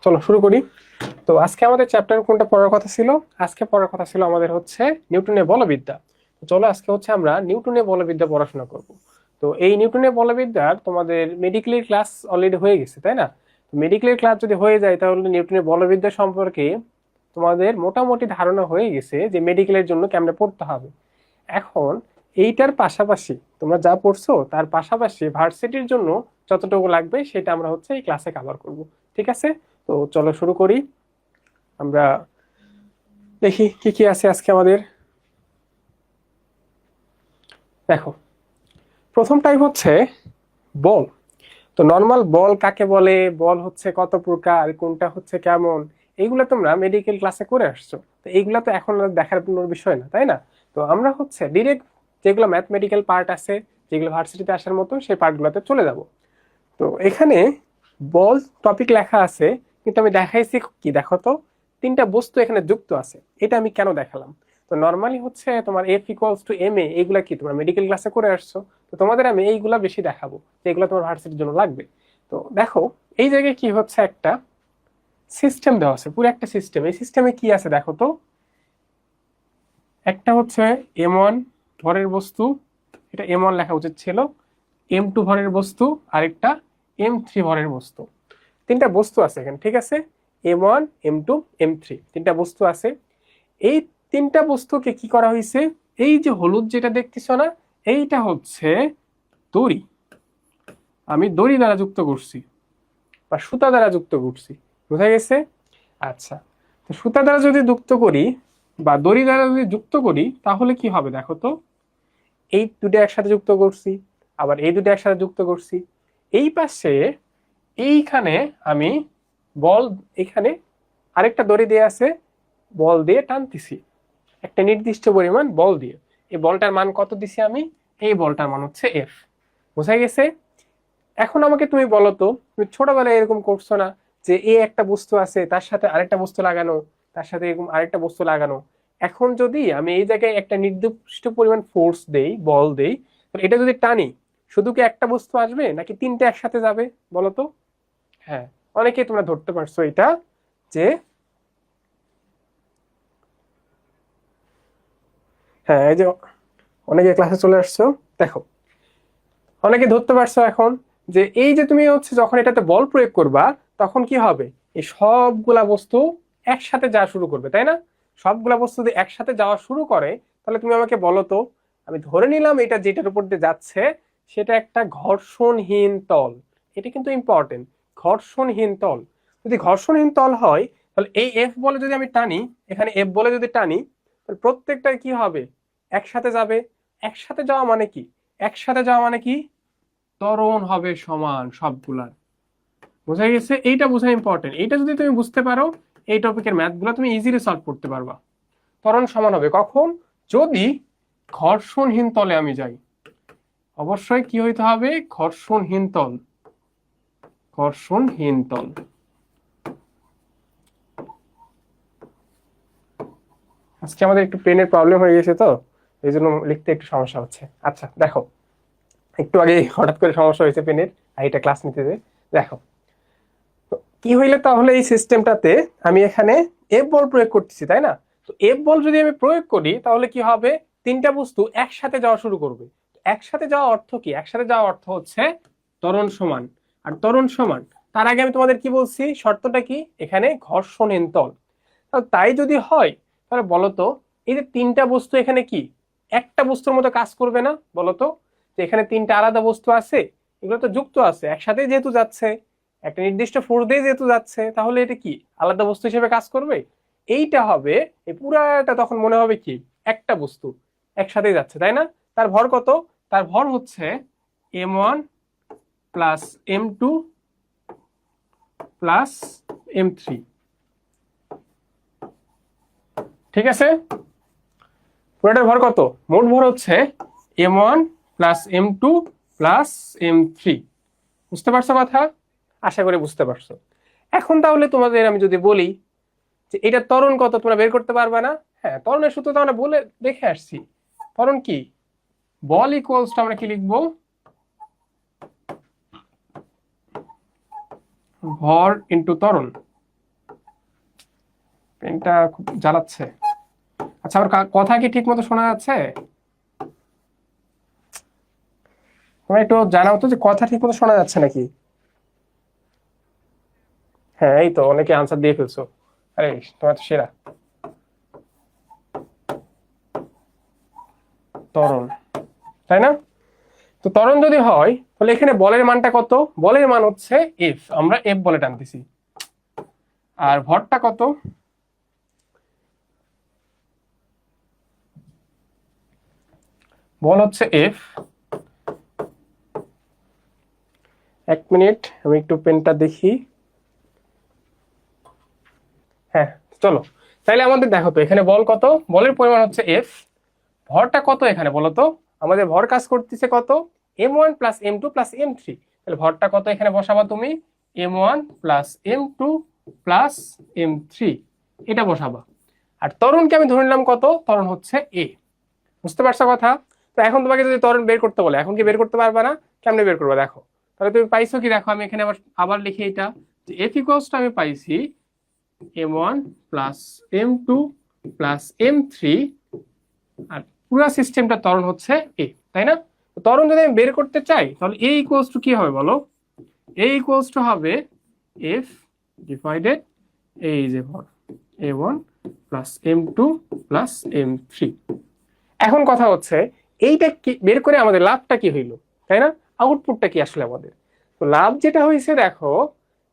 চলো শুরু করি। তো আজকে আমাদের চ্যাপ্টার কোনটা পড়ার কথা ছিল? আজকে পড়ার কথা ছিল আমাদের হচ্ছে নিউটনের বলবিদ্যা। তো চলো আজকে হচ্ছে আমরা নিউটনের বলবিদ্যা পড়াশোনা করব। তো এই নিউটনের বলবিদ্যার তোমাদের মেডিকেলের ক্লাস অলরেডি হয়ে গেছে, তাই না? মেডিকেলের ক্লাস যদি হয়ে যায় তাহলে নিউটনের বলবিদ্যা সম্পর্কে তোমাদের মোটামুটি ধারণা হয়ে গেছে যে মেডিকেলের জন্য কেমনে পড়তে হবে। এখন এইটার পাশাপাশি তোমরা যা পড়ছো তার পাশাপাশি ভার্সিটির জন্য যতটুকু লাগবে সেটা আমরা হচ্ছে এই ক্লাসে কভার করব। ঠিক আছে, তো চলো শুরু করি। আমরা দেখি কি কি আছে আজকে আমাদের। দেখো, প্রথম টাইপ হচ্ছে বল। তো নর্মাল বল কাকে বলে, বল হচ্ছে কত প্রকার, কোনটা হচ্ছে কেমন, এইগুলো তোমরা মেডিকেল ক্লাসে করে আসছো। তো এইগুলা তো এখন আর দেখার কোনো বিষয় না, তাই না? তো আমরা হচ্ছে ডিরেক্ট যেগুলো ম্যাথমেটিক্যাল পার্ট আছে, যেগুলো ভার্সিটিতে আসার মতো সেই পার্টগুলোতে চলে যাব। তো এখানে বল টপিক লেখা আছে, কিন্তু আমি দেখাইছি কি দেখো তো, তিনটা বস্তু এখানে যুক্ত আছে। এটা আমি কেন দেখালাম? তো নর্মালি হচ্ছে তোমার এফ ইকুয়ালস টু এম এ, এইগুলা কি তোমরা মেডিকেল ক্লাসে করে আসছো। তো তোমাদের আমি এইগুলা বেশি দেখাবো, যেগুলো তোমার ভার্সিটির জন্য লাগবে। তো দেখো, এই জায়গায় কি হচ্ছে, একটা সিস্টেম দেওয়া আছে, পুরো একটা সিস্টেম। এই সিস্টেমে কি আছে দেখো তো, একটা হচ্ছে M1 ভরের বস্তু, এটা M1 লেখা উচিত ছিল, M2 ভরের বস্তু, আরেকটা M3 ভরের বস্তু। তিনটা বস্তু আছে এখানে, ঠিক আছে? M1, M2, M3 তিনটা বস্তু আছে। এই তিনটা বস্তুকে কি করা হয়েছে, এই যে হলুদ যেটা দেখতেছো না, এইটা হচ্ছে দড়ি। আমি দড়ি দ্বারা যুক্ত করছি বা সুতা দ্বারা যুক্ত করছি, বোঝা গেছে? আচ্ছা, তো সুতা দ্বারা যদি যুক্ত করি বা দড়ি দ্বারা যদি যুক্ত করি তাহলে কি হবে দেখো তো, এই দুটো একসাথে যুক্ত করছি, আবার এই দুটো একসাথে যুক্ত করছি। এই পাশে এইখানে আমি বল, এখানে আরেকটা দড়ি দিয়ে আছে, বল দিয়ে টানতেছি একটা নির্দিষ্ট পরিমাণ বল দিয়ে। এই বলটার মান কত দিছি আমি? এই বলটার মান হচ্ছে এফ। বোঝা গেছে? এখন আমাকে তুমি বলো তো, তুমি ছোটবেলায় এরকম করছো না যে এই একটা বস্তু আছে তার সাথে আরেকটা বস্তু লাগানো, তার সাথে এরকম আরেকটা বস্তু লাগানো। এখন যদি আমি এই জায়গায় একটা নির্দিষ্ট পরিমাণ ফোর্স দেই, বল দেই, তাহলে এটা যদি টানি, শুধু কি একটা বস্তু আসবে নাকি তিনটে একসাথে যাবে বলো তো? হ্যাঁ, অনেকেই তোমরা ধরতে পারছো এটা, যে হ্যাঁ, এই যে অনেকে ক্লাসে চলে আসছো, দেখো অনেকে ধরতে পারছো এখন যে এই যে তুমি হচ্ছে যখন এটাতে বল প্রয়োগ করবা তখন কি হবে, এই সবগুলা বস্তু একসাথে যাওয়া শুরু করবে, তাই না? সবগুলা বস্তু যদি একসাথে যাওয়া শুরু করে তাহলে তুমি আমাকে বলো তো, আমি ধরে নিলাম এটা যেটার উপর দিয়ে যাচ্ছে সেটা একটা ঘর্ষণহীন তল। এটা কিন্তু ইম্পর্টেন্ট, ঘর্ষণহীন তল। যদি ঘর্ষণহীন তল হয় তাহলে এই এফ বলে যদি আমি টানি, এখানে এফ বলে যদি টানি, তাহলে প্রত্যেকটা কি হবে, একসাথে যাবে। একসাথে যাওয়া মানে কি, একসাথে যাওয়া মানে কি, ত্বরণ হবে সমান সবগুলার। বোঝা গেছে? এইটা বোঝা ইম্পর্টেন্ট। এইটা যদি তুমি বুঝতে পারো, এই টপিকের ম্যাথ গুলো তুমি ইজিলি সলভ করতে পারবা। ত্বরণ সমান হবে কখন, যদি ঘর্ষণহীন তলে আমি যাই। অবশ্যই কি হইতে হবে, ঘর্ষণহীন তল, ঘর্ষণহীন তল। আজকে আমাদের একটু পেনের প্রবলেম হয়ে গেছে, তো এই জন্য লিখতে একটু সমস্যা হচ্ছে। আচ্ছা দেখো, একটু আগে হঠাৎ করে সমস্যা হয়েছে পেনের, আর এটা ক্লাস নিতে যে। দেখো কি হইলে তাহলে এই সিস্টেমটাতে আমি এখানে এফ বল প্রয়োগ করতেছি, তাই না? তো এফ বল যদি আমি প্রয়োগ করি তাহলে কি হবে, তিনটা বস্তু একসাথে যাওয়া শুরু করবে। একসাথে যাওয়া অর্থ কি, একসাথে যাওয়া অর্থ হচ্ছে ত্বরণ সমান। আর ত্বরণ সমান, তার আগে আমি তোমাদের কি বলছি, শর্তটা কি, এখানে ঘর্ষণহীন তল। তাই যদি হয় তাহলে বলতো, এই যে তিনটা বস্তু এখানে কি একটা বস্তুর মতো কাজ করবে না বলতো? যে এখানে তিনটা আলাদা বস্তু আছে, এগুলো তো যুক্ত আছে একসাথে যেহেতু যাচ্ছে, একটা নির্দিষ্ট ফোর্স দিয়ে যেহেতু যাচ্ছে, তাহলে এটা কি আলাদা বস্তু হিসেবে কাজ করবে? এইটা হবে, এই পুরাটা তখন মনে হবে কি একটা বস্তু একসাথে যাচ্ছে, তাই না? তার ভর কত, তার ভর হচ্ছে M1 plus M2 plus M3। ঠিক আছে, পুরোটার ভর কত, মোট ভর হচ্ছে M1 plus M2 plus M3। বুঝতে পারছো কথা? আশা করি বুঝতে পারছো। এখন তাহলে তোমাদের আমি যদি বলি যে এটা ত্বরণ কত, তোমরা বের করতে পারবে না? হ্যাঁ, ত্বরণের সূত্র তো আমরা বলে দেখে আসছি। ত্বরণ কি, বল ইকুয়ালস টু আমরা কি লিখবো, ভর ইন্টু ত্বরণ। পেনটা খুব জ্বালাচ্ছে। আচ্ছা, আমার কথা কি ঠিক মতো শোনা যাচ্ছে? তোমরা একটু জানাও তো যে কথা ঠিক মতো শোনা যাচ্ছে নাকি। হ্যাঁ, এই তো অনেকে আনসার দিয়ে ফেলছো। আরে তোমার তো সেরা। ত্বরণ, তাই না? তো ত্বরণ যদি হয় তাহলে এখানে বলের মানটা কত? বলের মান হচ্ছে এফ, আমরা এফ বলে টানতেছি। আর ভরটা কত? বল হচ্ছে এফ। এক মিনিট, আমি একটু পেনটা দেখি। হ্যাঁ, চলো তাইলে আমাদের দেখো তো এখানে বল কত, বলের পরিমাণ হচ্ছে এফ, ভরটা কত এখানে বলো তো। আমাদের ভর কাজ করতেছে কত? m1 plus m2 plus m3। তাহলে ভরটা কত এখানে বসাবা তুমি? m1 plus m2 plus m3, এটা বসাবা। আর ত্বরণকে আমি ধরে নিলাম কত? ত্বরণ হচ্ছে a। বুঝতে পারছো কথা? তো এখন তোমাকে যদি ত্বরণ বের করতে বলে, এখন কি বের করতে পারবা না? কেমনে বের করবে দেখো। তাহলে তুমি পাইছো কি দেখো, আমি এখানে আবার আবার লিখি এটা, যে f ইকুয়ালস টু আমি পাইছি m1 plus m2 plus m3, আর পুরো সিস্টেমটা ত্বরণ হচ্ছে a, তাই না? তো ত্বরণ যদি আমি বের করতে চাই তাহলে a ইকুয়ালস টু কি হবে বলো? a ইকুয়ালস টু হবে f ডিভাইডেড এই যে ভর a1 plus m2 plus m3। এখন কথা হচ্ছে এইটা কি বের করে আমাদের লাভটা কি হইলো, তাই না? আউটপুটটা কি আসলে আমাদের? তো লাভ যেটা হয়েছে দেখো,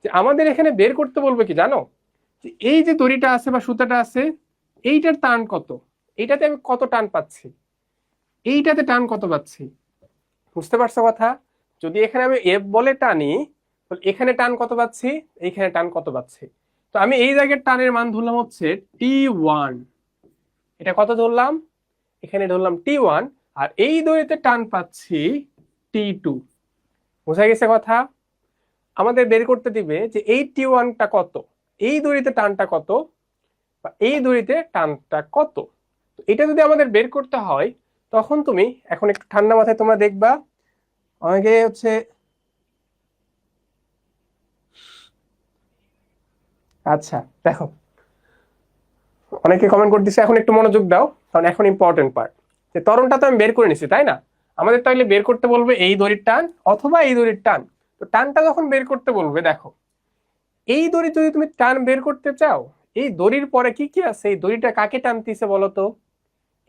যে আমাদের এখানে বের করতে বলবে কি জানো, যে এই যে দড়িটা আছে বা সুতাটা আছে, এইটার টান কত, এইটাতে আমি কত টান পাচ্ছি, এইটাতে টান কত পাচ্ছি। বুঝতে পারছো কথা? যদি এখানে আমি এফ বলে টানি তাহলে এখানে টান কত পাচ্ছি, এইখানে টান কত পাচ্ছি। তো আমি এই জায়গার টানের মান ধরলাম হচ্ছে T1। এটা কত ধরলাম? এখানে ধরলাম T1। আর এই দড়িতে টান পাচ্ছি T2। বোঝা গেছে কথা? আমাদের বের করতে দিবে যে এই T1টা কত, এই দড়িতে টানটা কত, বা এই দড়িতে টানটা কত। তো এটা যদি আমাদের বের করতে হয়, তখন তুমি এখন একটু ঠান্ডা মাথায় তোমরা দেখবা, অনেকে হচ্ছে, আচ্ছা দেখো, অনেকে কমেন্ট করতেছে, এখন একটু মনোযোগ দাও, কারণ এখন ইম্পর্টেন্ট পার্ট। যে ত্বরণটা তো আমি বের করে নিছি, তাই না? আমাদের তাহলে বের করতে বলবে এই দড়ির টান অথবা এই দড়ির টান। তো টানটা যখন বের করতে বলবে, দেখো এই দড়ি যদি তুমি টান বের করতে চাও, এই দড়ির পরে কি কি আছে, এই দড়িটা কাকে টানতেছে বলো তো?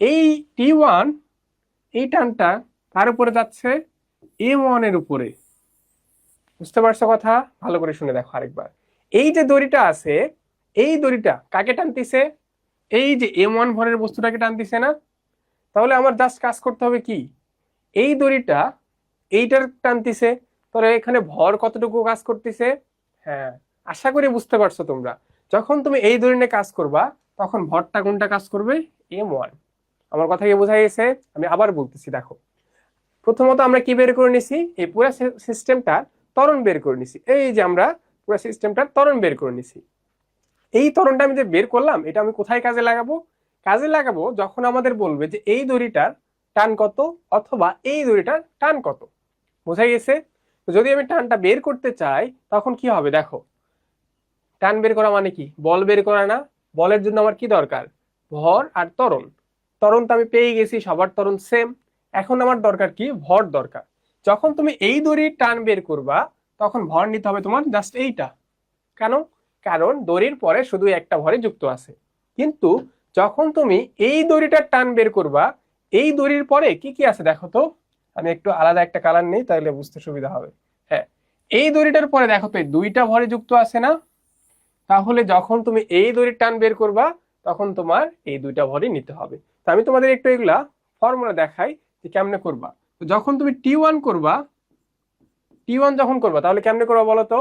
এই T1, এই টানটা কার উপরে যাচ্ছে? M1 এর উপরে। বুঝতে পারছো কথা? ভালো করে শুনে দেখো আরেকবার। এই যে দড়িটা আছে, এই দড়িটা কাকে টানতিছে? এই যে M1 ভরের বস্তুটাকে টানতিছে না? তাহলে আমার জাস্ট কাজ করতে হবে কি, এই দড়িটা এইটার টানতিছে, তাহলে এখানে ভর কতটুকু কাজ করতেছে? হ্যাঁ, আশা করি বুঝতে পারছো তোমরা। যখন তুমি এই দড়ি নিয়ে কাজ করবা, তখন ভরটা কোনটা কাজ করবে? M1। আমার কথা কি বোঝা গেছে? আমি আবার বলতেছি দেখো। প্রথমত আমরা কি বের করে নিছি? এই পুরো সিস্টেমটা ত্বরণ বের করে নিছি। এই যে আমরা পুরো সিস্টেমটার ত্বরণ বের করে নিছি। এই ত্বরণটা আমি যে বের করলাম, এটা আমি কোথায় কাজে লাগাবো? কাজে লাগাবো যখন আমাদের বলবে যে এই দড়িটার টান কত অথবা এই দড়িটার টান কত। বোঝা গেছে? তো যদি আমি টানটা বের করতে চাই, তখন কি হবে দেখো। টান বের করা মানে কি? বল বের করা না? বলের জন্য আমার কি দরকার? ভর আর ত্বরণ। ত্বরণ তো আমি পেয়ে গেছি, সবার ত্বরণ সেম। এখন আমার দরকার কি? ভর দরকার। যখন তুমি এই দড়ির টান বের করবা, তখন ভর নিতে হবে তোমার জাস্ট এইটা। কেন? কারণ দড়ির পরে শুধু একটা ভরই যুক্ত আছে। কিন্তু যখন তুমি এই দড়িটার টান বের করবা, এই দড়ির পরে কি কি আছে দেখো তো। আমি একটু আলাদা একটা কালার নেই, তাহলে বুঝতে সুবিধা হবে। হ্যাঁ, এই দড়িটার পরে দেখো তো এই দুইটা ভরে যুক্ত আছে না? তাহলে যখন তুমি এই দড়ির টান বের করবা, তখন তোমার এই দুইটা ভরই নিতে হবে। তো আমি তোমাদের একটু এগুলা ফর্মুলা দেখাই যে কেমনে করবা। তো যখন তুমি T1 করবা, T1 যখন করবা তাহলে কেমনে করবা বলো তো?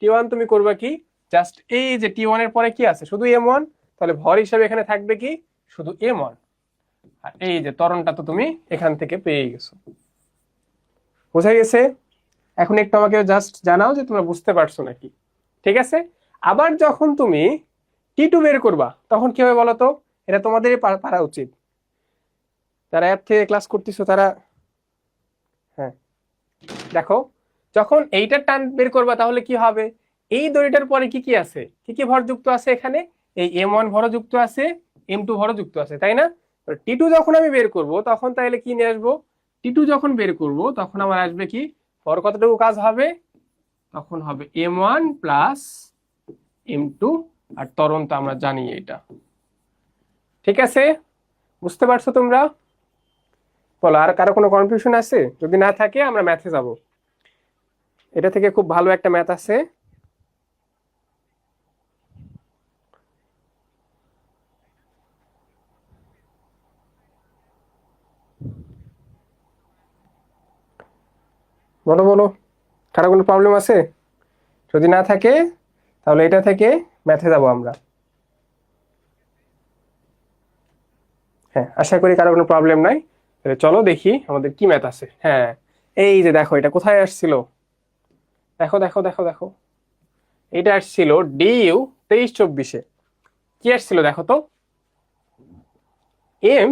T1 তুমি করবা কি, জাস্ট এই যে T1 এর পরে কি আছে? শুধু M1। তাহলে ভর হিসাবে এখানে থাকবে কি? শুধু M1। আর এই যে ত্বরণটা তো তুমি এখান থেকে পেয়ে গেছো। বোঝা গেছে? এখন একটু আমাকে জাস্ট জানাও যে তোমরা বুঝতে পারছো নাকি। ঠিক আছে? আবার যখন তুমি T2 বের করবা, তখন কি হবে বলো তো? এটা তোমাদেরই পারা উচিত, যারা অ্যাপ থেকে ক্লাস করতেছো তারা। হ্যাঁ, দেখো, যখন এইটার টান বের করবা তাহলে কি হবে? এই দড়িটার পরে কি কি আছে, কি কি ভর যুক্ত আছে এখানে? এই M1 ভরও যুক্ত আছে, M2 ভরও যুক্ত আছে, তাই না? T2 যখন আমি বের করব তখন তাহলে কি নিয়ে আসবো? T2 যখন বের করব তখন আমার আসবে কি, ভর কতটুকু কাজ হবে, তখন হবে M1 প্লাস M2, আর ত্বরণ তো আমরা জানি এটা। ঠিক আছে, বুঝতে পারছো তোমরা? বলো, আর কারো কোনো কনফিউশন আছে? যদি না থাকে আমরা ম্যাথে যাব। এটা থেকে খুব ভালো একটা ম্যাথ আছে। বলো বলো, কারো কোনো প্রবলেম আছে? যদি না থাকে তাহলে এটা থেকে ম্যাথে যাব আমরা। হ্যাঁ, আশা করি কারো কোনো প্রবলেম নাই। তাহলে চলো দেখি আমাদের কি ম্যাথ আছে। হ্যাঁ, এই যে দেখো, এটা কোথায় আসছিল, দেখো দেখো দেখো দেখো, এটা আসছিল DU 23-24-এ। কি আসছিল দেখো তো, M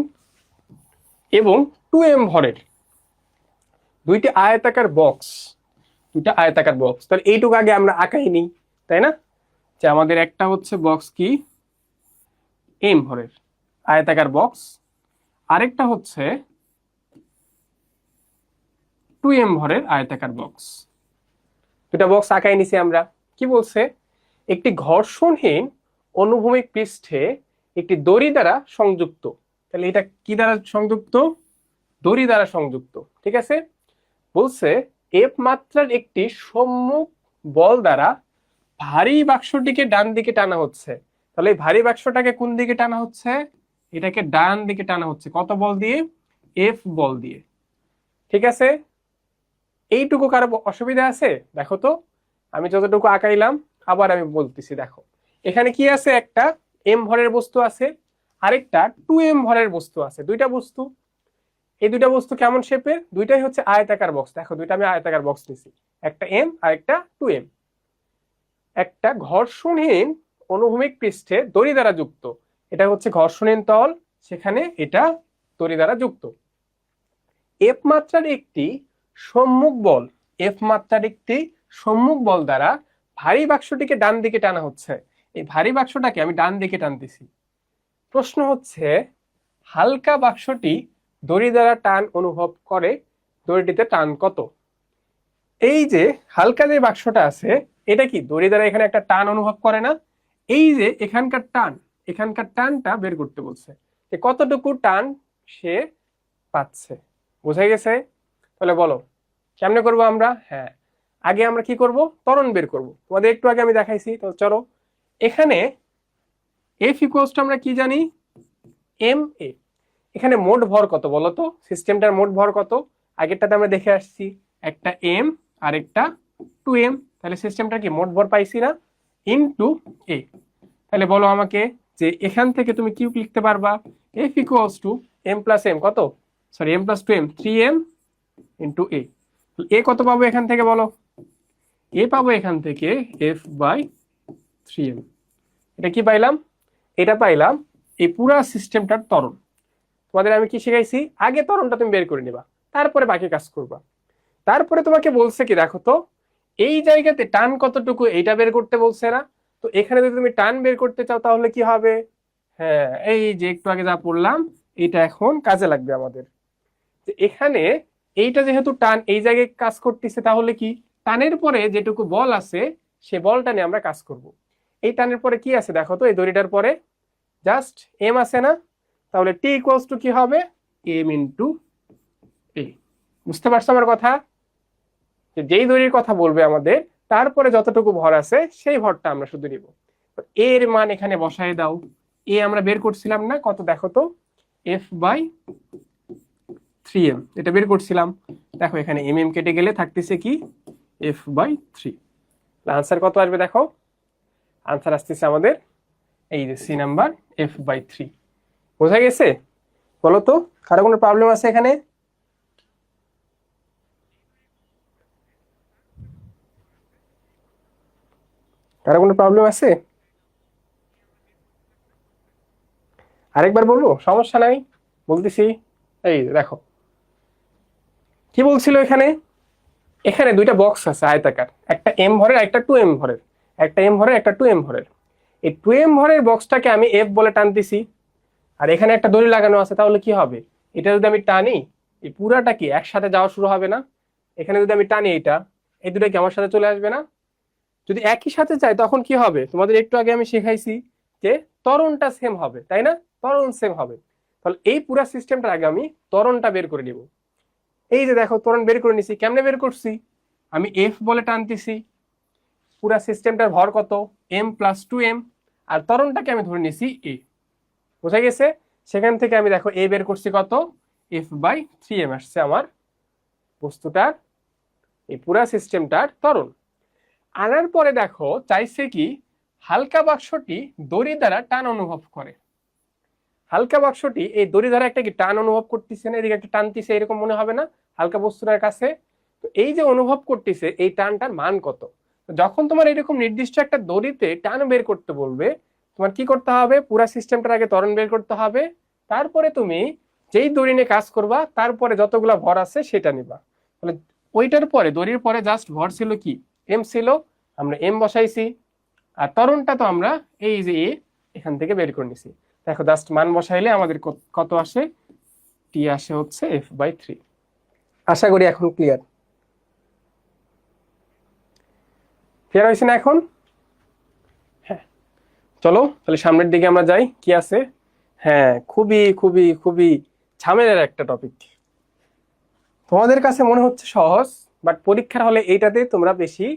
এবং 2M ভরের দুইটি আয়তাকার বক্স, দুইটা আয়তাকার বক্স। তাহলে এইটুকু আগে আমরা আঁকাই নিই, তাই না? যে আমাদের একটা হচ্ছে বক্স কি, M ভরের আয়তাকার বক্স, আরেকটা হচ্ছে 2M ভরের আয়তাকার বক্স। দুটা বক্স আঁকাই নিছি আমরা। কি বলছে, একটি ঘর্ষণহীন অনুভূমিক পৃষ্ঠে একটি দড়ি দ্বারা সংযুক্ত। তাহলে এটা কি দ্বারা সংযুক্ত? দড়ি দ্বারা সংযুক্ত। ঠিক আছে, বলছে এফ মাত্রার একটি সম্মুখ বল দ্বারা ভারী বাক্সটিকে ডান দিকে টানা হচ্ছে। তাহলে এই ভারী বাক্সটাকে কোন দিকে টানা হচ্ছে? এটাকে ডান দিকে টানা হচ্ছে। কত বল দিয়ে? এফ বল দিয়ে। ঠিক আছে, এইটুকু কারো অসুবিধা আছে? দেখো তো, আমি যতটুকু আঁকাইলাম আবার আমি বলতেছি। দেখো, এখানে কি আছে, একটা M ভরের বস্তু আছে, আরেকটা 2M ভরের বস্তু আছে। দুইটা বস্তু, এই দুইটা বস্তু কেমন শেপের? দুইটাই হচ্ছে আয়তাকার বক্স। দেখো, দুইটা আমি আয়তাকার বক্স নিছি, একটা M আর একটা 2M। একটা ঘর্ষণহীন অনুভূমিক পৃষ্ঠে দড়ি দ্বারা যুক্ত, এটা হচ্ছে ঘর্ষণহীন তল, সেখানে এটা দড়ি দ্বারা যুক্ত। এফ মাত্রার একটি সম্মুখ বল, এফ মাত্রার একটি সম্মুখ বল দ্বারা ভারী বাক্সটিকে ডান দিকে টানা হচ্ছে। এই ভারী বাক্সটাকে আমি ডান দিকে টানতেছি। প্রশ্ন হচ্ছে, হালকা বাক্সটি দড়ি দ্বারা টান অনুভব করে, দড়িটিতে টান কত? এই যে হালকা যে বাক্সটা আছে, এটা কি দড়ি দ্বারা এখানে একটা টান অনুভব করে না? এই যে এখানকার টান, এখানকার টানটা বের করতে বলছে, যে কতটুকু টান সে পাচ্ছে। বোঝা গেছে? তাহলে বলো কেমনে করবো আমরা? হ্যাঁ, আগে আমরা কি করব, ত্বরণ বের করব। তোমাদের একটু আগে আমি দেখাইছি। তো চলো, এখানে এফ ইকুয়ালস টু আমরা কি জানি, এম এ। এখানে মোট ভর কত বলো তো, সিস্টেমটার মোট ভর কত? আগেরটাতে আমরা দেখে আসছি, একটা এম আর একটা 2M। তাহলে সিস্টেমটা কি মোট ভর পাইছি না, ইনটু এ। তাহলে বলো আমাকে, যে এখান থেকে তুমি কি লিখতে পারবা, F equals to M plus M কত, sorry M plus 2M, 3M into A. A কত পাবো এখান থেকে বলো? এ পাবো এখান থেকে F/3M। এটা কি পাইলাম? এটা পাইলাম এই পুরা সিস্টেমটার ত্বরণ। তোমাদের আমি কি শিখাইছি, আগে ত্বরণটা তুমি বের করে নিবা, তারপরে বাকি কাজ করবা। তারপরে তোমাকে বলছে কি, দেখো তো এই জায়গাতে টান কতটুকু, এইটা বের করতে বলছে না? তো এখানে যদি তুমি টান বের করতে চাও তাহলে কি হবে? হ্যাঁ, এই যে একটু আগে যা পড়লাম, এটা এখন কাজে লাগবে আমাদের। এখানে এইটা যেহেতু টান এই জায়গায় কাজ করতেছে, তাহলে কি টানের পরে যেটুকু বল আছে সে বলটা নিয়ে আমরা কাজ করব। এই টানের পরে কি আছে দেখো তো, এই দড়িটার পরে জাস্ট এম আছে না? তাহলে টি ইকুয়ালস টু কি হবে, এম ইন্টু এ। বুঝতে পারছো আমার কথা? যেই দড়ির কথা বলবে আমাদের, তারপরে যতটুকু ভর আছে সেই ভরটা আমরা শুধু নিব। এর মান এখানে বসায় দাও। এ আমরা বের করছিলাম না, কত দেখো তো, F/3M, এটা বের করছিলাম। দেখো এখানে mm কেটে গেলে থাকতেছে কি, F/3। আনসার কত আসবে দেখো, আনসার আসতেছে আমাদের এই যে সি নাম্বার, F/3। বোঝা গেছে? বলো তো কারো কোনো প্রবলেম আছে এখানে? কারো কোনো প্রবলেম আছে? আরেকবার বলবো, সমস্যা নাই, বলতেছি। এই দেখো কি বলছিল এখানে, এখানে দুইটা বক্স আছে আয়তাকার, একটা M ভরের একটা 2M ভরের, একটা M ভরের একটা 2M ভরের। এই 2m ভরের বক্সটাকে আমি এফ বলে টানতেছি, আর এখানে একটা দড়ি লাগানো আছে, তাহলে কি হবে, এটা যদি আমি টানি এই পুরাটা কি একসাথে যাওয়া শুরু হবে না? এখানে যদি আমি টানি এটা, এই দুটো কি আমার সাথে চলে আসবে না? যদি একই সাথে চাই তখন কি হবে, তোমাদের একটু আগে আমি শেখাইছি যে ত্বরণটা সেম হবে, তাই না? ত্বরণ সেম হবে। তাহলে এই পুরা সিস্টেমটার আগে আমি ত্বরণটা বের করে নিব। এই যে দেখো ত্বরণ বের করে নিছি, কেমনে বের করছি, আমি এফ বলে টানতেছি, পুরা সিস্টেমটার ভর কত, এম প্লাস 2m, আর ত্বরণটাকে আমি ধরে নিছি এ। বোঝা গেছে? সেখান থেকে আমি দেখো এ বের করছি কত, f/3m আসছে আমার বস্তুটার এই পুরা সিস্টেমটার ত্বরণ। আনার পরে দেখো চাইছে কি হালকা বাক্সটি দড়ি দ্বারা টান অনুভব করে। হালকা বাক্সটি এই দড়ি দ্বারা একটা কি টান অনুভব করতেছে না, এদিকে একটা টানতেছে, এরকম মনে হবে না হালকা বস্তুটার কাছে? তো এই যে অনুভব করতেছে এই টানটার মান কত? যখন তোমার এরকম নির্দিষ্ট একটা দড়িতে টান বের করতে বলবে, তোমার কি করতে হবে, পুরা সিস্টেমটার আগে ত্বরণ বের করতে হবে, তারপরে তুমি যেই দড়ি নিয়ে কাজ করবা তারপরে যতগুলা ভর আছে সেটা নিবা। তাহলে ওইটার পরে দড়ির পরে জাস্ট ভর ছিল কি এম ছিল, আমরা এম বসাইছি, আর ত্বরণটা তো আমরা এই যে এ এখান থেকে বের করে নিছি। দেখো জাস্ট মান বসাইলে আমাদের কত আসে, টি আসে হচ্ছে f/3। আশা করি এখন ক্লিয়ার ক্লিয়ার হয়েছে না এখন? হ্যাঁ, চলো তাহলে সামনের দিকে আমরা যাই, কি আছে। হ্যাঁ, খুবই খুবই খুবই ঝামেলার একটা টপিক। তোমাদের কাছে মনে হচ্ছে সহজ, বাট পরীক্ষার হলে এইটাতে তোমরা বেশি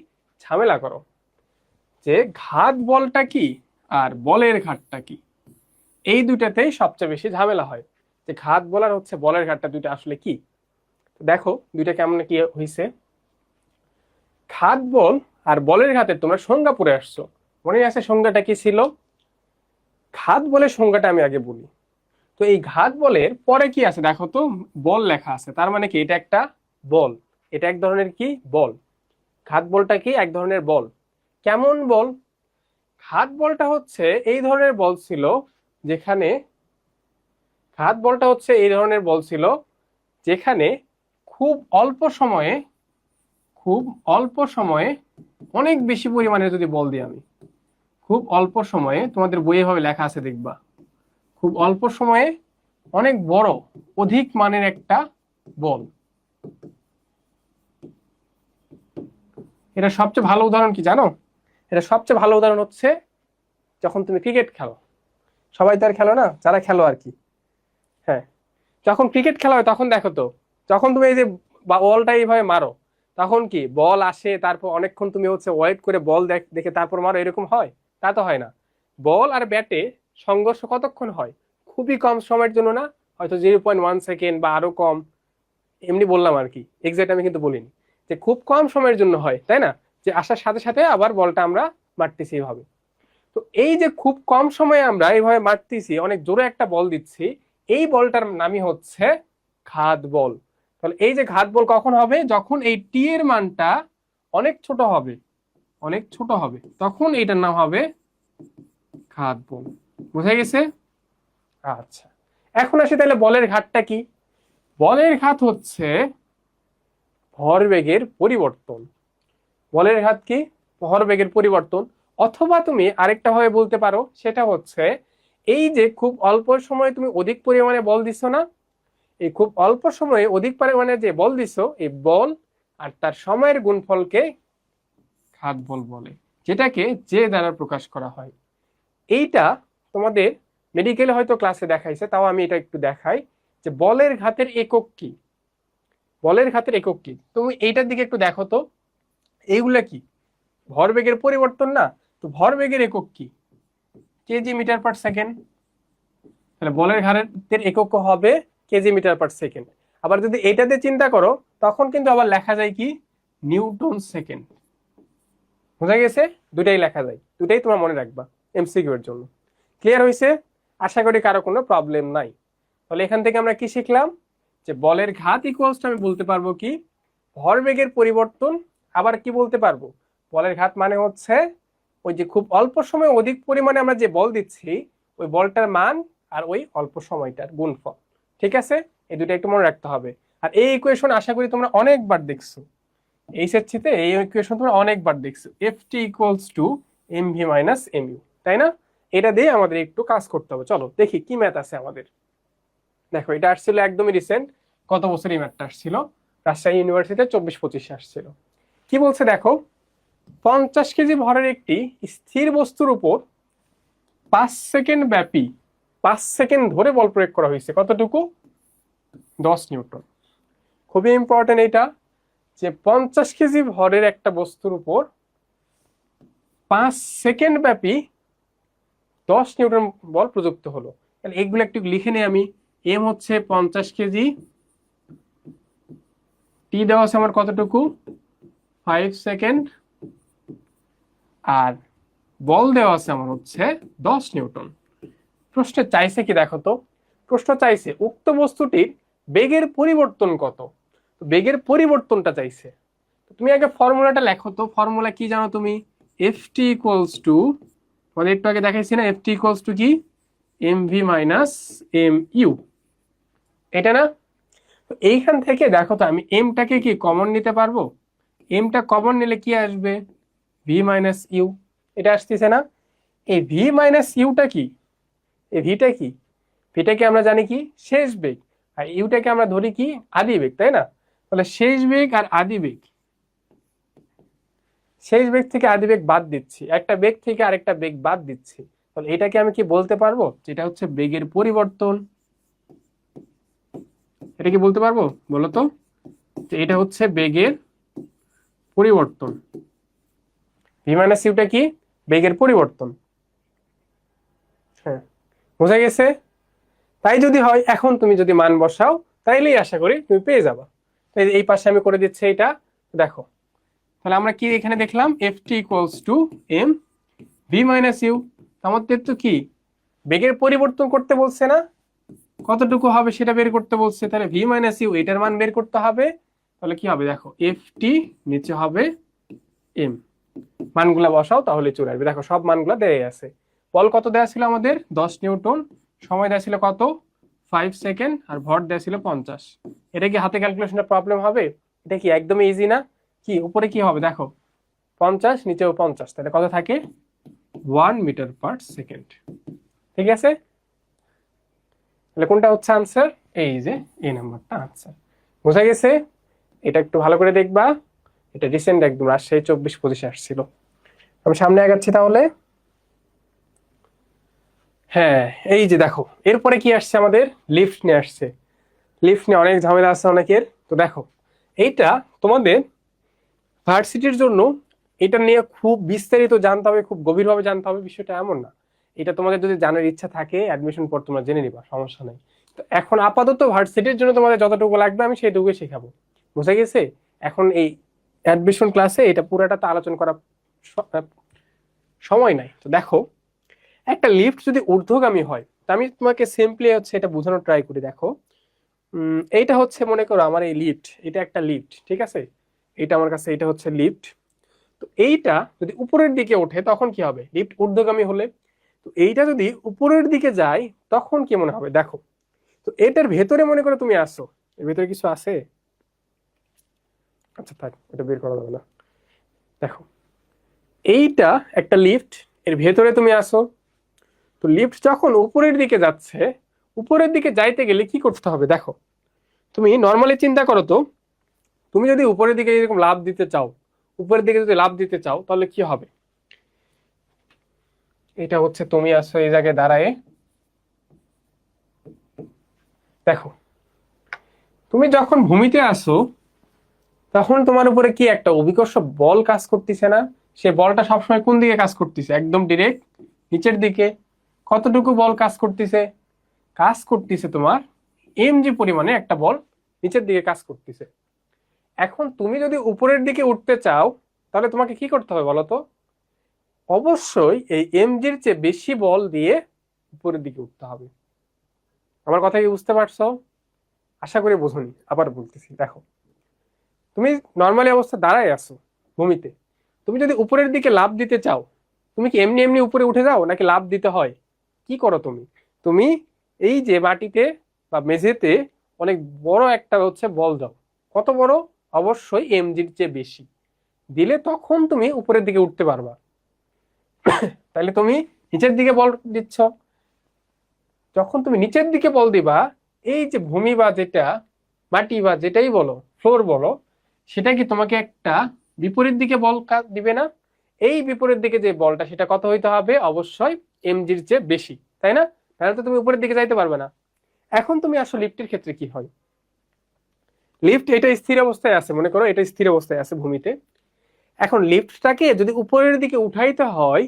ঝামেলা করো, যে ঘাত বলটা কি আর বলের ঘাতটা কি, এই দুইটাতেই সবচেয়ে বেশি ঝামেলা হয়। যে ঘাত বল আর হচ্ছে বলের ঘাতটা দুইটা আসলে কি, দেখো দুইটা কেমন কি হয়েছে। ঘাত বল আর বলের ঘাতের তোমরা সংজ্ঞা পড়ে আসছো, মনে আছে সংজ্ঞাটা কি ছিল? ঘাত বলের সংজ্ঞাটা আমি আগে বলি। তো এই ঘাত বলের পরে কি আছে দেখো তো, বল লেখা আছে, তার মানে কি এটা একটা বল, এটা এক ধরনের কি বল। ঘাত বলটা কি এক ধরনের বল। কেমন বল? ঘাত বলটা হচ্ছে এই ধরনের বল ছিল যেখানে, ঘাত বলটা হচ্ছে এই ধরনের বল ছিল যেখানে খুব অল্প সময়ে, খুব অল্প সময়ে অনেক বেশি পরিমাণে যদি বল দিই আমি, খুব অল্প সময়ে, তোমাদের বইয়ে ভাবে লেখা আছে দেখবা, খুব অল্প সময়ে অনেক বড় অধিক মানের একটা বল। এটা সবচেয়ে ভালো উদাহরণ কি জানো? এটা সবচেয়ে ভালো উদাহরণ হচ্ছে যখন তুমি ক্রিকেট খেলো, সবাই তো আর খেলো না, যারা খেলো আর কি। হ্যাঁ, যখন ক্রিকেট খেলা হয় তখন দেখো তো, যখন তুমি এই যে বলটা এইভাবে মারো, তখন কি বল আসে, তারপর অনেকক্ষণ তুমি হচ্ছে ওয়েট করে বল দেখে তারপর মারো, এরকম হয়? তা তো হয় না। বল আর ব্যাটে সংঘর্ষ কতক্ষণ হয়? খুবই কম সময়ের জন্য না, হয়তো 0.1 সেকেন্ড বা আরো কম, এমনি বললাম আর কি, এক্সাক্ট আমি কিন্তু বলিনি, যে খুব কম সময়ের জন্য হয়, তাই না? যে আসার সাথে সাথে আবার বলটা আমরা মারতেছি এইভাবে। তো এই যে খুব কম সময়ে আমরা এইভাবে মারতেছি, অনেক জোরে একটা বল দিচ্ছি, এই বলটার নামই হচ্ছে ঘাত বল। তাহলে এই যে ঘাত বল কখন হবে, যখন এই টি এর মানটা অনেক ছোট হবে, অনেক ছোট হবে, তখন এইটার নাম হবে ঘাত বল। বুঝা গেছে? আচ্ছা, এখন আসি তাহলে বলের ঘাতটা কি। বলের ঘাত হচ্ছে ভরবেগের পরিবর্তন। বলের ঘাত কি? ভরবেগের পরিবর্তন। অথবা তুমি আরেকটা ভাবে বলতে পারো, সেটা হচ্ছে এই যে খুব অল্প সময়ে তুমি অধিক পরিমাণে বল দিছো না, এই খুব অল্প সময়ে অধিক পরিমাণে যে বল দিছো, এই বল আর তার সময়ের গুণফলকে ঘাত বল বলে, যেটাকে যে দ্বারা প্রকাশ করা হয়। এইটা তোমাদের মেডিকেলে হয়তো ক্লাসে দেখাইছে, তাও আমি এটা একটু দেখাই, যে বলের ঘাতের একক কি। বলের ঘাতের একক কি, তুমি এইটার দিকে একটু দেখো তো, এইগুলা কি ভরবেগের পরিবর্তন না? তো ভরবেগের একক কি? Kg metre per second. তাহলে বলের ঘাতের একক হবে কেজি মিটার পার সেকেন্ড। আবার যদি এইটাতে চিন্তা করো, তখন কিন্তু আবার লেখা যায় কি নিউটন সেকেন্ড। বোঝা গেছে? দুটাই লেখা যায়, দুটাই তোমার মনে রাখবা এমসিকিউ এর জন্য। ক্লিয়ার হয়েছে? আশা করি কারো কোনো প্রবলেম নাই। তাহলে এখান থেকে আমরা কি শিখলাম, যে বলের ঘাত ইকুয়ালস আমি বলতে পারবো কি ভরবেগের পরিবর্তন। আবার কি বলতে পারবো, বলের ঘাত মানে হচ্ছে ওই যে খুব অল্প সময় অধিক পরিমাণে আমরা যে বল দিচ্ছি, ওই বলটার মান আর ওই অল্প সময়টার গুণফল। ঠিক আছে, এই দুটো একটু মনে রাখতে হবে। আর এই ইকুয়েশন আশা করি তোমরা অনেকবার দেখছো, এইচএসসি তে এই ইকুয়েশন তোমরা অনেকবার দেখছো, F T equals to M V minus M U. তাই না? এটা দিয়ে আমাদের একটু কাজ করতে হবে। চলো দেখি কি ম্যাথ আছে আমাদের। দেখো এটা আসছিল একদমই রিসেন্ট, কত বছর এই ম্যাথটা আসছিল, রাজশাহী ইউনিভার্সিটিতে 24-25 আসছিল। কি বলছে দেখো, 50 কেজি ভরের একটি স্থির বস্তুর উপর 5 সেকেন্ড ব্যাপী 5 সেকেন্ড ধরে বল প্রয়োগ করা হয়েছে, কতটুকু? 10 নিউটন। খুবই ইম্পর্টেন্ট এটা, যে 50 কেজি ভরের একটা বস্তুর উপর 5 সেকেন্ড ব্যাপী 10 নিউটন বল প্রযুক্ত হলো। তাহলে এইগুলো একটু লিখে নেই আমি। এম হচ্ছে 50 কেজি, টি দেওয়া আছে আমার কতটুকু? 5 সেকেন্ড, আর বল দেওয়া আছে আমার হচ্ছে 10 নিউটন। প্রশ্নে চাইছে কি দেখো তো, প্রশ্ন চাইছে উক্ত বস্তুটির বেগের পরিবর্তন কত। বেগের পরিবর্তনটা চাইছে। তুমি আগে ফর্মুলাটা লেখো তো। ফর্মুলা কি জানো তুমি? এফ টি ইকুয়ালস টু, আমাদের একটু আগে দেখাইছি না, এফ টি ইকুয়ালস টু কি? M V minus M U, এটা না? তো এইখান থেকে দেখো তো, আমি এমটাকে কি কমন নিতে পারবো? এমটা কমন নিলে কি আসবে? ভি মাইনাস ইউ, এটা আসতেছে না? এই ভি মাইনাস ইউটা কি? এই ভিটা কি? ভিটাকে আমরা জানি কি? শেষ বেগ। আর ইউটাকে আমরা ধরি কি? আদি বেগ, তাই না? তাহলে শেষ বেগ আর আদি বেগ, শেষ বেগ থেকে আদি বেগ বাদ দিচ্ছি, একটা বেগ থেকে আরেকটা বেগ বাদ দিচ্ছি, তাহলে এটাকে আমি কি বলতে পারবো? যেটা হচ্ছে বেগের পরিবর্তন। এটা কি বলতে পারবো বলো তো? যে এটা হচ্ছে বেগের পরিবর্তন। ভি মাইনাস ইউটা কি? বেগের পরিবর্তন। হ্যাঁ, বোঝা গেছে? তাই যদি হয়, এখন তুমি যদি মান বসাও তাইলেই আশা করি তুমি পেয়ে যাবা। এই পাশে আমি করে দিচ্ছি এটা, দেখো। তাহলে আমরা কি এখানে দেখলাম? F T equals to M V minus U. আমাদের তো কি বেগের পরিবর্তন করতে বলছে না? কতটুকু হবে সেটা বের করতে বলছে। তাহলে ভি মাইনাস ইউ এটার মান বের করতে হবে। তাহলে কি হবে দেখো, এফ টি নিচে হবে এম, মানগুলা বসাও তাহলে চলে আসবে। দেখো সব মানগুলা দেয়া আছে। বল কত দেয়া ছিল আমাদের? 10 নিউটন। সময় দেয়া ছিল কত? 5 সেকেন্ড। আর ভর দেয়া ছিল 50। এটা কি হাতে ক্যালকুলেশনের প্রবলেম হবে? এটা কি একদমই ইজি না? কি উপরে কি হবে দেখো, 50, নিচেও 50, তাহলে কত থাকে? 1 মিটার/সেকেন্ড। ঠিক আছে? তাহলে কোনটা হচ্ছে আনসার? এই যে এই নাম্বারটা আনসার। বোঝা গেছে? এটা একটু ভালো করে দেখবা। এটা রিসেন্ট একদম রাজশাহী 24-25 আসছিল। আমি সামনে আগাচ্ছি তাহলে। হ্যাঁ, এই যে দেখো এরপরে কি আসছে আমাদের? লিফট নিয়ে আসছে। লিফট নিয়ে অনেক ঝামেলা আছে অনেকের। তো দেখো এইটা তোমাদের ভার্সিটির জন্য, এটা নিয়ে খুব বিস্তারিত জানতে হবে, খুব গভীরভাবে জানতে হবে, বিষয়টা এমন না। এটা তোমাদের যদি জানার ইচ্ছা থাকে অ্যাডমিশন পর তোমরা জেনে নিবা, সমস্যা নেই। তো এখন আপাতত ভার্সিটির জন্য তোমাদের যতটুকু লাগবে আমি সেইটুকুই শেখাবো। বুঝা গেছে? এখন এই অ্যাডমিশন ক্লাসে এটা পুরাটা তো আলোচনা করা সময় নাই। তো দেখো একটা লিফট যদি ঊর্ধ্বগামী হয়, তা আমি তোমাকে সিম্পলি হচ্ছে এটা বোঝানোর ট্রাই করি। দেখো এইটা হচ্ছে, মনে করো আমার এই লিফট, এটা একটা লিফট, ঠিক আছে? এটা আমার কাছে, এটা হচ্ছে লিফট। তো এইটা যদি উপরের দিকে ওঠে তখন কি হবে? লিফট ঊর্ধ্বগামী হলে। তো এইটা যদি উপরের দিকে যায় তখন কি মনে হবে দেখো। তো এটার ভেতরে মনে করো তুমি আসো, এর ভেতরে কিছু আছে? আচ্ছা থাক, এটা বের করা যাবে না। দেখো এইটা একটা লিফট, এর ভেতরে তুমি আসো। তো লিফট যখন উপরের দিকে যাচ্ছে, উপরের দিকে যাইতে গেলে কি করতে হবে দেখো। তুমি নর্মালি চিন্তা করো তো, তুমি যদি উপরের দিকে এরকম লাফ দিতে চাও, উপরের দিকে যদি লাফ দিতে চাও তাহলে কি হবে? এটা হচ্ছে তুমি আসো এই জায়গায় দাঁড়ায়, দেখো তুমি যখন ভূমিতে আসো তখন তোমার উপরে কি একটা অভিকর্ষ বল কাজ করতেছে না? সে বলটা সবসময় কোন দিকে কাজ করতেছে? একদম ডিরেক্ট নিচের দিকে। কতটুকু বল কাজ করতেছে? কাজ করতেছে তোমার এমজি পরিমাণে একটা বল নিচের দিকে কাজ করতেছে। এখন তুমি যদি উপরের দিকে উঠতে চাও তাহলে তোমাকে কি করতে হবে বলো তো? অবশ্যই এই এমজির চেয়ে বেশি বল দিয়ে উপরের দিকে উঠতে হবে। আমার কথা কি বুঝতে পারছো? আশা করি বোঝনি, আবার বলতেছি। দেখো তুমি নর্মালি অবস্থা দাঁড়ায় আছো ভূমিতে, তুমি যদি উপরের দিকে লাফ দিতে চাও, তুমি কি এমনি এমনি উপরে উঠে যাও নাকি লাফ দিতে হয়? কি করো তুমি? তুমি এই যে মাটিতে বা মেঝেতে অনেক বড় একটা হচ্ছে বল দাও। কত বড়? অবশ্যই এমজির চেয়ে বেশি দিলে তখন তুমি উপরের দিকে উঠতে পারবা। তাহলে তুমি নিচের দিকে বল দিচ্ছ, যখন তুমি নিচের দিকে বল দিবা, এই যে ভূমি বা যেটা মাটি বা যেটাই বলো, ফ্লোর বলো, সেটা কি তোমাকে একটা বিপরীত দিকে বল দিবে না? এই বিপরীত দিকে যে বলটা, সেটা কত হইতে হবে? অবশ্যই এমজির চেয়ে বেশি, তাই না? তাহলে তো তুমি উপরের দিকে যাইতে পারবে না। এখন তুমি আসো লিফটের ক্ষেত্রে কি হয়। লিফট এটা স্থির অবস্থায় আছে, মনে করো এটা স্থির অবস্থায় আছে ভূমিতে। এখন লিফটটাকে যদি উপরের দিকে উঠাইতে হয়,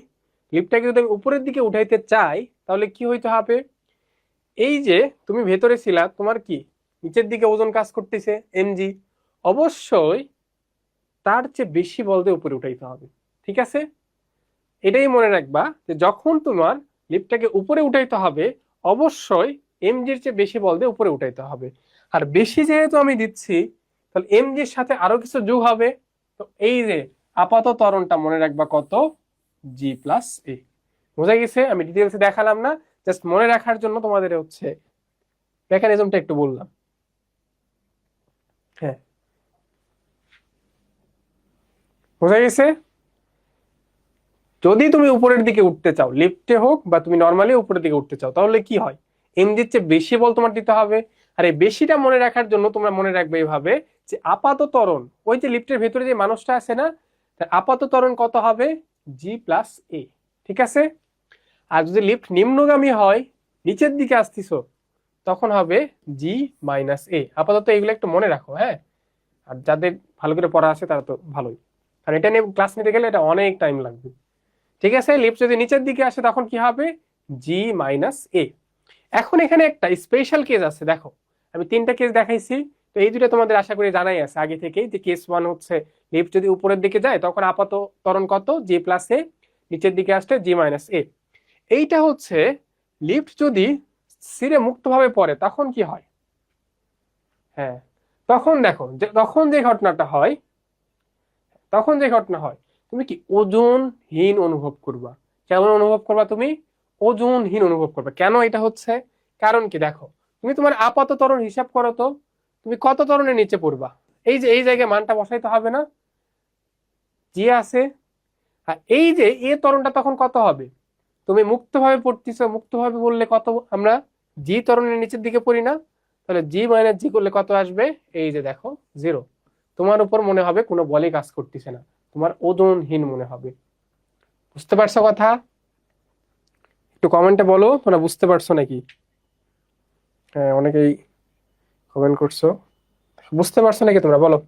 লিফটটাকে যদি আমি উপরের দিকে উঠাইতে চাই, তাহলে কি হইতে হবে? এই যে তুমি ভেতরে ছিলা, তোমার কি নিচের দিকে ওজন কাজ করতেছে এমজি, অবশ্যই তার চেয়ে বেশি বল দিয়ে উপরে উঠাইতে হবে। ঠিক আছে, এটাই মনে রাখবা যে যখন তোমার লিফটটাকে উপরে উঠাইতে হবে, অবশ্যই এমজির চেয়ে বেশি বল দিয়ে উপরে উঠাইতে হবে। আর বেশি যেহেতু আমি দিচ্ছি, তাহলে এমজির সাথে আরো কিছু যোগ হবে। তো এই যে আপাত ত্বরণটা মনে রাখবা কত? জি প্লাস এ। বোঝা গেছে? আমি ডিটেলসে দেখালাম না, জাস্ট মনে রাখার জন্য তোমাদের হচ্ছে মেকানিজমটা একটু বললাম। হ্যাঁ, বোঝা গেছে? যদি তুমি উপরের দিকে উঠতে চাও, লিফটে হোক বা তুমি নর্মালি উপরের দিকে উঠতে চাও, তাহলে কি হয়? এমজির চেয়ে বেশি বল তোমার দিতে হবে। আর এই বেশিটা মনে রাখার জন্য তোমরা মনে রাখবে এইভাবে যে আপাত ত্বরণ, ওই যে লিফটের ভেতরে যে মানুষটা আছে না, তার আপাত ত্বরণ কত হবে? জি প্লাস এ। ঠিক আছে? আর যদি লিফট নিম্নগামী হয়, নিচের দিকে আসতেছো, তখন হবে জি মাইনাস এ। আপাতত এগুলো একটু মনে রাখো, হ্যাঁ। আর যাদের ভালো করে পড়া আছে তারা তো ভালোই, আর এটা নিয়ে ক্লাস নিতে গেলে এটা অনেক টাইম লাগবে। ঠিক আছে, লিফট যদি নিচের দিকে আসে তখন কি হবে? জি মাইনাস এ। এখন এখানে একটা স্পেশাল কেস আছে, দেখো আমি তিনটা কেস দেখাইছি। তো এই দুটো তোমাদের আশা করি জানাই আছে আগে থেকেই, যে কেস ওয়ান হচ্ছে লিফট যদি উপরের দিকে যায় তখন আপাত ত্বরণ কত? জি প্লাস এ, নিচের দিকে আসলে জি মাইনাস এ। এইটা হচ্ছে লিফট যদি স্থিরে মুক্তভাবে পড়ে তখন কি হয়? হ্যাঁ, তখন দেখো তখন যে ঘটনাটা হয়, তখন যে ঘটনা হয়, তুমি কি ওজনহীন অনুভব করবা। কেমন অনুভব করবা তুমি? ওজনহীন অনুভব করবা। কেন এটা হচ্ছে? কারণ কি দেখো, তুমি তোমার আপাত ত্বরণ হিসাব করো তো, তুমি কত ত্বরণের নিচে পড়বা? এই যে এই জায়গায় মানটা বসাইতে হবে না, জি আছে। আর এই যে এ ত্বরণটা তখন কত হবে? তুমি মুক্তভাবে পড়তেছো, মুক্তভাবে বললে কত? আমরা জি ত্বরণের নিচের দিকে পড়ি না? তাহলে জি মাইনাস জি করলে কত আসবে? এই যে দেখো, জিরো। তোমার উপর মনে হবে কোনো বলই কাজ করতেছে না, তোমার ওজনহীন মনে হবে। বুঝতে পারছো কথা? একটু কমেন্টে বলো তোমরা বুঝতে পারছো নাকি। হ্যাঁ, অনেকেই কমেন্ট করছো। বুঝতে পারছো নাকি তোমরা, বলো।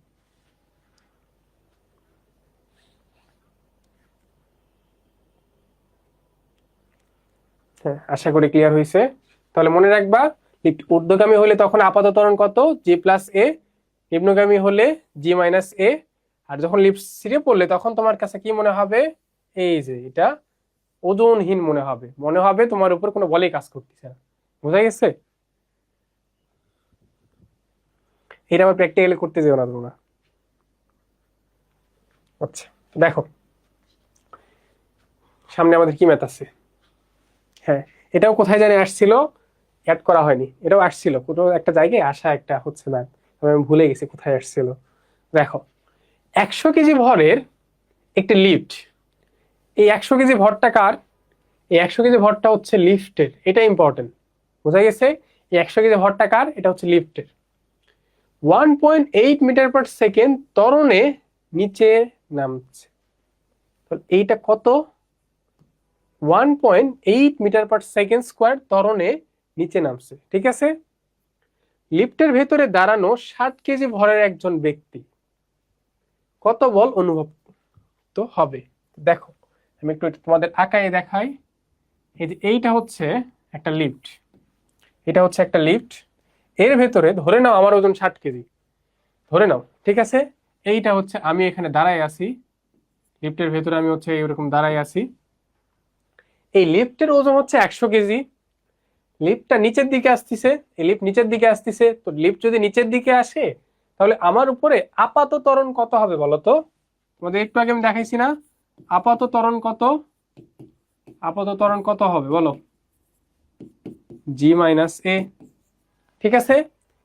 হ্যাঁ, আশা করি ক্লিয়ার হয়েছে। তাহলে মনে রাখবা, লিফট ঊর্ধ্বগামী হলে তখন আপাত ত্বরণ কত? জি প্লাস এ। নিম্নগামী হলে জি মাইনাস এ। আর যখন লিফট ছিঁড়ে পড়লে তখন তোমার কাছে কি মনে হবে? এই যে এটা ওজনহীন মনে হবে, মনে হবে তোমার উপর কোনো বলেই কাজ করতেছে না। বোঝা গেছে? এটা আবার প্র্যাকটিক্যালি করতে যেও না তোমরা। আচ্ছা, দেখো সামনে আমাদের কি ম্যাথ আছে। হ্যাঁ, এটাও কোথায় জানি আসছিল, অ্যাড করা হয়নি। এটাও আসছিল কোনো একটা জায়গায়, আসা একটা হচ্ছে ম্যাথ, আমি ভুলে গেছি কোথায় আসছিল। দেখো, 100 কেজি ভরের একটি লিফট, এই 100 কেজি ভরটা কার? এই 100 কেজি ভরটা হচ্ছে লিফটের, এটা ইম্পর্টেন্ট। বোঝা গেছে? এই 100 কেজি ভরটা কার? এটা হচ্ছে লিফটের। 1.8 মিটার পার সেকেন্ড ত্বরণে নিচে নামছে। এইটা কত? 1.8 মিটার পার সেকেন্ড স্কোয়ার ত্বরণে নিচে নামছে। ঠিক আছে, লিফটের ভেতরে দাঁড়ানো 60 কেজি ভরের একজন ব্যক্তি কত বল অনুভব তো হবে? দেখো আমি একটু তোমাদের আঁকায় দেখাই। এই যে এইটা হচ্ছে একটা লিফট, এটা হচ্ছে একটা লিফট। এর ভেতরে ধরে নাও আমার ওজন 60 কেজি, ধরে নাও। ঠিক আছে, এইটা হচ্ছে আমি এখানে দাঁড়াই আছি, লিফটের ভেতরে আমি হচ্ছে এরকম দাঁড়াই আছি। এই লিফটের ওজন হচ্ছে 100 কেজি। লিফটটা নিচের দিকে আসতেছে, এই লিফট নিচের দিকে আসতেছে। তো লিফট যদি নিচের দিকে আসে, তাহলে আমার উপরে আপাত ত্বরণ কত হবে বলো তো? তোমাদের একটু আগে আমি দেখাইছি না, আপাত ত্বরণ কত? আপাত ত্বরণ কত হবে বলো? জি মাইনাস এ। ঠিক আছে,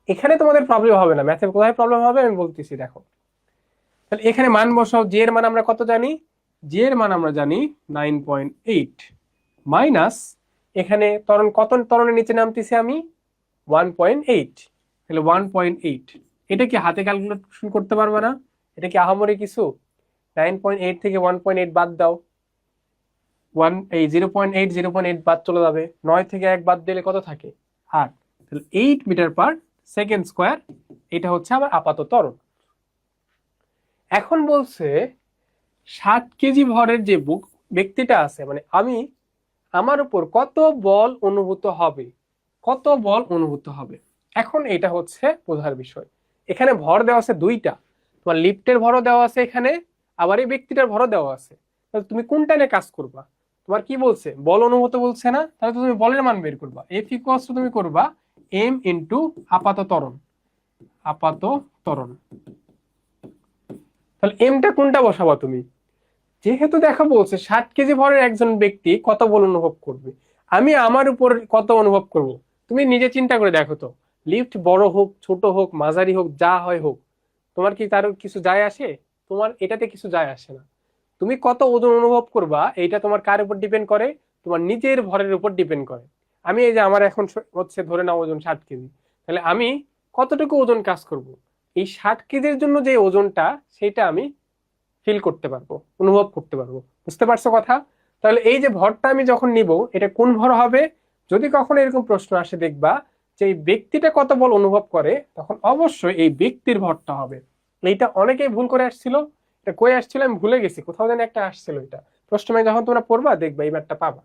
এখানে তোমাদের প্রবলেম হবে না। ম্যাথে কোথায় প্রবলেম হবে আমি বলতেছি, দেখো। তাহলে এখানে মান বসাও। জি এর মান আমরা কত জানি? জি এর মান আমরা জানি 9.8। মাইনাস এখানে ত্বরণ কত ত্বরণের নিচে নামতেছি আমি 1.8, তাহলে 1.8 এটা কি হাতে ক্যালকুলেশন করতে পারবে না? এটা কি আহামরি কিছু? 9.8 থেকে 1.8 বাদ দাও, 0.8 বাদ চলে যাবে, 9 থেকে 1 বাদ দিলে কত থাকে? 8, তাহলে 8 মিটার পার সেকেন্ড স্কোয়ার, এটা হচ্ছে আমার আপাত ত্বরণ। এখন বলছে 60 কেজি ভরের যে ব্যক্তিটা আছে, মানে আমার উপর কত বল অনুভূত হবে, কত বল অনুভূত হবে। এখন এটা হচ্ছে বোঝার বিষয়। এখানে ভর দেওয়া আছে দুইটা, তোমার লিফটের ভরও দেওয়া আছে এখানে, আবার এই ব্যক্তিটার ভরও দেওয়া আছে। তাহলে তুমি কোনটা নিয়ে কাজ করবা? তোমার কি বলছে? বল অনুভূত বলছে না? তাহলে তুমি বলের মান বের করবা। এফ ইকুয়ালস টু তুমি করবা এম ইন্টু আপাত ত্বরণ, আপাত ত্বরণ। তাহলে এমটা কোনটা বসাবা তুমি? যেহেতু দেখো বলছে 60 কেজি ভরের একজন ব্যক্তি কত বল অনুভব করবে, আমি আমার উপর কত অনুভব করব। তুমি নিজে চিন্তা করে দেখো তো, লিফট বড় হোক, ছোট হোক, মাঝারি হোক, যা হয় হোক, তোমার কি তার কিছু যায় আসে? তোমার এটাতে কিছু যায় আসে না। তুমি কত ওজন অনুভব করবা এইটা তোমার কার উপর ডিপেন্ড করে? তোমার নিজের ভরের উপর ডিপেন্ড করে। আমি এই যে আমার এখন হচ্ছে ধরে নাও ওজন 60 কেজি, তাহলে আমি কতটুকু ওজন কাজ করব, এই 60 কেজির জন্য যে ওজনটা সেটা আমি ফিল করতে পারবো, অনুভব করতে পারবো। বুঝতে পারছো কথা? তাহলে এই যে ভরটা আমি যখন নিব, এটা কোন ভর হবে? যদি কখনো এরকম প্রশ্ন আসে দেখবা যে এই ব্যক্তিটা কত বল অনুভব করে, তখন অবশ্যই এই ব্যক্তির ভরটা হবে। এইটা অনেকেই ভুল করে আসছিল, এটা কই আসছিল আমি ভুলে গেছি, কোথাও যেন একটা আসছিল। এটা প্রশ্নময় যখন তোমরা পড়বা দেখবা এই ম্যাথটা পাবা।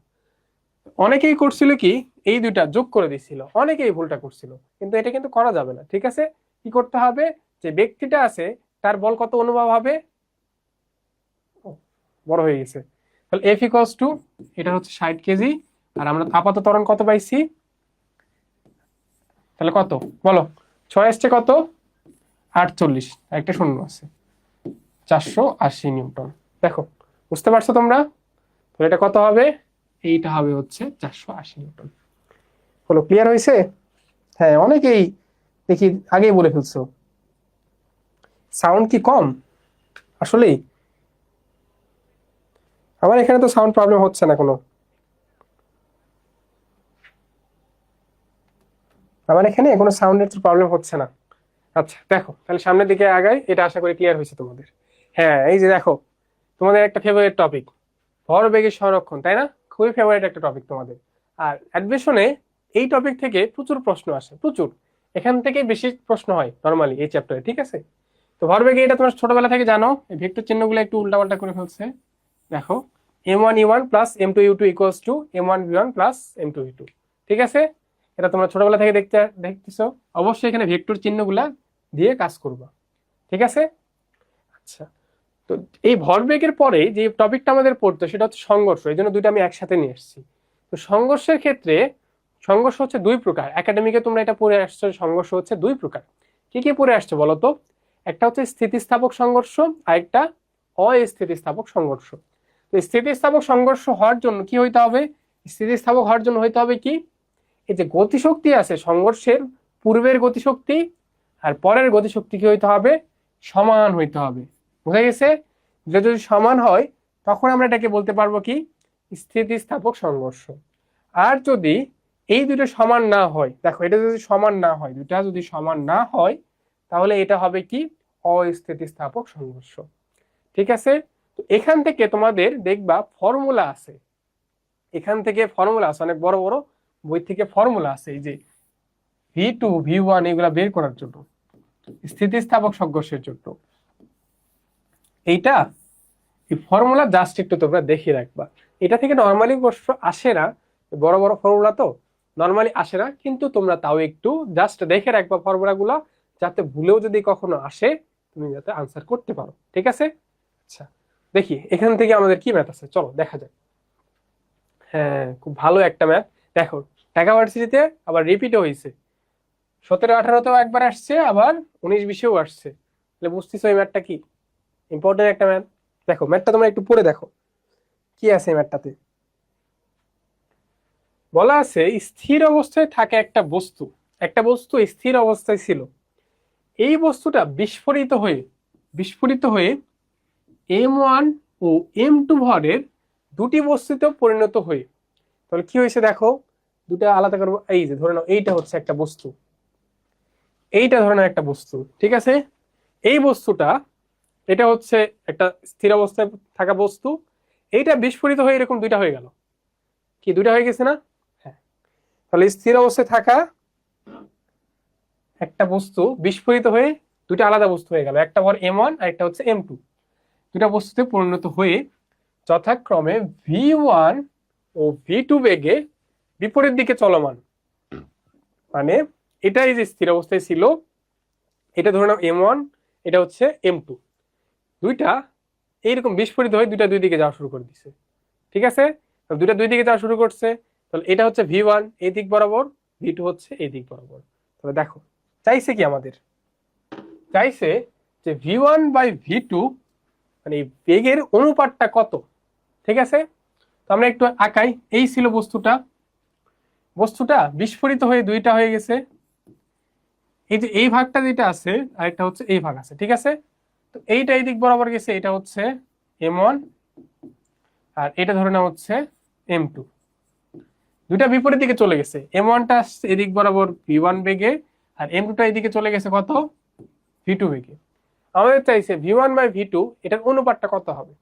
অনেকেই করছিল কি, এই দুইটা যোগ করে দিছিল, অনেকেই ভুলটা করছিল, কিন্তু এটা কিন্তু করা যাবে না। ঠিক আছে, কি করতে হবে? যে ব্যক্তিটা আছে তার বল কত অনুভব হবে, বড় হয়ে গেছে। তাহলে এফ ইকুয়ালস টু, এটা হচ্ছে 60 কেজি, আর আমরা আপাত ত্বরণ কত পাইছি? তাহলে কত বলো? 6 আসছে কত? 48, একটা শূন্য আছে, 480 নিউটন। দেখো, বুঝতে পারছো তোমরা? তাহলে এটা কত হবে? এইটা হবে হচ্ছে 480 নিউটন। হলো, ক্লিয়ার হয়েছে? হ্যাঁ, অনেকেই দেখি আগেই বলে ফেলছো। সাউন্ড কি কম আসলেই? আমার এখানে তো সাউন্ড প্রবলেম হচ্ছে না কোনো, আমার এখানে কোনো সাউন্ডের প্রবলেম হচ্ছে না। আচ্ছা দেখো, তাহলে সামনের দিকে আগাই, এটা আশা করি ক্লিয়ার হয়েছে তোমাদের। হ্যাঁ, এই যে দেখো, তোমাদের একটা ফেভারিট টপিক ভরবেগের সংরক্ষণ, তাই না? খুবই ফেভারিট একটা টপিক তোমাদের। আর অ্যাডমিশনে এই টপিক থেকে প্রচুর প্রশ্ন আসে, প্রচুর। এখান থেকে বেশি প্রশ্ন হয় নর্মালি এই চ্যাপ্টারে, ঠিক আছে? তো ভরবেগে এটা তোমার ছোটবেলা থেকে জানো, এই ভেক্টর চিহ্নগুলো একটু উল্টাপাল্টা করে ফেলছে। দেখো, m1 u1 plus m2u2 equals to m1v1 plus m2v2, ঠিক আছে? এটা তোমরা ছোটবেলা থেকে দেখতেছো। অবশ্যই এখানে ভেক্টর চিহ্নগুলা দিয়ে কাজ করবা, ঠিক আছে? আচ্ছা, তো এই ভরবেগের পরে যে টপিকটা আমাদের পড়তো সেটা হচ্ছে সংঘর্ষ, এই জন্য দুইটা আমি একসাথে নিয়ে এসেছি। তো সংঘর্ষের ক্ষেত্রে সংঘর্ষ হচ্ছে দুই প্রকার, একাডেমিকে তোমরা এটা পড়ে আসছো। সংঘর্ষ হচ্ছে দুই প্রকার। কি কি পড়ে আসছো বলো তো? একটা হচ্ছে স্থিতিস্থাপক সংঘর্ষ, আর একটা অস্থিতিস্থাপক সংঘর্ষ। তো স্থিতিস্থাপক সংঘর্ষ হওয়ার জন্য কি হইতে হবে? স্থিতিস্থাপক হওয়ার জন্য হইতে হবে কি, এই যে গতিশক্তি আছে সংঘর্ষের, পূর্বের গতিশক্তি আর পরের গতিশক্তি কি হইতে হবে? সমান হইতে হবে। বুঝা গেছে? যদি সমান হয় তখন আমরা এটাকে বলতে পারবো কি, স্থিতিস্থাপক সংঘর্ষ। আর যদি এই দুটো সমান না হয়, দেখো এটা যদি সমান না হয়, দুটা যদি সমান না হয়, তাহলে এটা হবে কি, অস্থিতিস্থাপক সংঘর্ষ। ঠিক আছে? তো এখান থেকে তোমাদের দেখবা ফর্মুলা আছে, এখান থেকে ফর্মুলা আছে, অনেক বড় বড় বই থেকে ফর্মুলা আছে, এই যে V2 V1 এগুলা বের করার জন্য, স্থিতিস্থাপক সংঘর্ষের জন্য। এইটা এই ফর্মুলা জাস্ট একটু তোমরা দেখে রাখবা। এটা থেকে নর্মালি প্রশ্ন আসে না, বড় বড় ফর্মুলা তো নর্মালি আসে না, কিন্তু তোমরা তাও একটু জাস্ট দেখে রাখবা ফর্মুলা গুলা, যাতে ভুলেও যদি কখনো আসে তুমি যাতে আনসার করতে পারো। ঠিক আছে? আচ্ছা, দেখি এখান থেকে আমাদের কি ম্যাথ আছে, চলো দেখা যাক। হ্যাঁ, খুব ভালো একটা ম্যাথ। দেখো, ঢাকা ভার্সিটিতে আবার রিপিটও হয়েছে, 17-18তেও একবার আসছে, আবার 19-20এও আসছে। তাহলে বুঝতেছো এই ম্যাথটা কি ইম্পর্টেন্ট একটা ম্যাথ। দেখো ম্যাথটা তোমরা একটু পড়ে দেখো কি আছে এই ম্যাথটাতে। বলা আছে স্থির অবস্থায় থাকে একটা বস্তু, একটা বস্তু স্থির অবস্থায় ছিল, এই বস্তুটা বিস্ফোরিত হয়ে m1 ও m2 ভরের দুটি বস্তুতে পরিণত হয়ে তাহলে কি হয়েছে দেখো, দুটা আলাদা করবো। এই যে ধরে নাও এইটা হচ্ছে একটা বস্তু, এইটা ধরে নাও একটা বস্তু, ঠিক আছে। এই বস্তুটা, এটা হচ্ছে একটা স্থির অবস্থায় থাকা বস্তু, এইটা বিস্ফোরিত হয়ে এরকম দুইটা হয়ে গেল, কি দুইটা হয়ে গেছে না? হ্যাঁ। তাহলে স্থির অবস্থায় থাকা একটা বস্তু বিস্ফোরিত হয়ে দুইটা আলাদা বস্তু হয়ে গেল, একটা ভর M1 আর একটা হচ্ছে M2, দুটা বস্তুতে পরিণত হয়ে যথাক্রমে V1 ও V2 বেগে বিপরীত দিকে চলমান। মানে এটা এই যে স্থির অবস্থায় ছিল, এটা ধরে নাও M1, এটা হচ্ছে M2, দুইটা এইরকম বিস্ফোরিত হয়ে দুইটা দুই দিকে যাওয়া শুরু করে দিছে, ঠিক আছে। দুইটা দুই দিকে যাওয়া শুরু করছে, তাহলে এটা হচ্ছে V1 এই দিক বরাবর, V2 হচ্ছে এই দিক বরাবর। তাহলে দেখো চাইছে কি আমাদের, চাইছে যে V1/V2 মানে বেগের অনুপাতটা কত, ঠিক আছে। তো আমরা একটু আঁকাই। এই ছিল বস্তুটা, বস্তুটা বিস্ফোরিত হয়ে দুইটা হয়ে গেছে, এই যে এই ভাগটা যেটা আছে আর একটা হচ্ছে এই ভাগ আছে, ঠিক আছে। তো এইটা এই দিক বরাবর গেছে, এটা হচ্ছে M1 আর এটা ধরে নেওয়া হচ্ছে M2, দুইটা বিপরীত দিকে চলে গেছে। M1টা আসছে এদিক বরাবর V1 বেগে, আর M2টা এদিকে চলে গেছে কত, V2 বেগে। আমাদের চাইছে V1/V2 এটার অনুপাতটা কত হবে।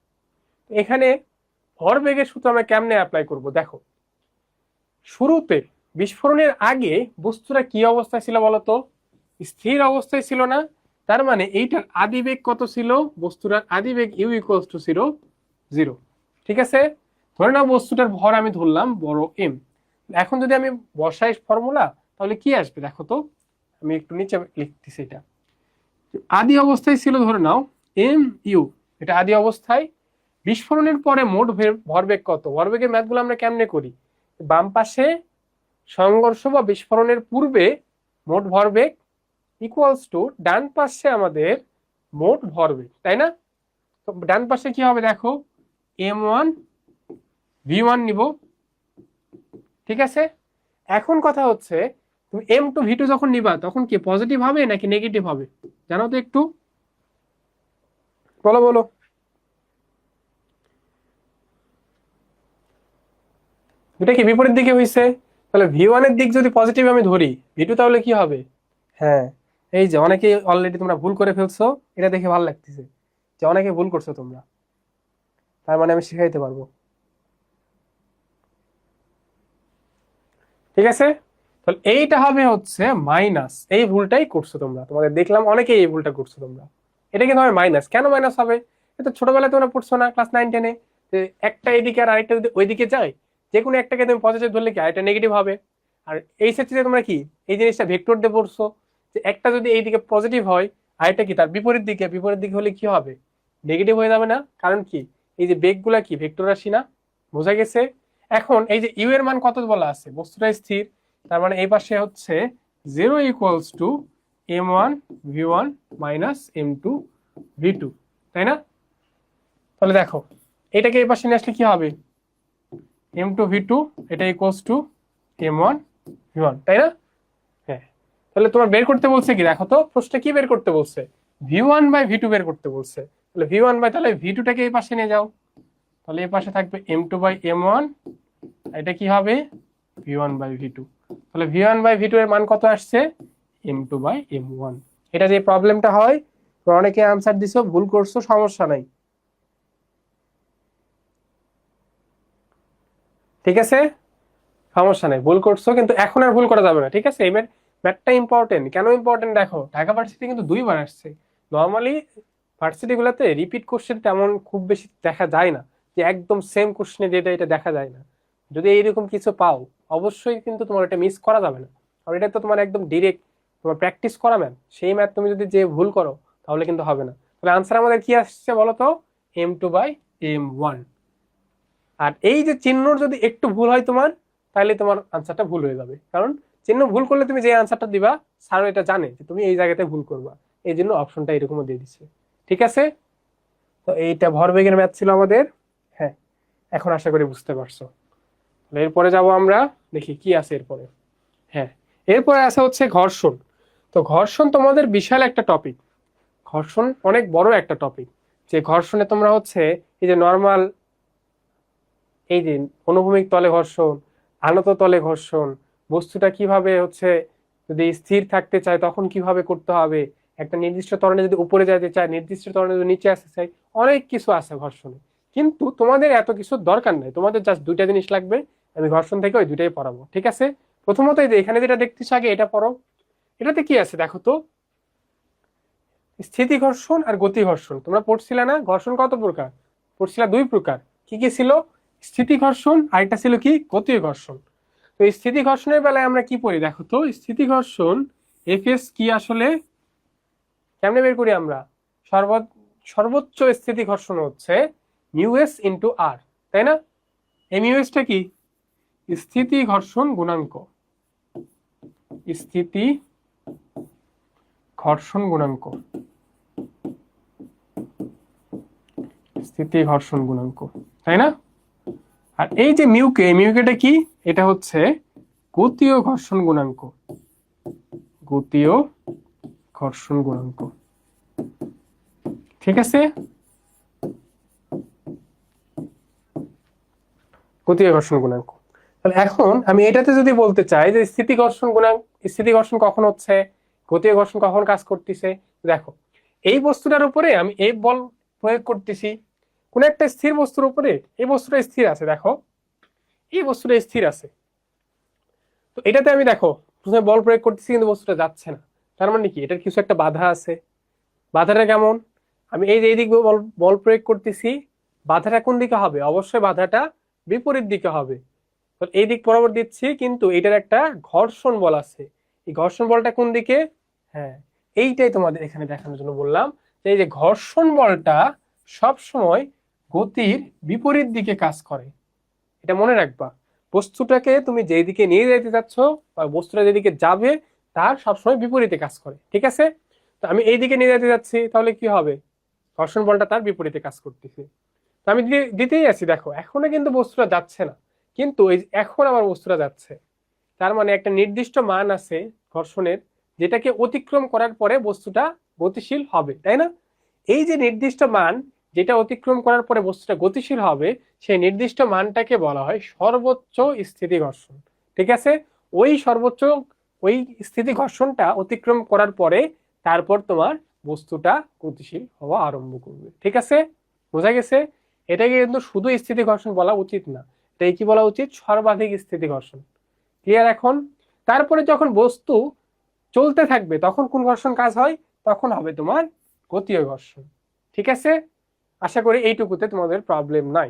এখানে ভরবেগের সূত্র আমরা কেমনে অ্যাপ্লাই করব দেখো, শুরুতে বিস্ফোরণের আগে বস্তুটা কি অবস্থায় ছিল বলতো, স্থির অবস্থায় ছিল না। তার মানে এইটার আদিবেগ কত ছিল, বস্তুটার আদিবেগ u = 0, ঠিক আছে। ধরে নাও বস্তুটার ভর আমি ধরলাম বড় M। এখন যদি আমি বসাই ফর্মুলা, তাহলে কি আসবে দেখো তো, আমি একটু নিচে লিখতেছি। এটা আদি অবস্থায় ছিল ধরে নাও mu, এটা আদি অবস্থায়। বিস্ফোরণের পরে মোট ভরবেগ কত, ভরবেগের ম্যাথগুলো আমরা কেমনে করি, বাম পাশে সংঘর্ষ বা বিস্ফোরণের পূর্বে মোট ভরবেগ ইকুয়ালস টু ডান পাশে আমাদের মোট ভরবেগ, তাই না। তো ডান পাশে কি হবে দেখো, M1 V1 নিব, ঠিক আছে। এখন কথা হচ্ছে তুমি M2 V2 যখন নিবা তখন কি পজিটিভ হবে নাকি নেগেটিভ হবে, জানো তো একটু, বলো বলো। এটা কি বিপরীত দিকে হয়েছে, তাহলে V1 এর দিক যদি পজিটিভ আমি ধরি, V2 তাহলে কি হবে। হ্যাঁ, এই যে অনেকে অলরেডি তোমরা ভুল করে ফেলছো, এটা দেখে ভালো লাগতেছে যে অনেকে ভুল করছো তোমরা, তার মানে আমি শিখাইতে পারবো, ঠিক আছে। তাহলে এইটা হবে হচ্ছে মাইনাস, এই ভুলটাই করছো তোমরা, তোমাদের দেখলাম অনেকেই এই ভুলটা করছো তোমরা। এটা কিন্তু হবে মাইনাস, কেন মাইনাস হবে, এটা ছোটবেলায় তোমরা পড়ছো না ক্লাস 9-10-এ, যে একটা এদিকে আর আরেকটা যদি ওইদিকে যায়, যে কোনো একটাকে তুমি পজিটিভ ধরলে কি আরেকটা নেগেটিভ হবে। আর এই ক্ষেত্রে তোমরা কি এই জিনিসটা ভেক্টর দিয়ে পড়ছো, যে একটা যদি এইদিকে পজিটিভ হয় আরেকটা কি তার বিপরীত দিকে, বিপরীত দিকে হলে কি হবে, নেগেটিভ হয়ে যাবে না, কারণ কি এই যে বেগগুলা কি ভেক্টর রাশি না, বোঝা গেছে। এখন এই যে ইউ এর মান কত বলা আছে, বস্তুটা স্থির, তার মানে এই পাশে হচ্ছে 0 = M1 V1 - M2 V2, তাই না। তাহলে দেখো এটাকে এই পাশে নিয়ে আসলে কি হবে, M2 V2 এটা = M1 V1, তাই না। হ্যাঁ, তাহলে তোমার বের করতে বলছে কি দেখো তো, প্রশ্নে কি বের করতে বলছে, V1/V2 বের করতে বলছে। তাহলে তাহলে V2টাকে এই পাশে নিয়ে যাও, তাহলে এই পাশে থাকবে M2/M1, এটা কি হবে V1/V2। তাহলে V1/V2 এর মান কত আসছে, M2/M1। এটা যে প্রবলেমটা হয়, অনেকে আনসার দিছো, ভুল করছো, সমস্যা নাই, ঠিক আছে, সমস্যা নাই, ভুল করছো কিন্তু এখন আর ভুল করা যাবে না, ঠিক আছে। এবার ম্যাথটা ইম্পর্টেন্ট, কেন ইম্পর্টেন্ট দেখো, ঢাকা ভার্সিটি কিন্তু 2বার আসছে। নর্মালি ভার্সিটি গুলাতে রিপিট কোশ্চেন তেমন খুব বেশি দেখা যায় না, যে একদম সেম কোশ্চেনে যেটা এটা দেখা যায় না। যদি এইরকম কিছু পাও, অবশ্যই কিন্তু তোমার এটা মিস করা যাবে না, কারণ এটা তো তোমার একদম ডিরেক্ট তোমার প্র্যাকটিস করা ম্যাথ, সেই ম্যাথ তুমি যদি যে ভুল করো তাহলে কিন্তু হবে না। তাহলে আনসার আমাদের কি আসছে বলো তো, M2/M1। আর এই যে চিহ্নর যদি একটু ভুল হয় তোমার, তাহলে তোমার আনসারটা ভুল হয়ে যাবে, কারণ চিহ্ন ভুল করলে তুমি যে আনসারটা দিবা স্যার এটা জানে যে তুমি এই জায়গাতে ভুল করবা, এই জন্য অপশনটা এরকমও দিয়ে দিচ্ছে, ঠিক আছে। তো এইটা ভরবেগের ম্যাথ ছিল আমাদের। হ্যাঁ, এখন আশা করি বুঝতে পারছো। এরপরে যাব আমরা, দেখি কি আছে এরপরে। হ্যাঁ, এরপরে আছে হচ্ছে ঘর্ষণ। তো ঘর্ষণ তোমাদের বিশাল একটা টপিক, ঘর্ষণ অনেক বড় একটা টপিক। যে ঘর্ষণে তোমরা হচ্ছে এই যে নর্মাল, এই যে অনুভূমিক তলে ঘর্ষণ, আনত তলে ঘর্ষণ, বস্তুটা কিভাবে হচ্ছে যদি স্থির থাকতে চায় তখন কিভাবে করতে হবে, একটা নির্দিষ্ট ত্বরণে যদি উপরে যেতে চায়, নির্দিষ্ট ত্বরণে যদি নিচে আসতে চাই, অনেক কিছু আছে ঘর্ষণে। কিন্তু তোমাদের এত কিছু দরকার নাই, তোমাদের জাস্ট দুইটা জিনিস লাগবে, আমি ঘর্ষণ থেকে ওই দুইটাই পড়াবো, ঠিক আছে? প্রথমত এই যে এখানে যেটা দেখতেছ আগে এটা পড়ো। এটাতে কি আছে দেখো তো, স্থিতি ঘর্ষণ আর গতি ঘর্ষণ। তোমরা পড়ছিলে না ঘর্ষণ কত প্রকার? পড়ছিলা দুই প্রকার। কি কি ছিল? স্থিতি ঘর্ষণ আর একটা ছিল কি গতীয় ঘর্ষণ। তো এই স্থিতি ঘর্ষণের বেলায় আমরা কি পড়ি দেখো তো, স্থিতি ঘর্ষণ এফএস কি আসলে কেমনে বের করি আমরা? সর্বোচ্চ স্থিতি ঘর্ষণ হচ্ছে মিউএস ইন্টু আর, তাই না? এই মিউএসটা কি? স্থিতি ঘর্ষণ গুণাঙ্ক, স্থিতি ঘর্ষণ গুণাঙ্ক, স্থিতি ঘর্ষণ গুণাঙ্ক, তাই না? আর এই যে মিউকে, মিউকেটা কি? এটা হচ্ছে গতীয় ঘর্ষণ গুণাঙ্ক, গতীয় ঘর্ষণ গুণাঙ্ক, ঠিক আছে? গতীয় ঘর্ষণ গুণাঙ্ক। তাহলে এখন আমি এটাতে যদি বলতে চাই যে স্থিতি ঘর্ষণ গুণাঙ্ক, স্থিতি ঘর্ষণ কখন হচ্ছে, গতীয় ঘর্ষণ কখন কাজ করতেছে, দেখো এই বস্তুটার উপরে আমি এই বল প্রয়োগ করতেছি, কোন একটা স্থির বস্তুর উপরে, এই বস্তুটা স্থির আছে, দেখো এই বস্তুটা স্থির আছে, তো এটাতে আমি দেখো প্রথমে বল প্রয়োগ করতেছি কিন্তু বস্তুটা যাচ্ছে না, তার মানে কি এটার কিছু একটা বাধা আছে। বাধাটা কেমন? আমি এই যে এই দিক বল বল প্রয়োগ করতেছি, বাধাটা কোন দিকে হবে? অবশ্যই বাধাটা বিপরীত দিকে হবে। তো এই দিক বরাবর দিচ্ছি কিন্তু এটার একটা ঘর্ষণ বল আছে, এই ঘর্ষণ বলটা কোন দিকে? হ্যাঁ, এইটাই তোমাদের এখানে দেখানোর জন্য বললাম যে এই যে ঘর্ষণ বলটা সব সময় গতির বিপরীত দিকে কাজ করে, এটা মনে রাখবা। বস্তুটাকে তুমি যেই দিকে নিয়ে যেতে চাচ্ছ বা বস্তুটা যেদিকে যাবে তার সবসময় বিপরীতে কাজ করে, ঠিক আছে? তো আমি এই দিকে নিয়ে যেতে যাচ্ছি, তাহলে কি হবে? ঘর্ষণ বলটা তার বিপরীতে কাজ করতেছে। তো আমি দিতেই আছি, দেখো এখনো কিন্তু বস্তুটা যাচ্ছে না, কিন্তু এই এখন আবার বস্তুটা যাচ্ছে, তার মানে একটা নির্দিষ্ট মান আছে ঘর্ষণের, যেটাকে অতিক্রম করার পরে বস্তুটা গতিশীল হবে, তাই না? এই যে নির্দিষ্ট মান যেটা অতিক্রম করার পরে বস্তুটা গতিশীল হবে, সেই নির্দিষ্ট মানটাকে বলা হয় সর্বোচ্চ স্থিতি ঘর্ষণ, ঠিক আছে? ওই সর্বোচ্চ, ওই স্থিতি ঘর্ষণটা অতিক্রম করার পরে তারপর তোমার বস্তুটা গতিশীল হওয়া আরম্ভ করবে, ঠিক আছে? বোঝা গেছে? এটাকে কিন্তু শুধু স্থিতি ঘর্ষণ বলা উচিত না, এটাই কি বলা উচিত? সর্বাধিক স্থিতি ঘর্ষণ। ক্লিয়ার এখন? তারপরে যখন বস্তু চলতে থাকবে তখন কোন ঘর্ষণ কাজ হয়? তখন হবে তোমার গতীয় ঘর্ষণ, ঠিক আছে? আশা করি এইটুকুতে তোমাদের প্রবলেম নাই।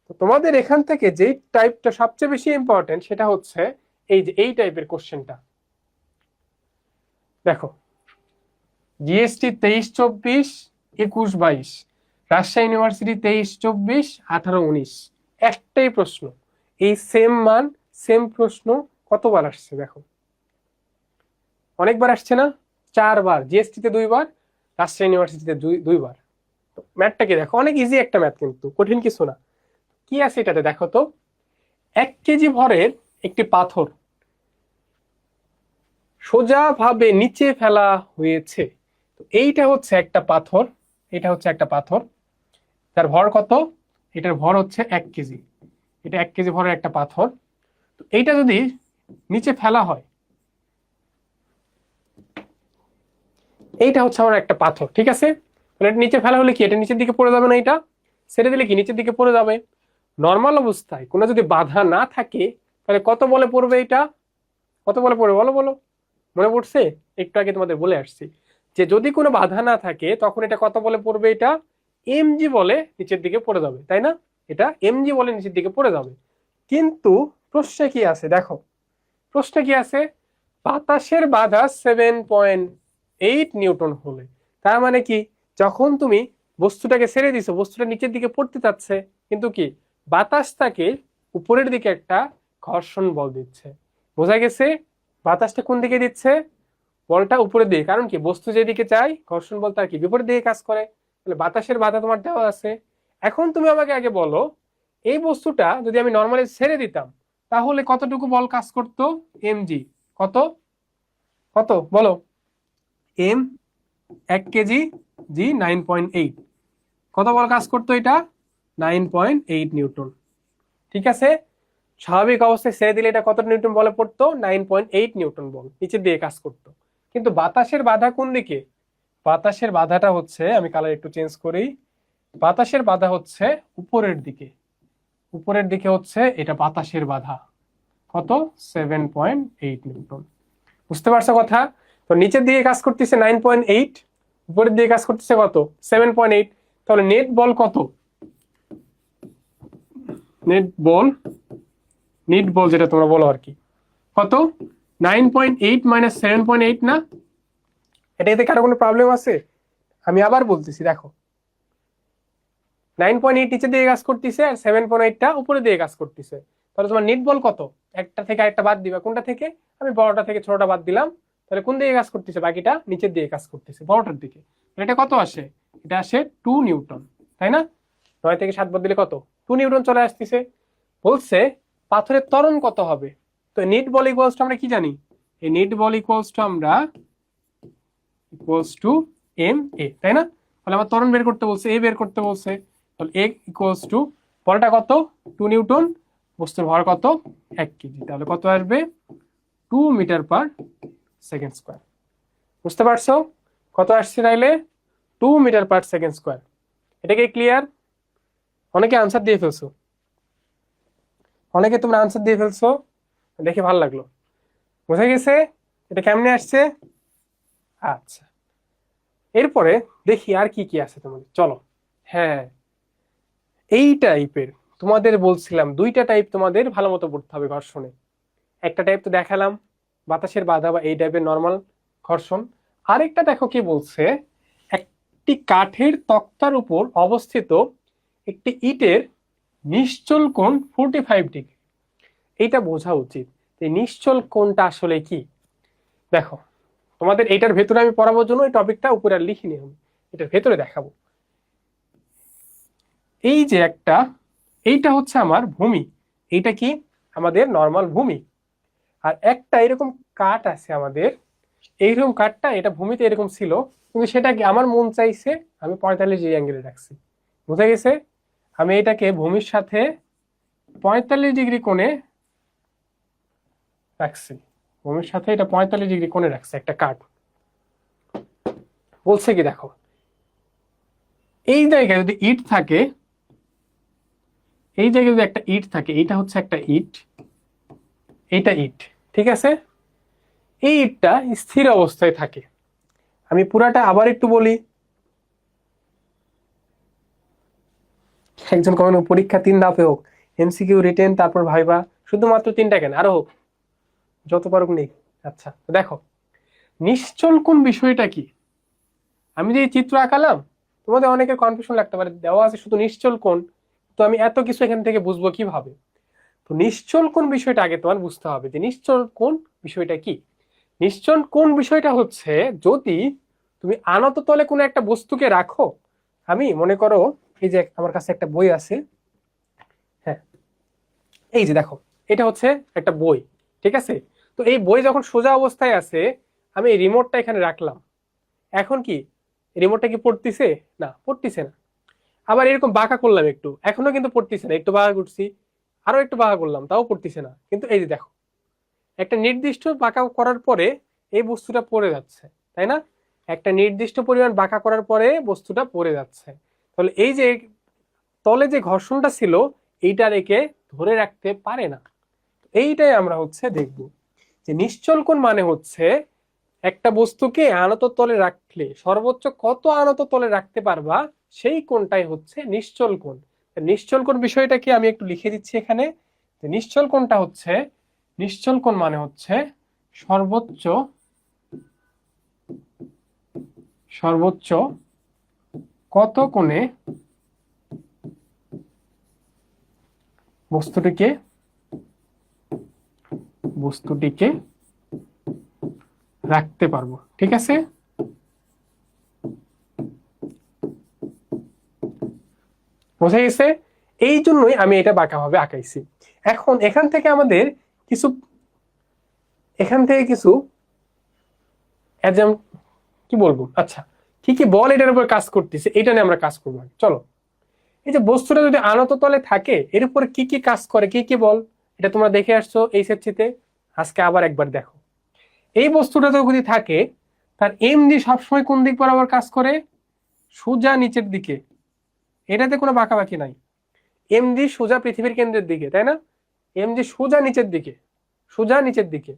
তো তোমাদের এখান থেকে যে টাইপটা সবচেয়ে বেশি ইম্পর্টেন্ট সেটা হচ্ছে এই যে এই টাইপের কোশ্চেনটা। দেখো জিএসটি 23-24, 21-22, রাজশাহী ইউনিভার্সিটি 23-24, 18-19, একটাই প্রশ্ন, এই সেম মান সেম প্রশ্ন কতবার আসছে দেখো? অনেকবার আসছে না? 4বার, জিএসটিতে 2বার, রাজশাহী ইউনিভার্সিটিতে দুইবার। ম্যাথটা কি দেখো, অনেক ইজি একটা ম্যাথ, কিন্তু কঠিন কিছু না। কি আছে এটাতে দেখো তো, 1 কেজি ভরের একটি পাথর সোজাভাবে নিচে ফেলা হয়েছে। তো এইটা হচ্ছে একটা পাথর, এটা হচ্ছে একটা পাথর, তার ভর কত? এটার ভর হচ্ছে 1 কেজি, এটা 1 কেজি ভরের একটা পাথর। তো এইটা যদি নিচে ফেলা হয়, এইটা হচ্ছে আমার একটা পাথর, ঠিক আছে? এটা নিচে ফেলা হলে কি এটা নিচের দিকে পড়ে যাবে না? এটা ছেড়ে দিলে কি নিচের দিকে পড়ে যাবে? নর্মাল অবস্থায় কোনো যদি বাধা না থাকে তাহলে কত বলে পড়বে? এটা কত বলে পড়বে বলো বলো, মনে পড়ছে? একটু আগে তোমাদের বলে আসছি যে যদি কোনো বাধা না থাকে তখন এটা কত বলে পড়বে? এটা এমজি বলে নিচের দিকে পড়ে যাবে, তাই না? এটা এমজি বলে নিচের দিকে পড়ে যাবে। কিন্তু প্রশ্নে কি আছে দেখো, প্রশ্নে কি আছে? বাতাসের বাধা 7.8 নিউটন হলে, তার মানে কি যখন তুমি বস্তুটাকে ছেড়ে দিছো বস্তুটা নিচের দিকে পড়তে চাচ্ছে, কিন্তু কি বাতাস তাকে উপরের দিকে একটা ঘর্ষণ বল দিচ্ছে। বোঝা গেছে? বাতাসটা কোন দিকে দিচ্ছে? বলটা উপরের দিকে, কারণ কি বস্তু যেদিকে চায় ঘর্ষণ বল তার কি বিপরীত দিকে কাজ করে। তাহলে বাতাসের বাধা তোমার দেওয়া আছে। এখন তুমি আমাকে আগে বলো, এই বস্তুটা যদি আমি নর্মালি ছেড়ে দিতাম তাহলে কতটুকু বল কাজ করতো? এমজি কত? কত বলো? এম 1 কেজি, জি 9.8, কত বল কাজ করতো? এটা 9.8 নিউটন, ঠিক আছে? স্বাভাবিক অবস্থায় ছেড়ে দিলে এটা কত নিউটন বলে পড়তো? 9.8 নিউটন বল নিচের দিকে কাজ করতো। কিন্তু বাতাসের বাধা কোন দিকে? বাতাসের বাধাটা হচ্ছে, আমি কালার একটু চেঞ্জ করি, বাতাসের বাধা হচ্ছে উপরের দিকে। উপরের দিকে হচ্ছে এটা বাতাসের বাধা, কত? 7.8 নিউটন। বুঝতে পারছো কথা? তো নিচের দিকে কাজ করতেছে 9.8, উপরের দিকে কাজ করতেছে কত? 7.8। তাহলে নেট বল কত? নেট বল যেটা তোমরা বলো আর কি, কত? 9.8 মাইনাস 7.8 না? এটাতে কারো কোনো প্রবলেম আছে? আমি আবার বলতেছি, দেখো 9.8 নিচের দিকে কাজ করতেছে আর 7.8টা উপরে দিকে কাজ করতেছে। তাহলে তোমার নিট বল কত? একটা থেকে আরেকটা বাদ দিবা, কোনটা থেকে? আমি বড়টা থেকে ছোটটা বাদ দিলাম। তাহলে কোন দিকে কাজ করতেছে? বাকিটা নিচের দিকে কাজ করতেছে, বড়টার দিকে। এটা কত আসে? এটা আসে 2 নিউটন, তাই না? 9 থেকে 7 বাদ দিলে কত? 2 নিউটন চলে আসতেছে। বলছে পাথরের ত্বরণ কত হবে? তো নিট বল ইকুয়ালস টু আমরা কি জানি? এই নিট বল ইকুয়ালস টু এম এ, তাই না? তাহলে আমার ত্বরণ বের করতে বলছে, এ বের করতে বলছে। তাহলে এ ইকুয়ালস টু, বলটা কত? 2 নিউটন, বস্তুর ভর কত? 1 কেজি। তাহলে কত আসবে? 2 মিটার পার সেকেন্ড স্কোয়ার। বুঝতে পারছো কত আসছে? তাইলে 2 মিটার পার সেকেন্ড স্কোয়ার। এটা কি ক্লিয়ার? অনেকে আনসার দিয়ে ফেলছো, অনেকে তোমরা আনসার দিয়ে ফেলছো, দেখে ভালো লাগলো। বুঝা গেছে এটা কেমনে আসছে? আচ্ছা, এরপরে দেখি আর কি কি আছে তোমাদের, চলো। হ্যাঁ, এই টাইপের তোমাদের বলছিলাম দুইটা টাইপ তোমাদের ভালো মতো পড়তে হবে ঘর্ষণে। একটা টাইপ তো দেখালাম, বাতাসের বাধা বা এই টাইপের নর্মাল ঘর্ষণ। আরেকটা দেখো কি বলছে, একটি কাঠের তক্তার উপর অবস্থিত একটি ইটের নিশ্চল কোণ 45 ডিগ্রি। এইটা বোঝা উচিত যে নিশ্চল কোণটা আসলে কি। দেখো তোমাদের এইটার ভেতরে আমি পড়াবোর জন্য এই টপিকটা উপরে আর লিখিনি, আমি এটার ভেতরে দেখাবো। এই যে একটা, এইটা হচ্ছে আমার ভূমি, এইটা কি? আমাদের নর্মাল ভূমি। আর একটা এরকম কাঠ আছে আমাদের, এইরকম কাঠটা এটা ভূমিতে এরকম ছিল, কিন্তু সেটাকে আমার মন চাইছে আমি 45 ডিগ্রি অ্যাঙ্গেলে রাখছি। বুঝা গেছে? আমি এটাকে ভূমির সাথে 45 ডিগ্রি কোণে রাখছি, ভূমির সাথে এটা 45 ডিগ্রি কোণে রাখছে একটা কাঠ। বলছে কি দেখো, এই জায়গায় যদি ইট থাকে, এই জায়গায় যদি একটা ইট থাকে, এইটা হচ্ছে একটা ইট, এইটা ইট, ঠিক আছে? এই ইটটা স্থির অবস্থায় থাকে। আমি পুরাটা আবার একটু বলি। একজন কখনো পরীক্ষা 3 ধাপে হোক, এমসিকিউ, রিটেন, তারপর ভাইবা, শুধুমাত্র 3টা কেন, আরো হোক, যত পারুক নেই। আচ্ছা দেখো, নিশ্চল কোণ বিষয়টা কি? আমি যে চিত্র আঁকালাম, তোমাদের অনেকের কনফিউশন লাগতে পারে, দেওয়া আছে শুধু নিশ্চল কোণ, তো আমি এত কিছু এখান থেকে বুঝবো কিভাবে? তো নিশ্চল কোণ বিষয়টা আগে তোমার বুঝতে হবে যে নিশ্চল কোণ বিষয়টা কি। নিশ্চল কোণ বিষয়টা হচ্ছে, যদি তুমি আনত তলে কোনো একটা বস্তুকে রাখো, আমি মনে করো এই যে আমার কাছে একটা বই আছে, হ্যাঁ এই যে দেখো, এটা হচ্ছে একটা বই, ঠিক আছে? তো এই বই যখন সোজা অবস্থায় আছে, আমি এই রিমোটটা এখানে রাখলাম, এখন কি রিমোটটা কি পড়তিছে? না, পড়তিছে না। আবার এরকম বাঁকা করলাম একটু, এখনো কিন্তু পড়তিছে না, একটু বাঁকা করছি, আরো একটু বাঁকা করলাম, তাও পড়তিছে না। কিন্তু এই যে দেখো, একটা নির্দিষ্ট বাঁকা করার পরে এই বস্তুটা পড়ে যাচ্ছে, তাই না? একটা নির্দিষ্ট পরিমাণ বাঁকা করার পরে বস্তুটা পড়ে যাচ্ছে। তাহলে এই যে তলে যে ঘর্ষণটা ছিল, এইটা রেখে ধরে রাখতে পারে না। এইটাই আমরা হচ্ছে দেখব যে নিশ্চল কোণ মানে হচ্ছে একটা বস্তুকে আনত তলে রাখলে সর্বোচ্চ কত আনত তলে রাখতে পারবা, সেই কোণটাই হচ্ছে নিশ্চল কোণ। নিশ্চল কোণ বিষয়টা কি আমি একটু লিখে দিচ্ছি এখানে। নিশ্চল কোণটা হচ্ছে, নিশ্চল কোণ মানে হচ্ছে সর্বোচ্চ সর্বোচ্চ কত কোণে বস্তুটিকে রাখতে পারবো, ঠিক আছে? বোঝা গেছে? এই জন্যই আমি এটা বাঁকাভাবে আঁকাইছি। এখন এখান থেকে আমাদের কিছু, কি বলবো, আচ্ছা কি কি বল এটার উপর কাজ করতেছে এটা নিয়ে আমরা কাজ করবো। চলো, এই যে বস্তুটা যদি আনত তলে থাকে, এর উপর কি কি কাজ করে, কি কি বল? এটা তোমরা দেখে আসছো এইচএসসিতে, আজকে আবার একবার দেখো। এই বস্তুটা যদি থাকে তার এমজি সবসময় কোন দিক বরাবর কাজ করে? সোজা নিচের দিকে, এটাতে কোনো বাঁকাবাকি নাই। এমজি সোজা পৃথিবীর কেন্দ্রের দিকে, তাই না? এমজি সোজা নিচের দিকে, সোজা নিচের দিকে,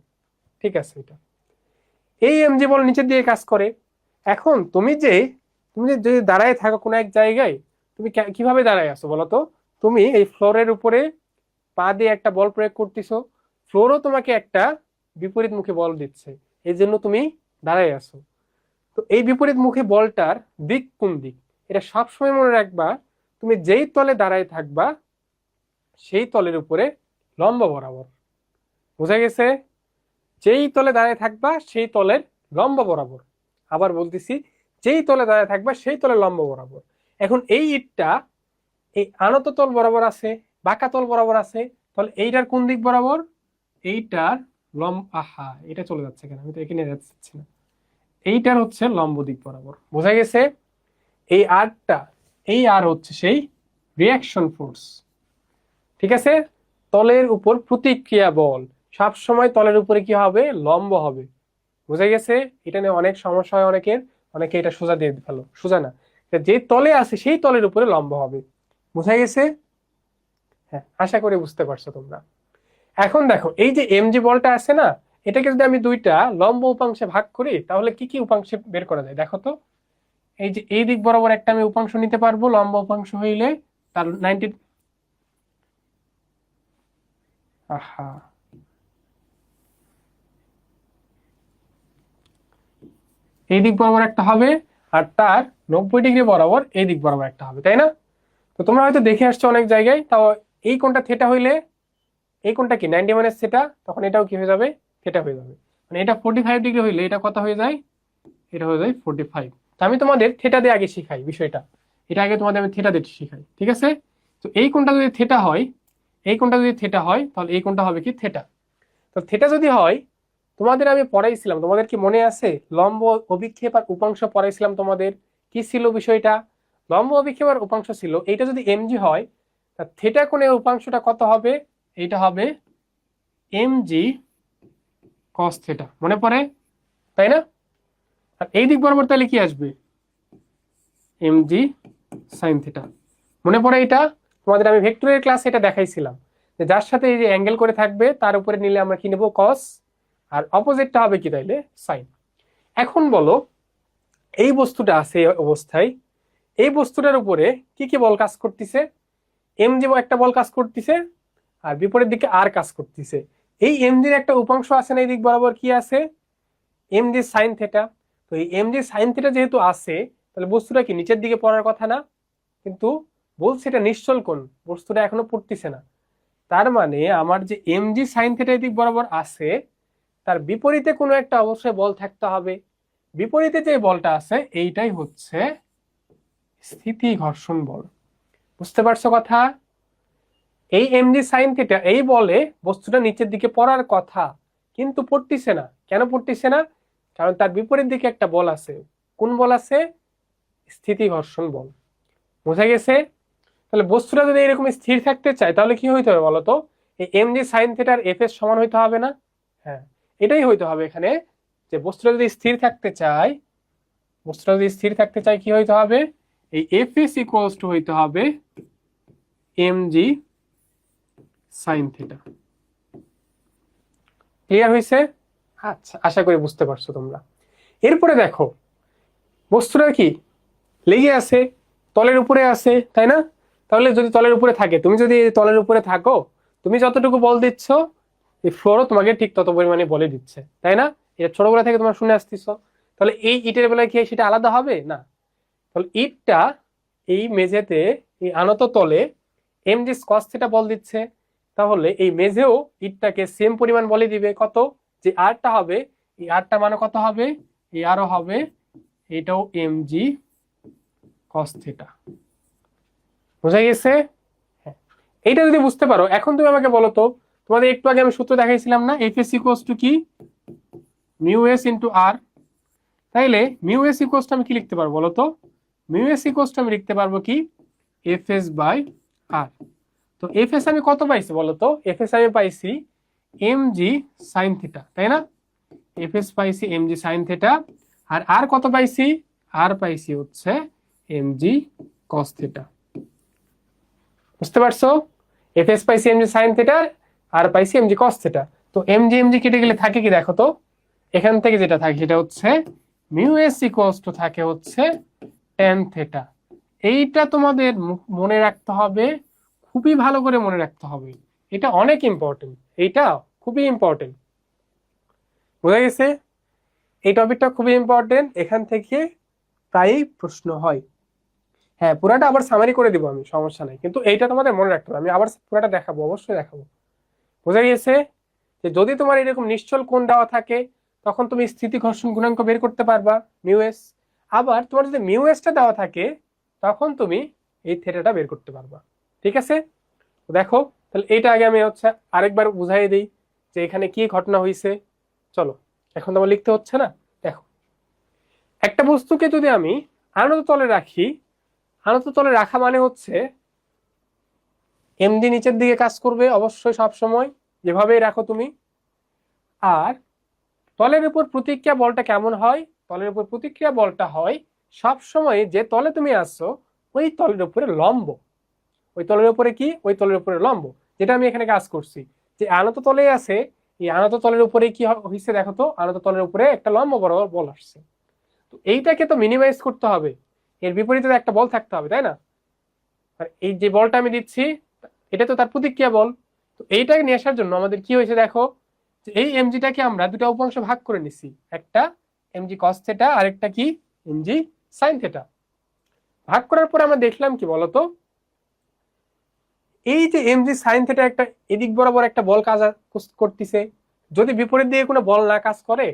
ঠিক আছে। এটা এই এমজি বল নিচের দিকে কাজ করে। এখন তুমি যদি দাঁড়ায় থাকো কোনো এক জায়গায়, তুমি কিভাবে দাঁড়ায় আছো বলো তো? তুমি এই ফ্লোরের উপরে পা দিয়ে একটা বল প্রয়োগ করতেছো, ফ্লোরও তোমাকে একটা বিপরীত মুখে বল দিচ্ছে, এই জন্য তুমি দাঁড়ায় আছো। তো এই বিপরীত মুখে বলটার দিক কোন দিক? এটা সবসময় মনে রাখবা, তুমি যেই তলে দাঁড়ায় থাকবা সেই তলের উপরে লম্ব বরাবর। বোঝা গেছে? যেই তলে দাঁড়ায় থাকবা সেই তলের লম্ব বরাবর। আবার বলতেছি, যেই তলে দাঁড়ায় থাকবা সেই তলের লম্ব বরাবর। এখন এই ইটটা এই আনত তল বরাবর আছে, বাঁকা তল বরাবর আছে, তাহলে এইটার কোন দিক বরাবর? এইটার আহা, এটা চলে যাচ্ছে কেন? আমি তো এখানে যাচ্ছি না। এইটার হচ্ছে লম্ব দিক বরাবর। বোঝা গেছে? এই আরটা, এই আর হচ্ছে সেই রিয়াকশন ফোর্স, ঠিক আছে? তলের উপর প্রতিক্রিয়া বল সব সময় তলের উপরে কি হবে? লম্ব হবে। বোঝা গেছে? এটা নিয়ে অনেক সমস্যা হয় অনেকের, অনেকে এটা সোজা দিয়ে ফেলো, সোজা না, যে তলে আছে সেই তলের উপরে লম্ব হবে। বোঝা গেছে? হ্যাঁ, আশা করি বুঝতে পারছো তোমরা। এখন দেখো, এই যে এমজি বলটা আছে না, এটাকে যদি আমি দুইটা লম্ব উপাংশে ভাগ করি তাহলে কি কি উপাংশে বের করা যায় দেখো তো। এই যে এই দিক বরাবর একটা আমি উপাংশ নিতে পারবো, লম্ব উপাংশ হইলে তার 90, আহা, এই দিক বরাবর একটা হবে, আর তার 90 ডিগ্রি বরাবর এই দিক বরাবর একটা হবে, তাই না? তো তোমরা হয়তো দেখে আসছো অনেক জায়গায়, তাও এই কোণটা থিটা হইলে এই কোণটা কি 90 মাইনাস থিটা, তখন এটাও কি হয়ে যাবে? থিটা হয়ে যাবে। মানে এটা 45 ডিগ্রি হইলে এটা কত হয়ে যায়? এটা হয়ে যায় 45। তো আমি তোমাদের থিটা দিয়ে আগে শিখাই বিষয়টা, এটা আগে তোমাদের আমি থিটা দিয়ে শিখাই, ঠিক আছে? তো এই কোণটা যদি থিটা হয়, এই কোণটা যদি থিটা হয় তাহলে এই কোণটা হবে কি? থিটা। তো থিটা যদি হয়, তোমাদের আমি পড়াইছিলাম, তোমাদের কি মনে আছে? লম্ব অভিক্ষেপ আর উপাংশ পড়াইছিলাম তোমাদের। কি ছিল বিষয়টা? লম্ব অভিক্ষেপ আর উপাংশ ছিল, এইটা যদি এমজি হয়, তা থিটা কোণের উপাংশটা কত হবে? এইটা হবে এমজি কস থিটা, মনে পড়ে, তাই না? আর এই দিক বরাবর তাহলে কি আসবে? এমজি সাইন থিটা, মনে পড়ে? এটা তোমাদের আমি ভেক্টরের ক্লাসে এটা দেখাইছিলাম, যে যার সাথে এই যে অ্যাঙ্গেল করে থাকবে তার উপরে নিলে আমরা কি নেবো? কস, আর অপোজিটটা হবে কি তাইলে? সাইন। এখন বলো, এই বস্তুটা আছে এই অবস্থায়, এই বস্তুটার উপরে কি কি বল কাজ করতেছে? এমজি একটা বল কাজ করতেছে, আর বিপরীত দিকে আর কাজ করতেছে। এই এমজির একটা উপাংশ আছে না এই দিক বরাবর, কি আছে? MG sine theta. তো এই এমজি সাইন থিটা যেহেতু আছে, তাহলে বস্তুটা কি নিচের দিকে পড়ার কথা না? কিন্তু বলছে এটা নিশ্চল কোণ, বস্তুটা এখনো পড়তেছে না। তার মানে আমার যে এমজি সাইন থিটা এই দিক বরাবর আছে, তার বিপরীতে কোনো একটা অবশ্যই বল থাকতে হবে। বিপরীতে যে বলটা আছে এইটাই হচ্ছে স্থিতি ঘর্ষণ বল। বুঝতে পারছো কথা? এই এমজি সাইন থিটা এই বলে বস্তুটা নিচের দিকে পড়ার কথা, কিন্তু পড়তিছে না। কেন পড়তিছে না? কারণ তার বিপরীত দিকে একটা বল আছে। কোন বল আছে? স্থিতি ঘর্ষণ বল। বোঝা গেছে? তাহলে বস্তুটা যদি এরকম স্থির থাকতে চায় তাহলে কি হইতে হবে বলতো? এই এমজি সাইন থিটার এফ এর সমান হইতে হবে না? হ্যাঁ, এটাই হইতে হবে এখানে, যে বস্তুটা যদি স্থির থাকতে চায়, বস্তুটা যদি স্থির থাকতে চায় কি হইতে হবে? এই এফ এস ইকুয়ালস টু হইতে হবে এমজি সাইন থিটা। ক্লিয়ার হয়েছে? আচ্ছা, আশা করি বুঝতে পারছো তোমরা। এরপরে দেখো, বস্তুটা কি লেগে আছে, তলের উপরে আছে, তাই না? তাহলে যদি তলের উপরে থাকে, তুমি যদি তলের উপরে থাকো, তুমি যতটুকু বল দিচ্ছ এই ফ্লোরও তোমাকে ঠিক তত পরিমাণে বলে দিচ্ছে, তাই না? এটা ছোটবেলা থেকে তোমরা শুনে আসতেছ। তাহলে এই ইটের বেলায় কি সেটা আলাদা হবে না? তাহলে ইটটা এই মেঝেতে এই আনত তলে এমজি কস থিটা বল দিচ্ছে, তাহলে এই মেঝেও ইটটাকে সেম পরিমাণ বলে দিবে। কত? যে আরটা হবে, এই আরটা মানে কত হবে? এই আরও হবে, এটাও এমজি কস থিটা। বোঝা গেছে? হ্যাঁ, এইটা যদি বুঝতে পারো, এখন তুমি আমাকে বলো তো, তোমাদের একটু আগে আমি সূত্র দেখাইছিলাম না, এফ এস ইকুয়ালস টু কি? মিউ এস ইন্টু আর। তাইলে মিউ এস ইকুয়ালস টু আমি কি লিখতে পারবো বলো তো? মিউ এস ইকুয়ালস টু আমি লিখতে পারবো কি? এফ এস বাই আর। তো এফএস আমি কত পাইছি বলো তো? এফএস আমি পাইছি এমজি সাইন থিটা, তাই না? এফএস পাইছি এমজি সাইন থিটা, আর আর কত পাইছি? আর পাইছি হচ্ছে এমজি কস থিটা। বুঝতে পারছো? এফএস পাইছি এমজি সাইন থিটা, আর পাইছি এমজি কস থিটা। তো এমজি এমজি কেটে গেলে থাকে কি দেখো তো? এখান থেকে যেটা থাকে সেটা হচ্ছে মিউ এস ইকুয়ালস টু থাকে হচ্ছে ট্যান থিটা। এইটা তোমাদের মনে রাখতে হবে, খুবই ভালো করে মনে রাখতে হবে। এটা অনেক ইম্পর্টেন্ট, এইটা খুবই ইম্পর্টেন্ট। বোঝা গেছে? এই টপিকটা খুবই ইম্পর্টেন্ট, এখান থেকে প্রায়ই প্রশ্ন হয়। হ্যাঁ, পুরাটা আবার সামারি করে দিব আমি, সমস্যা নাই, কিন্তু এইটা তোমাদের মনে রাখতে হবে। আমি আবার পুরাটা দেখাবো, অবশ্যই দেখাবো। বোঝা গেছে? যে যদি তোমার এরকম নিশ্চল কোণ দেওয়া থাকে, তখন তুমি স্থিতি ঘর্ষণ গুণাঙ্ক বের করতে পারবা, মিউ এস। আবার তোমার যদি মিউ এসটা দেওয়া থাকে, তখন তুমি এই থিটাটা বের করতে পারবা। ঠিক আছে? দেখো তাহলে এইটা আগে আমি হচ্ছে আরেকবার বুঝাই দিই যে এখানে কি ঘটনা হয়েছে। চলো, এখন তো আমার লিখতে হচ্ছে না। দেখো, একটা বস্তুকে যদি আমি আনত তলে রাখি, আনত তলে রাখা মানে হচ্ছে এমডি নিচের দিকে কাজ করবে অবশ্যই সব সময়, যেভাবেই রাখো তুমি। আর তলের উপর প্রতিক্রিয়া বলটা কেমন হয়? তলের উপর প্রতিক্রিয়া বলটা হয় সব সময় যে তলে তুমি আসছো ওই তলের উপরে লম্ব। ওই তলের উপরে কি? ওই তলের উপরে লম্ব। যেটা আমি এখানে কাজ করছি, যে আনত তলে আছে, এই আনত তলের উপরে কি হয়েছে দেখো তো? আনত তলের উপরে একটা লম্ব বরাবর বল আসছে। তো এইটাকে তো মিনিমাইজ করতে হবে, এর বিপরীতে একটা বল থাকতে হবে, তাই না? আর এই যে বলটা আমি দিচ্ছি, এটা তো তার প্রতিক্রিয়া বল। তো এইটাকে নিয়ে আসার জন্য আমাদের কি হয়েছে দেখো, যে এই এমজিটাকে আমরা দুটো উপাংশ ভাগ করে নিছি, একটা এমজি কস থিটা আর একটা কি এমজি সাইন থিটা। ভাগ করার পর আমরা দেখলাম কি বলতো, এই যে এমজি সাইন থিটা একটা এদিক বরাবর একটা বল কাজ করতেছে। যদি বিপরীত দিকে কোনো বল না কাজ করে,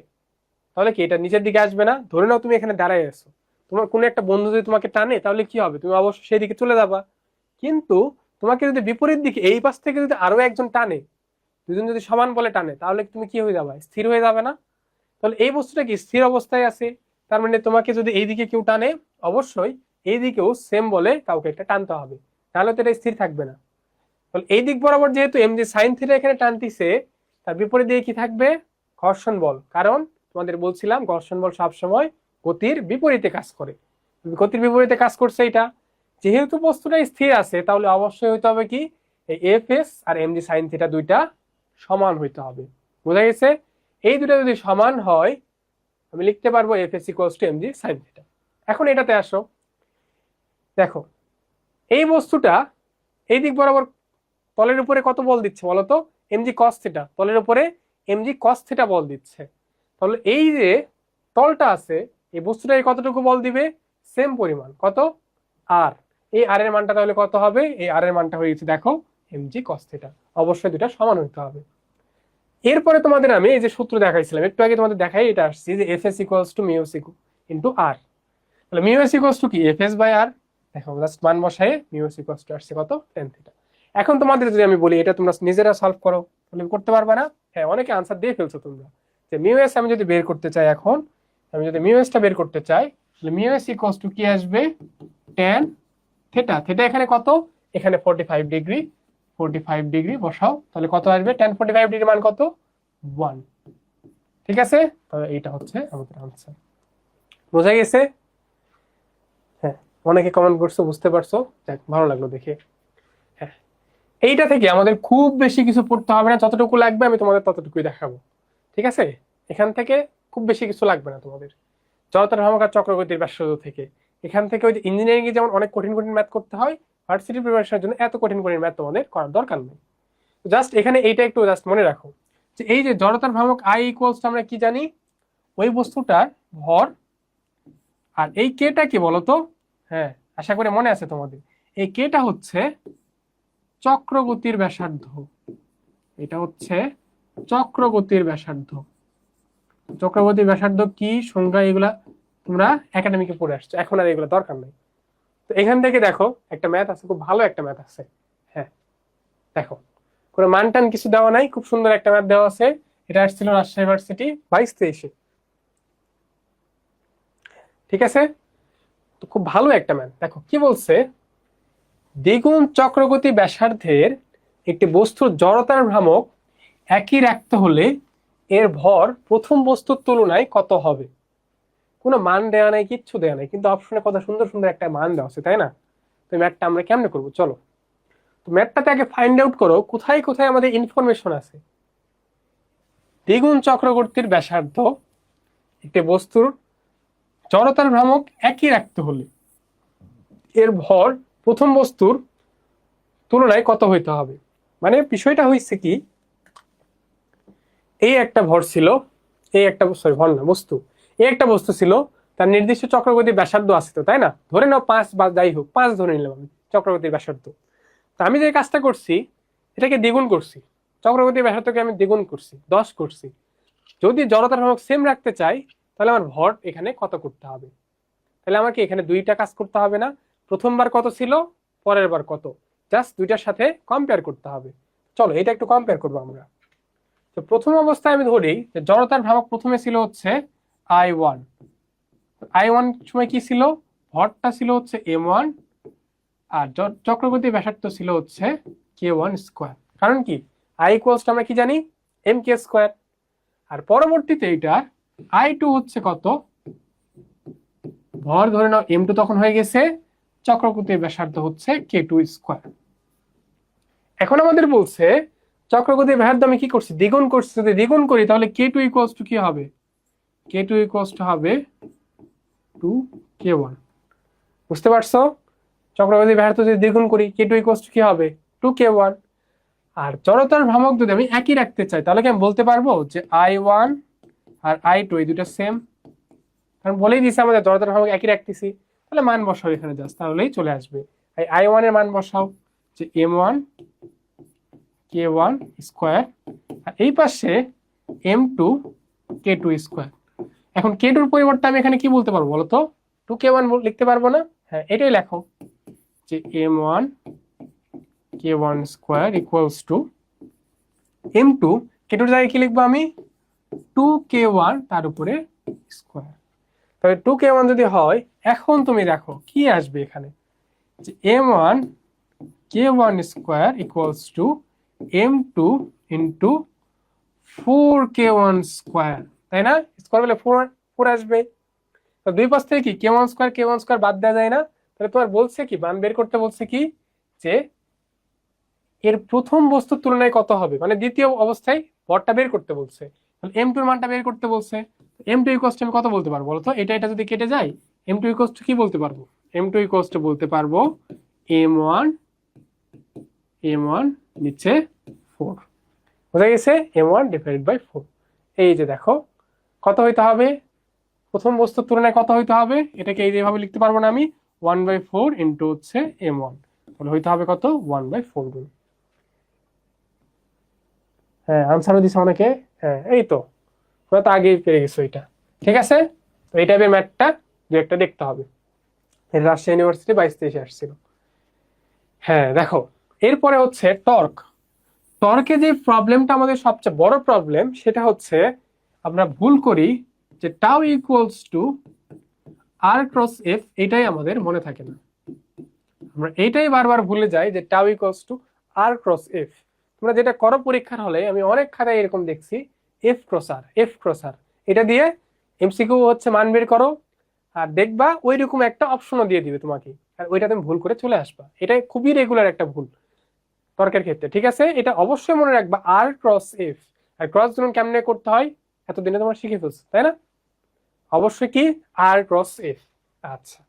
তাহলে কি এটা নিচের দিকে আসবে না? ধরে নাও তুমি এখানে দাঁড়ায় আছো, তোমার কোনো একটা বন্ধু যদি তোমাকে টানে, তাহলে কি হবে? তুমি অবশ্যই সেই দিকে চলে যাবা। কিন্তু তোমাকে যদি বিপরীত দিকে এই পাশ থেকে যদি আরো একজন টানে, দুজন যদি সমান বলে টানে, তাহলে তুমি কি হয়ে যাবে? স্থির হয়ে যাবে না? তাহলে এই বস্তুটা কি স্থির অবস্থায় আছে। তার মানে তোমাকে যদি এইদিকে কেউ টানে, অবশ্যই এইদিকেও সেম বলে কাউকে একটা টানতে হবে, তাহলে তো এটা স্থির থাকবে না। তাহলে এই দিক বরাবর যেহেতু এমজি সাইন থিটা এখানে টানতিছে, তার বিপরীত দিকে কি থাকবে? ঘর্ষণ বল। কারণ তোমাদের বলছিলাম ঘর্ষণ বল সবসময় গতির বিপরীতে কাজ করে। গতির বিপরীতে কাজ করছে এটা। যেহেতু বস্তুটা স্থির আছে, তাহলে অবশ্যই হইতে হবে কি, এই এফ এস আর এমজি সাইন থিটা দুইটা সমান হইতে হবে। বোঝা গেছে? এই দুটো যদি সমান হয়, আমি লিখতে পারবো F S equals two MG sine theta. এখন এটাতে আসো, দেখো এই বস্তুটা এই দিক বরাবর তলের উপরে কত বল দিচ্ছে বলতো? এমজি কস থিটা, তলের উপরে এমজি কস থিটা বল দিচ্ছে। তাহলে এই যে তলটা আছে, এই বস্তুটাকে কতটুকু বল দিবে? সেম পরিমাণ, কত? আর এই আর এর মানটা তাহলে কত হবে? এই আর এর মানটা হয়ে গেছে দেখো এমজি কস থিটা। অবশ্যই দুটা সমান হইতে হবে। এরপরে তোমাদের আমি এই যে সূত্র দেখাইছিলাম একটু আগে, তোমাদের দেখাই, এটা আসছে যে F S equals to mu S into R. তাহলে মিউ এস ইকুয়ালস টু কি? F S by R. দেখো জাস্ট মান বসায় মিউ এস ইকুয়ালস টু আসছে কত? Tan theta. এখন তোমাদের যদি আমি বলি এটা তোমরা নিজেরা সলভ করো, তাহলে করতে পারবে না? হ্যাঁ, অনেকে আনসার দিয়ে ফেলছো তোমরা। যে মিউ এস আমি যদি বের করতে চাই, এখন আমি যদি মিউ এসটা বের করতে চাই, তাহলে মিউ এস ইকুয়ালস টু কি আসবে? Tan theta. থিটা এখানে কত? এখানে 45 ডিগ্রি। 45 ডিগ্রি বসাও, তাহলে কত আসবে? টেন 45 ডিগ্রি মান কত? 1। ঠিক আছে? তাহলে এইটা হচ্ছে আমাদের আনসার। বোঝা গেছে? হ্যাঁ, অনেকে কমেন্ট করছো, বুঝতে পারছো, যাক ভালো লাগলো দেখে। হ্যাঁ, এইটা থেকে আমাদের খুব বেশি কিছু পড়তে হবে না, যতটুকু লাগবে আমি তোমাদের ততটুকুই দেখাবো। ঠিক আছে? এখান থেকে খুব বেশি কিছু লাগবে না তোমাদের। জড়তার ভ্রামক আর চক্রগতির ব্যাসার্ধ থেকে, এখান থেকে ওই যে ইঞ্জিনিয়ারিং এ যেমন অনেক কঠিন কঠিন ম্যাথ করতে হয়, ভার্সিটি প্রিপারেশনের জন্য এত কঠিন কঠিন ম্যাথ তোমাদের করার দরকার নেই। জাস্ট এখানে এইটা একটু জাস্ট মনে রাখো, যে এই যে জড়তার ভ্রামক আই ইকুয়ালস আমরা কি জানি? ওই বস্তুটার ভর। আর এই কেটা কি বলতো? হ্যাঁ, আশা করি মনে আছে তোমাদের। এই কেটা হচ্ছে চক্রগতির ব্যাসার্ধ। এটা হচ্ছে চক্রগতির ব্যাসার্ধ। চক্রগতির ব্যাসার্ধ কি সংজ্ঞা, এগুলা তোমরা একাডেমিকে পড়ে আসছো, এখন আর এগুলো দরকার নেই। তো এখান থেকে দেখো একটা ম্যাথ আছে, খুব ভালো একটা ম্যাথ আছে। হ্যাঁ, দেখো কোনো মান টান কিছু দেওয়া নাই, খুব সুন্দর একটা ম্যাথ দেওয়া আছে। এটা আসছিল রাজশাহী ইউনিভার্সিটি 22-23-এ। ঠিক আছে? তো খুব ভালো একটা ম্যাথ। দেখো কি বলছে, দ্বিগুণ চক্রগতি ব্যাসার্ধের একটি বস্তুর জড়তার ভ্রামক একই রাখতে হলে এর ভর প্রথম বস্তুর তুলনায় কত হবে? কোনো মান দেওয়া নাই, কিচ্ছু দেওয়া নাই, কিন্তু অপশনে কত সুন্দর সুন্দর একটা মান দেওয়া আছে, তাই না? তো ম্যাথটা আমরা কেমনে করবো, চলো তো ম্যাথটাতে আগে ফাইন্ড আউট করো কোথায় কোথায় আমাদের ইনফরমেশন আছে। দ্বিগুণ চক্রবর্তীর ব্যাসার্ধ একটি বস্তুর জড়তার ভ্রামক একই রাখতে হলে এর ভর প্রথম বস্তুর তুলনায় কত হইতে হবে। মানে বিষয়টা হয়েছে কি, এই একটা ভর ছিল, এই একটা সরি ভর না বস্তু, এই একটা বস্তু ছিল, তার নির্দিষ্ট চক্রগতির ব্যাসার্ধ আছে তো, তাই না? ধরে নাও 5 বা যাই হোক 5 ধরে নিলাম আমি চক্রগতির ব্যাসার্ধ। তো আমি যে কাজটা করছি এটাকে দ্বিগুণ করছি, চক্রগতির ব্যাসার্ধকে আমি দ্বিগুণ করছি, 10 করছি। যদি জড়তার ভ্রামক সেম রাখতে চাই তাহলে আমার ভর এখানে কত করতে হবে? তাহলে আমাকে এখানে দুইটা কাজ করতে হবে না, প্রথমবার কত ছিল, পরের বার কত, জাস্ট দুইটার সাথে কম্পেয়ার করতে হবে। চলো এটা একটু কম্পেয়ার করবো আমরা। তো প্রথম অবস্থায় আমি ধরি যে জড়তার ভ্রামক প্রথমে ছিল হচ্ছে I1। I1 সময় কি ছিল, ভরটা ছিল হচ্ছে M1 আর চক্রগতি ব্যাসার্ধ ছিল হচ্ছে K1 স্কয়ার। কারণ কি, I ইকুয়ালস আমরা কি জানি, MK স্কয়ার। আর পরবর্তীতে এটা I2 হচ্ছে কত, ভর ধরে নাও M2 তখন হয়ে গেছে, চক্রগতির ব্যাসার্ধ হচ্ছে K2 স্কয়ার। এখন আমাদের বলছে চক্রগতির ব্যাসার্ধ আমি কি করছি, দ্বিগুণ করছি। যদি দ্বিগুণ করি তাহলে K2 ইকুয়ালস টু কি হবে, K2 ইকুয়ালস টু হবে 2K1। বুঝতে পারছো? চক্রগতির ব্যাসার্ধ যদি দ্বিগুণ করি K2 ইকুয়ালস টু কি হবে, 2K1। আর জড়তার ভ্রামক যদি আমি একই রাখতে চাই তাহলে কি আমি বলতে পারবো যে I1 আর I2 এই দুটো সেম, কারণ বলেই দিছে আমাদের জড়তার ভ্রামক একই রাখতেছি। তাহলে মান বসাও এখানে জাস্ট, তাহলেই চলে আসবে। I1 এর মান বসাও যে M1 K1 স্কয়ার, আর এই পাশে M2 K2 স্কয়ার। এখন K2 এর পরিবর্তে আমি এখানে কি বলতে পারবো বলতো, 2K1 লিখতে পারবো না? হ্যাঁ এটাই লেখো যে M1 K1 square equals to M2 K2 এর জায়গায় কি লিখবো আমি, 2K1 তার উপরে স্কয়ার। তবে 2K1 যদি হয়, এখন তুমি দেখো কি আসবে এখানে, যে M1 K1 square equals to M2 into 4K1 square, তাই না? স্কয়ার বলে 4 আসবে। তো দুই পাশ থেকে কি K1 স্কয়ার বাদ দেওয়া যায় না? তাহলে তোমার বলছে কি, মান বের করতে বলছে কি, যে এর প্রথম বস্তুর তুলনায় কত হবে, মানে দ্বিতীয় অবস্থায় ভরটা বের করতে বলছে। M2 এর মানটা বের করতে বলছে। M2 ইকুয়ালস টু আমি কত বলতে পারবো বলতো, এটা যদি কেটে যায় M2 ইকুয়ালস টু কি বলতে পারবো, M2 ইকুয়ালস টু বলতে পারবো M1 নিচে 4। বোঝা গেছে, M1 ডিভাইডেড বাই 4। এই যে দেখো কত হইতে হবে, প্রথম বস্তুর তুলনায় কত হইতে হবে, এটাকে এই যেভাবে লিখতে পারবো না আমি, 1/4 ইন্টু হচ্ছে M1, তাহলে হইতে হবে কত, 1/4 গুণ। হ্যাঁ আনসারও দিছে অনেকে, হ্যাঁ এই তো তোমরা তো আগেই পেরে গেছো এটা। ঠিক আছে, তো এই টাইপের ম্যাথটা দু একটা দেখতে হবে। রাজশাহী ইউনিভার্সিটি 22-23 আসছিল। হ্যাঁ দেখো, এরপরে হচ্ছে টর্ক। টর্কে যে প্রবলেমটা আমাদের সবচেয়ে বড় প্রবলেম সেটা হচ্ছে আমরা ভুল করি যে tau equals to R cross F, এটাই আমাদের মনে থাকে না। আমরা এইটাই বারবার ভুলে যাই যে tau equals to R cross F. তোমরা যেটা করো পরীক্ষার হলে, আমি অনেক খাতায় এরকম দেখছি, এফ ক্রস আর, এটা দিয়ে এমসিকিউ হচ্ছে মান বের করো, আর দেখবা ওই রকম একটা অপশনও দিয়ে দিবে তোমাকে, আর ওইটা তুমি ভুল করে চলে আসবা। এটা খুবই রেগুলার একটা ভুল তর্কের ক্ষেত্রে। ঠিক আছে, এটা অবশ্যই মনে রাখবা, আর ক্রস এফ। আর ক্রস গুণন কেমনে করতে হয় এতদিনে তোমরা শিখে ফেলছো, তাই না? অবশ্যই কি, আর ক্রস এফ। আচ্ছা,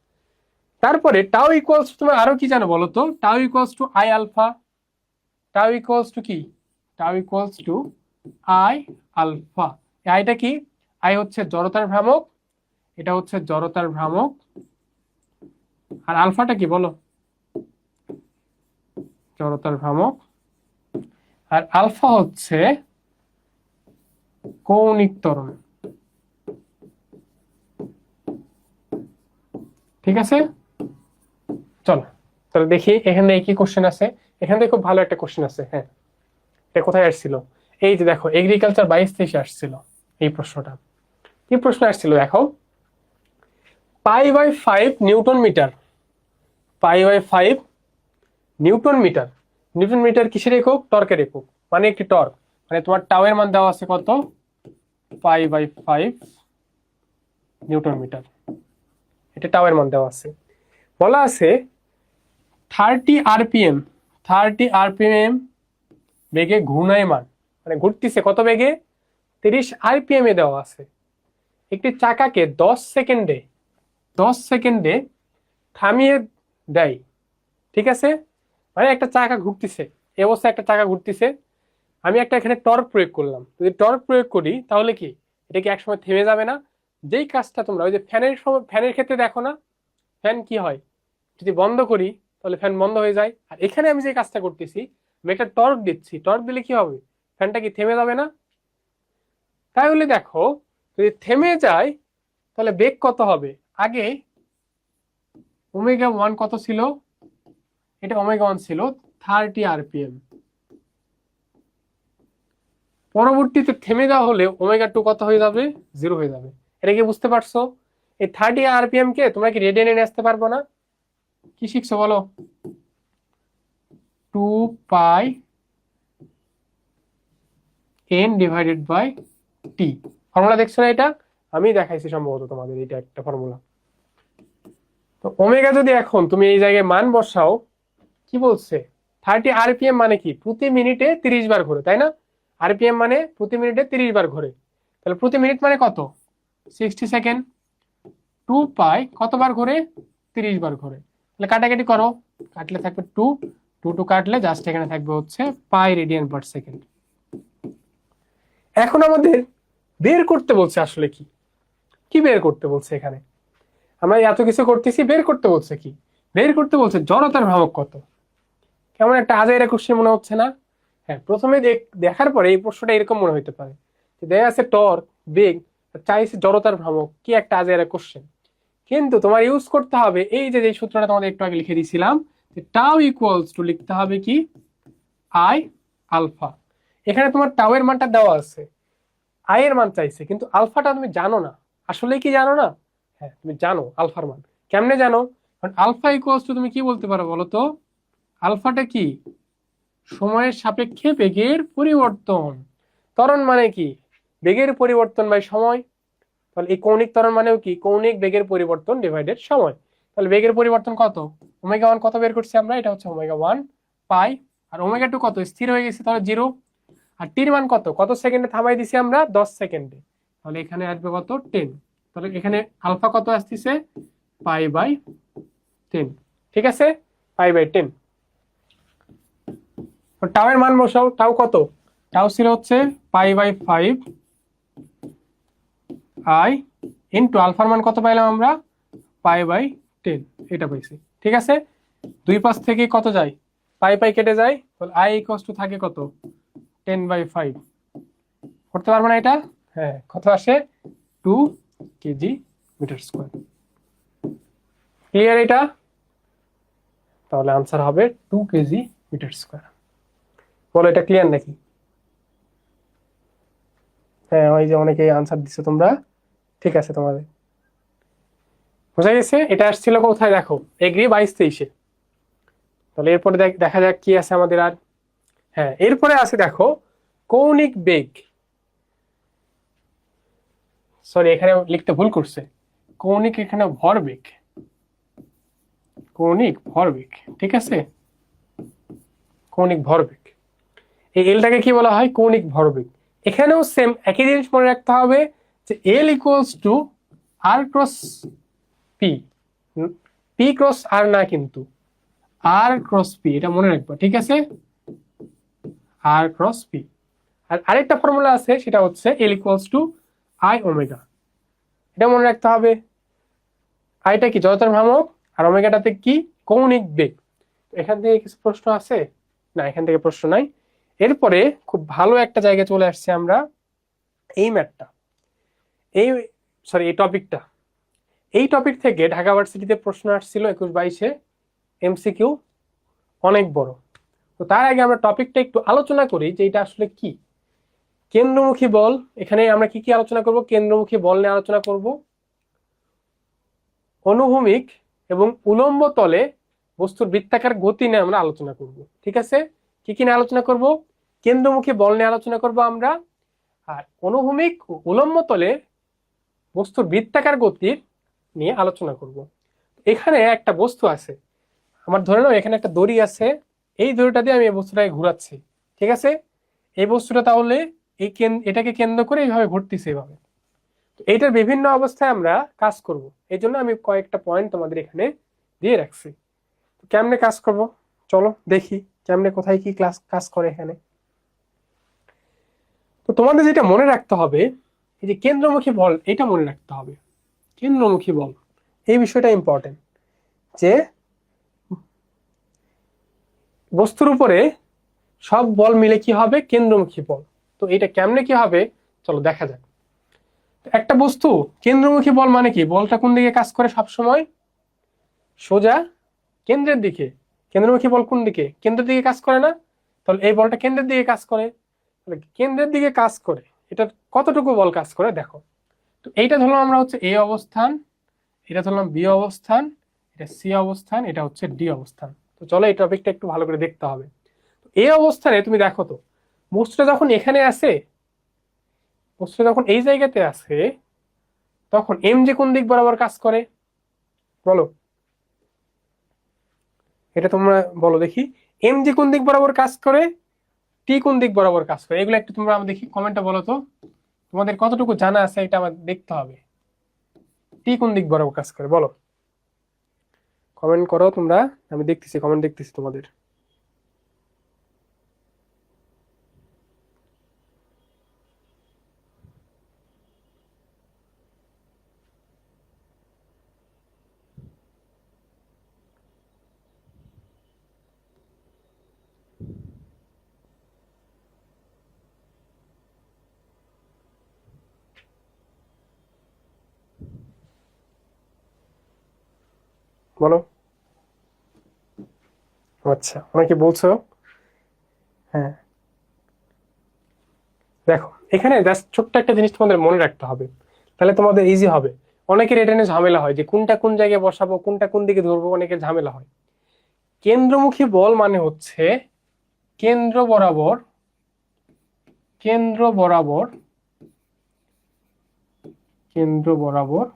তারপরে টাউ ইকুয়ালস টু, তোমার আরো কি জানো বলো তো, tau equals to I alpha. Tau equals to কি, tau equals to I alpha. আইটা কি, আই হচ্ছে জড়তার ভ্রামক, এটা হচ্ছে জড়তার ভ্রামক, আর আলফাটা কি বলো, জড়তার ভ্রামক, আর আলফা হচ্ছে কৌণিক ত্বরণ। ঠিক আছে, চলো তাহলে দেখি এখানে কি কোশ্চেন আছে। এখান থেকে খুব ভালো একটা কোশ্চেন আছে। হ্যাঁ, এটা কোথায় আসছিল, এই যে দেখো এগ্রিকালচার 22-23 আসছিল এই প্রশ্নটা। কি প্রশ্ন আসছিল দেখো, π/5 newton metre, π/5 newton metre. Newton metre কিসের একক? টর্কের একক, মানে একটি টর্ক, মানে তোমার টাও এর মান দেওয়া আছে কত? π/5 নিউটন মিটার, এটা টাও এর মান দেওয়া আছে। বলা আছে 30 rpm বেগে ঘূর্ণায়মান, মানে ঘুরতেছে কত বেগে? 30 rpm এ দেওয়া আছে। একটি চাকাকে 10 সেকেন্ডে থামিয়ে দেয়, ঠিক আছে? মানে একটা চাকা ঘুরতেছে, এই অবস্থায় একটা চাকা ঘুরতেছে, আমি একটা এখানে টর্ক প্রয়োগ করলাম, যদি টর্ক প্রয়োগ করি তাহলে কি এটা কি একসময় থেমে যাবে না? যেই কাজটা তোমরা ওই যে ফ্যানের ক্ষেত্রে দেখো না, ফ্যান কি হয়, যদি বন্ধ করি তাহলে ফ্যান বন্ধ হয়ে যায়। আর এখানে আমি যে কাজটা করতেছি, আমি একটা টর্ক দিচ্ছি, টর্ক দিলে কি হবে? ফ্যানটা কি থেমে যাবে না? তাহলে দেখো, যদি থেমে যায় তাহলে বেগ কত হবে? আগে ω1 কত ছিল? এটা ω1 ছিল 30 rpm। পরবর্তীতে থেমে দেওয়া হলে ω2 কত হয়ে যাবে? 0 হয়ে যাবে। এটা কি বুঝতে পারছো? এই 30 rpm কে তোমরা কি রেডিয়ানে নিয়ে আসতে পারবো না? কি শিখছো বলো? 2πn/t ফর্মুলা দেখছো না? এটা আমি দেখাইছি সম্ভবত তোমাদের, এটা একটা ফর্মুলা। তো ওমেগা যদি এখন তুমি এই জায়গায় মান বসাও, কি বলছে? 30 rpm মানে কি? প্রতি মিনিটে 30 বার ঘোরে, তাই না? rpm মানে প্রতি মিনিটে 30 বার ঘোরে, তাহলে প্রতি মিনিট মানে কত? 60 সেকেন্ড। 2π কতবার ঘোরে? 30 বার ঘোরে। তাহলে কাটাকাটি করো, কাটলে থাকবে 2, 2 কাটলে জাস্ট এখানে থাকবে হচ্ছে π/রেডিয়ান/সেকেন্ড। এখন আমাদের বের করতে বলছে আসলে কি, কি বের করতে বলছে? এখানে আমরা এত কিছু করতেছি, বের করতে বলছে কি? বের করতে বলছে জড়তার ভ্রামক কত। কেমন একটা আজাইরা কোশ্চেন মনে হচ্ছে না? হ্যাঁ, প্রথমে দেখার পরে এই প্রশ্নটা এরকম মনে হতে পারে যে দেখা আছে টর্ক, বেগ, চাইছে জড়তার ভ্রামক, কি একটা আজাইরা কোশ্চেন। কিন্তু তোমার ইউজ করতে হবে এই যে সূত্রটা তোমাদের একটু আগে লিখে দিয়েছিলাম, যে টাও ইকুয়ালস টু লিখতে হবে কি? I alpha. এখানে তোমার টাও এর মানটা দেওয়া আছে, আই এর মান চাইছে, কিন্তু আলফাটা তুমি জানো না। আসলে কি জানো না? হ্যাঁ, তুমি জানো আলফার মান। কেমনে জানো? কারণ আলফা ইকুয়ালস টু তুমি কি বলতে পারো বলো তো? আলফাটা কি? সময়ের সাপেক্ষে বেগের পরিবর্তন। ত্বরণ মানে কি? বেগের পরিবর্তন বাই সময়। তাহলে এই কৌণিক ত্বরণ মানেও কি? কৌণিক বেগের পরিবর্তন ডিভাইডেড সময়। তাহলে বেগের পরিবর্তন কত? ω1 কত বের করছি আমরা? এটা হচ্ছে ω1 পাই। আর ω2 কত? স্থির হয়ে গেছে, তাহলে 0। আর টির মান কত? কত সেকেন্ডে থামাই দিছি আমরা? 10 সেকেন্ডে। তাহলে এখানে আসবে কত? 10। তাহলে এখানে আলফা কত আসতেছে? π/10। ঠিক আছে, π/10। টাও এর মান বসাও। টাও কত? টাও ছিল হচ্ছে π/5 আই ইন্টু আলফার মান কত পাইলাম আমরা? π/10, এটা পাইছি। ঠিক আছে, দুই পাশ থেকে কত যায়? পাই কেটে যায়, তাহলে আই ইকুয়ালস টু থাকে কত? 10/5। করতে পারবো না এটা? হ্যাঁ, কত আসে? 2 কেজি মিটার স্কোয়ার। ক্লিয়ার এটা? তাহলে আনসার হবে 2 কেজি মিটার স্কোয়ার। বলো, এটা ক্লিয়ার নাকি? হ্যাঁ, ওই যে অনেকে আনসার দিছো তোমরা, ঠিক আছে, তোমাদের বোঝা গেছে। এটা আসছিল কোথায় দেখো? এগ্রি 22-23-এ। তাহলে এরপরে দেখা যাক কি আছে আমাদের আর। হ্যাঁ, এরপরে আছে দেখো কৌণিক বেগ। সরি, এখানে লিখতে ভুল করছে, কৌণিক এখানে ভরবেগ, কৌণিক ভরবেগ। ঠিক আছে, কৌণিক ভরবেগ, এই এলটাকে কি বলা হয়? কৌণিক ভরবেগ। এখানেও সেম একই জিনিস মনে রাখতে হবে যে L equals to R cross P. P cross R না, কিন্তু আর ক্রস পি, এটা মনে রাখবা। ঠিক আছে, আর ক্রস পি। আর আরেকটা ফর্মুলা আছে, সেটা হচ্ছে এল ইকুয়ালস টু আই ওমেগা। এটা মনে রাখতে হবে। আইটা কি? জড়তার ভ্রামক। আর ওমেগাটাতে কি? কৌণিক বেগ। এখান থেকে কিছু প্রশ্ন আছে না? এখান থেকে প্রশ্ন নাই। এরপরে খুব ভালো একটা জায়গায় চলে আসছে আমরা, এই ম্যাথটা, এই টপিকটা। এই টপিক থেকে ঢাকা ভার্সিটিতে প্রশ্ন আসছিল 21-22-এ, এমসিকিউ, অনেক বড়। তো তার আগে আমরা টপিকটা একটু আলোচনা করি যে এটা আসলে কি। কেন্দ্রমুখী বল, এখানে আমরা কি কি আলোচনা করব? কেন্দ্রমুখী বল নিয়ে আলোচনা করব। অনুভূমিক এবং উলম্ব তলে বস্তুর বৃত্তাকার গতি নিয়ে আমরা আলোচনা করব। ঠিক আছে, কি কি নিয়ে আলোচনা করব? কেন্দ্রমুখী বল নিয়ে আলোচনা করব আমরা, আর অনুভূমিক ও উলম্ব তলে বস্তুর বৃত্তাকার গতির নিয়ে আলোচনা করব। এখানে একটা বস্তু আছে, আমার ধরে নাও এখানে একটা দড়ি আছে, এই দড়িটা দিয়ে আমি এই বস্তুটাকে ঘুরাচ্ছি। ঠিক আছে, এই বস্তুটা তাহলে এটাকে কেন্দ্র করে এইভাবে ঘুরতেছে এইভাবে। তো এইটার বিভিন্ন অবস্থায় আমরা কাজ করব, এই জন্য আমি কয়েকটা পয়েন্ট তোমাদের এখানে দিয়ে রাখছি। কেমনে কাজ করব চলো দেখি, কেমনে কোথায় কি কাজ করে এখানে। তো তোমাদের যেটা মনে রাখতে হবে, এই যে কেন্দ্রমুখী বল, এটা মনে রাখতে হবে। কেন্দ্রমুখী বল এই বিষয়টা ইম্পর্টেন্ট, যে বস্তুর উপরে সব বল মিলে কি হবে? কেন্দ্রমুখী বল। তো এটা কেমনে কি হবে চলো দেখা যাক। একটা বস্তু কেন্দ্রমুখী বল মানে কি? বলটা কোন দিকে কাজ করে? সব সময় সোজা কেন্দ্রের দিকে। কেন্দ্রমুখী বল কোন দিকে? কেন্দ্রের দিকে কাজ করে না? তাহলে এই বলটা কেন্দ্রের দিকে কাজ করে। তাহলে কেন্দ্রের দিকে কাজ করে, এটা কতটুকু বল কাজ করে দেখো। তো এইটা ধরলাম আমরা হচ্ছে এ অবস্থান, এটা ধরলাম বি অবস্থান, এটা সি অবস্থান, এটা হচ্ছে ডি অবস্থান। তো চলো এই টপিকটা একটু ভালো করে দেখতে হবে। এই অবস্থানে তুমি দেখো তো, বস্তুটা যখন এখানে আসে, বস্তুটা যখন এই জায়গাতে আসে, তখন এম যে কোন দিক বরাবর কাজ করে বলো, এটা তোমরা বলো দেখি। এম যে কোন দিক বরাবর কাজ করে, টি কোন দিক বরাবর কাজ করে, এগুলো একটু তোমরা দেখি কমেন্টে বলো তো, তোমাদের কতটুকু জানা আছে এটা আমার দেখতে হবে। টি কোন দিক বরাবর কাজ করে বলো, কমেন্ট করো তোমরা, আমি দেখতেছি, কমেন্ট দেখতেছি তোমাদের। বলো। আচ্ছা, অনেকে বলছো। হ্যাঁ দেখো, এখানে জাস্ট ছোট্ট একটা জিনিস তোমাদের মনে রাখতে হবে, তাহলে তোমাদের ইজি হবে। অনেকের এটা নিয়ে ঝামেলা হয় যে কোনটা কোন জায়গায় বসাবো, কোনটা কোন দিকে ধরবো, অনেকের ঝামেলা হয়। কেন্দ্রমুখী বল মানে হচ্ছে কেন্দ্র বরাবর, কেন্দ্র বরাবর, কেন্দ্র বরাবর